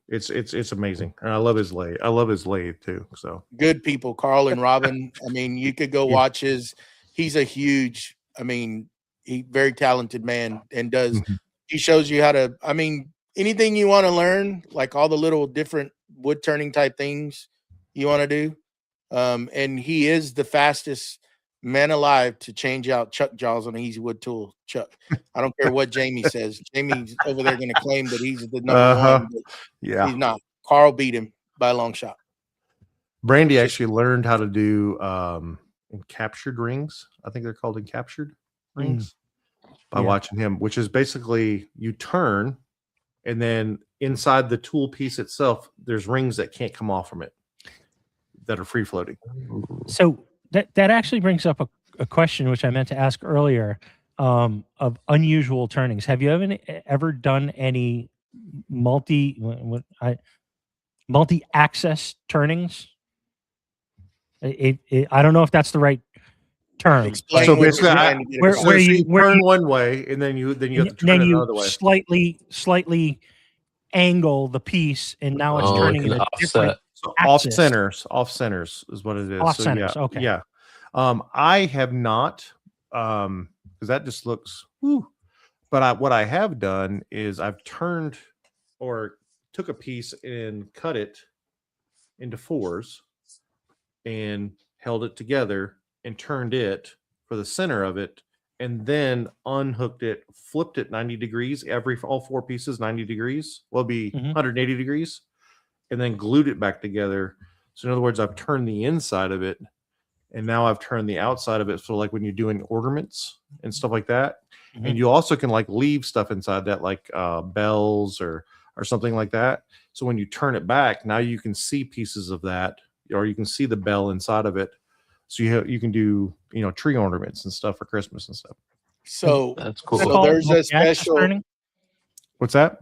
[SPEAKER 3] It's amazing, and I love his lathe. I love his lathe too. So
[SPEAKER 1] good people, Carl and Robin. I mean, you could go watch his. He's a huge. I mean, he very talented man, and does he shows you how to. I mean, anything you want to learn, like all the little different wood turning type things you want to do. And he is the fastest man alive to change out chuck jaws on an easy wood tool chuck. I don't care what Jamie says. Jamie's over there going to claim that he's the number one. But
[SPEAKER 3] yeah,
[SPEAKER 1] he's not. Carl beat him by a long shot.
[SPEAKER 3] Brandy actually learned how to do encaptured rings. I think they're called encaptured rings by watching him, which is basically you turn, and then inside the tool piece itself, there's rings that can't come off from it that are free floating.
[SPEAKER 2] So that actually brings up a question which I meant to ask earlier, of unusual turnings. Have you ever done any multi-axis turnings? I don't know if that's the right term.
[SPEAKER 3] So basically,
[SPEAKER 2] where you
[SPEAKER 3] turn one way, and then you have to turn it another way.
[SPEAKER 2] Slightly angle the piece, and now it's turning in a different
[SPEAKER 3] axis. Off centers is what it is.
[SPEAKER 2] Off centers. Okay.
[SPEAKER 3] Yeah. I have not, because that just looks. But what I have done is I've turned or took a piece and cut it into fours and held it together and turned it for the center of it, and then unhooked it, flipped it 90 degrees, all four pieces 90 degrees, will be 180 degrees, and then glued it back together. So in other words, I've turned the inside of it, and now I've turned the outside of it. So like when you're doing ornaments and stuff like that, and you also can like leave stuff inside that, like bells or something like that. So when you turn it back, now you can see pieces of that, or you can see the bell inside of it. So you can do, tree ornaments and stuff for Christmas and stuff.
[SPEAKER 1] So
[SPEAKER 4] that's cool.
[SPEAKER 1] So there's a special
[SPEAKER 2] turning?
[SPEAKER 3] What's that?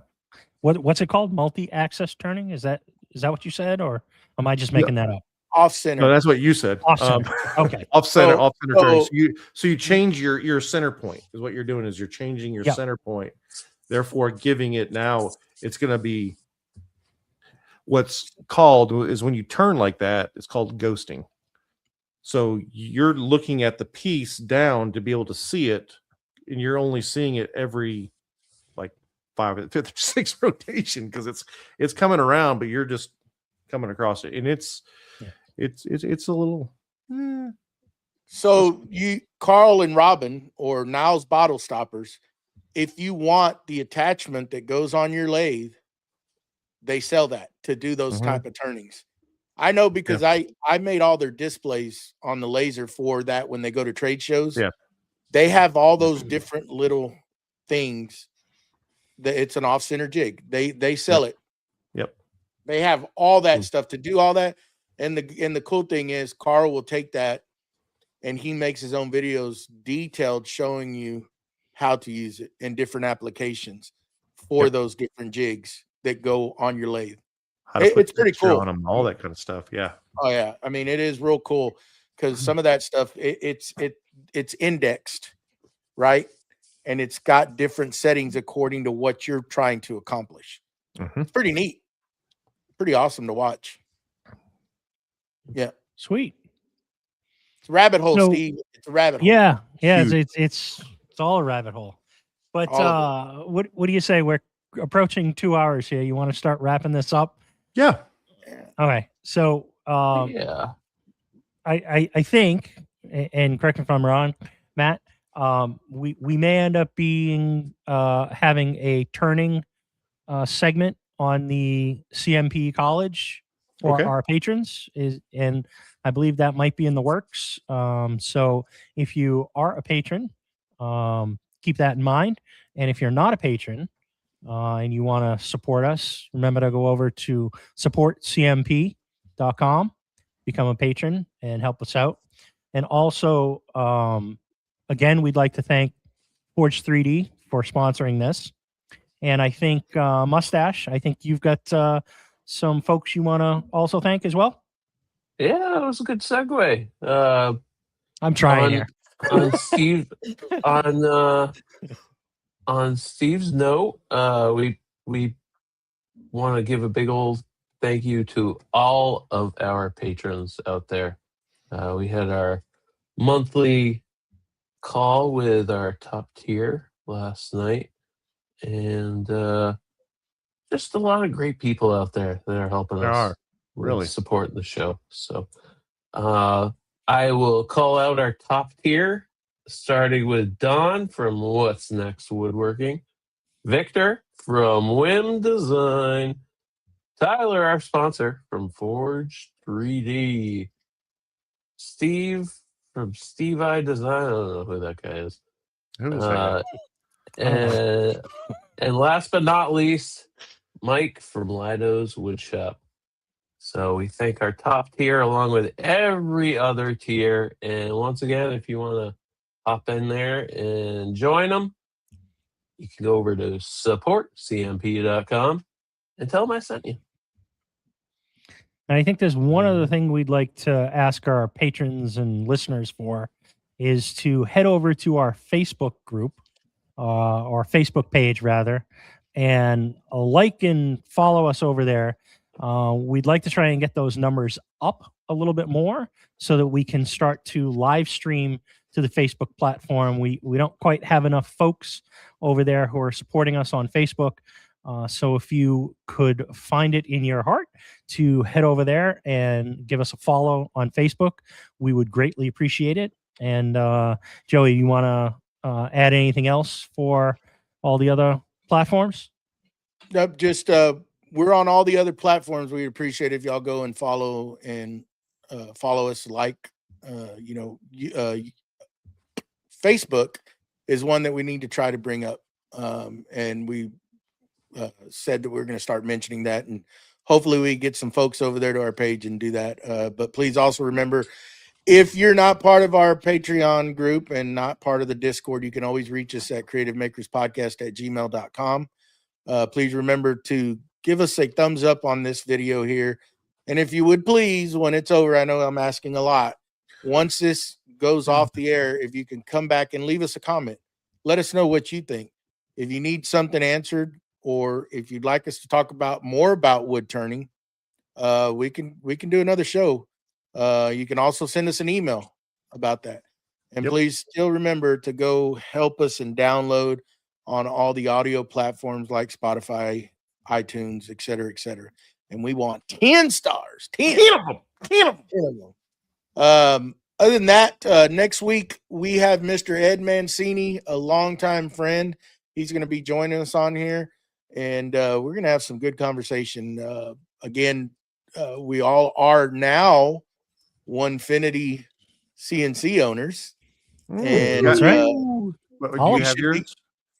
[SPEAKER 2] What's it called? Multi-axis turning? Is that what you said, or am I just making that up?
[SPEAKER 1] Off center.
[SPEAKER 3] No, that's what you said.
[SPEAKER 2] Off center. Okay.
[SPEAKER 3] Off center turning. So you change your center point, is what you're doing, is you're changing your center point. Therefore, giving it now, it's going to be what's called, is when you turn like that, it's called ghosting. So you're looking at the piece down to be able to see it, and you're only seeing it every like 5th or 6th rotation, because it's coming around, but you're just coming across it, and it's a little.
[SPEAKER 1] So Carl and Robin, or Niles Bottle Stoppers, if you want the attachment that goes on your lathe, they sell that to do those type of turnings. I know, because I made all their displays on the laser for that when they go to trade shows.
[SPEAKER 3] Yeah.
[SPEAKER 1] They have all those different little things. It's an off-center jig. They sell it.
[SPEAKER 3] Yep.
[SPEAKER 1] They have all that stuff to do all that. And the cool thing is Carl will take that and he makes his own videos detailed, showing you how to use it in different applications for those different jigs that go on your lathe.
[SPEAKER 3] how to put
[SPEAKER 1] it's pretty
[SPEAKER 3] texture
[SPEAKER 1] cool
[SPEAKER 3] on them, all that kind of stuff. Yeah.
[SPEAKER 1] Oh yeah, I mean it is real cool because some of that stuff it's indexed, right? And it's got different settings according to what you're trying to accomplish. It's pretty neat, pretty awesome to watch. Yeah,
[SPEAKER 2] Sweet.
[SPEAKER 1] it's a rabbit hole,
[SPEAKER 2] So,
[SPEAKER 1] Steve. It's a rabbit hole.
[SPEAKER 2] Yeah,
[SPEAKER 3] Huge.
[SPEAKER 2] it's all a rabbit hole. But
[SPEAKER 1] All of
[SPEAKER 2] what do you say? We're approaching 2 hours here. You want to start wrapping this up?
[SPEAKER 3] Yeah.
[SPEAKER 2] Okay. So
[SPEAKER 4] Yeah.
[SPEAKER 2] I think, and correct me if I'm wrong, Matt, we may end up being having a turning segment on the CMP college for
[SPEAKER 3] Okay.
[SPEAKER 2] our patrons, and I believe that might be in the works. So if you are a patron, keep that in mind. And if you're not a patron and you want to support us, remember to go over to supportcmp.com, become a patron, and help us out. And also, again, we'd like to thank Forge 3D for sponsoring this. And I think Mustache, I think you've got some folks you want to also thank as well.
[SPEAKER 4] Yeah, that was a good segue.
[SPEAKER 2] I'm trying here.
[SPEAKER 4] On Steve, on Steve's note, we want to give a big old thank you to all of our patrons out there. We had our monthly call with our top tier last night, and just a lot of great people out there that are helping
[SPEAKER 3] There
[SPEAKER 4] us.
[SPEAKER 3] are, really.
[SPEAKER 4] Supporting the show. So I will call out our top tier, starting with Don from What's Next Woodworking, Victor from Whim Design, Tyler, our sponsor, from Forge 3D, Steve from Steve I Design. I don't know who that guy is.
[SPEAKER 3] Who's that?
[SPEAKER 4] And last but not least, Mike from Lido's Woodshop. So we thank our top tier along with every other tier. And once again, if you want to hop in there and join them, you can go over to supportcmp.com and tell them I sent you.
[SPEAKER 2] And I think there's one other thing we'd like to ask our patrons and listeners for is to head over to our Facebook group, or Facebook page rather, and like and follow us over there. We'd like to try and get those numbers up a little bit more so that we can start to live stream to the Facebook platform. We don't quite have enough folks over there who are supporting us on Facebook. So if you could find it in your heart to head over there and give us a follow on Facebook, we would greatly appreciate it. And Joey, you want to add anything else for all the other platforms?
[SPEAKER 1] Nope, just we're on all the other platforms. We'd appreciate if y'all go and follow us. Facebook is one that we need to try to bring up, and we said that we're going to start mentioning that, and hopefully we get some folks over there to our page and do that. But please also remember, if you're not part of our Patreon group and not part of the Discord, you can always reach us at creativemakerspodcast@gmail.com. Please remember to give us a thumbs up on this video here. And if you would please, when it's over, I know I'm asking a lot. Once this goes off the air, if you can come back and leave us a comment, let us know what you think. If you need something answered, or if you'd like us to talk about more about wood turning, we can do another show. You can also send us an email about that. And please still remember to go help us and download on all the audio platforms like Spotify, iTunes, et cetera, et cetera. And we want 10 stars. 10 of them. 10 of them. Other than that, next week we have Mr. Ed Mancini, a longtime friend. He's going to be joining us on here, and we're going to have some good conversation. Again, we all are now Onefinity CNC owners. And
[SPEAKER 2] that's right.
[SPEAKER 3] You have yours?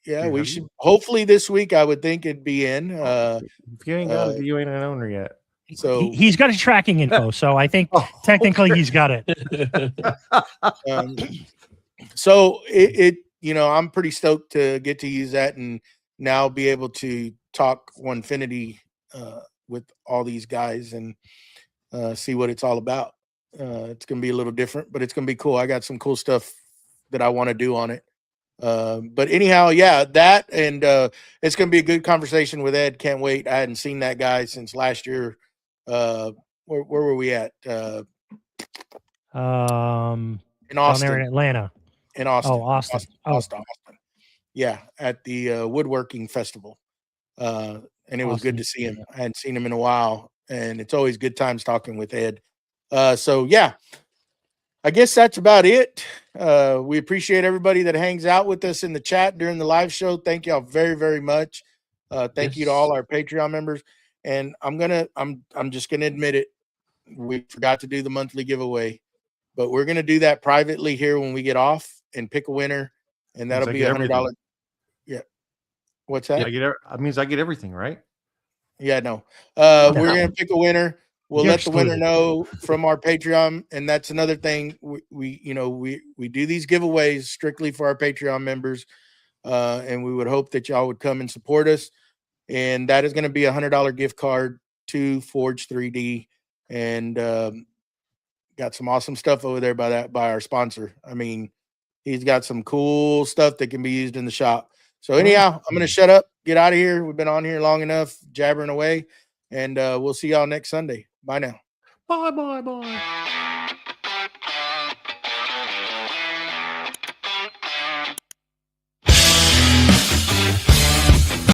[SPEAKER 1] Yeah, we should. Hopefully this week, I would think it'd be in.
[SPEAKER 3] If you ain't got it, you ain't an owner yet.
[SPEAKER 1] So
[SPEAKER 2] he's got his tracking info, so I think technically he's got it.
[SPEAKER 1] So I'm pretty stoked to get to use that and now be able to talk Onefinity with all these guys and see what it's all about. It's gonna be a little different, but it's gonna be cool. I got some cool stuff that I want to do on it. But anyhow, yeah, that and it's gonna be a good conversation with Ed. Can't wait. I hadn't seen that guy since last year. Where were we at? In Austin.
[SPEAKER 2] Down there in Atlanta.
[SPEAKER 1] In Austin.
[SPEAKER 2] Oh, Austin.
[SPEAKER 1] Austin. Yeah, at the Woodworking Festival. And it was good to see him. I hadn't seen him in a while, and it's always good times talking with Ed. So yeah, I guess that's about it. We appreciate everybody that hangs out with us in the chat during the live show. Thank y'all very, very much. Thank you to all our Patreon members. And I'm just gonna admit it. We forgot to do the monthly giveaway, but we're gonna do that privately here when we get off and pick a winner, and that'll be $100. Yeah. What's that?
[SPEAKER 3] That means I get everything, right?
[SPEAKER 1] Yeah, no. We're gonna pick a winner. We'll let the winner know from our Patreon, and that's another thing. We do these giveaways strictly for our Patreon members, and we would hope that y'all would come and support us. And that is going to be $100 gift card to Forge 3D, and got some awesome stuff over there by our sponsor. I mean, he's got some cool stuff that can be used in the shop. So anyhow, I'm going to shut up, get out of here. We've been on here long enough, jabbering away, and we'll see y'all next Sunday. Bye now.
[SPEAKER 3] Bye.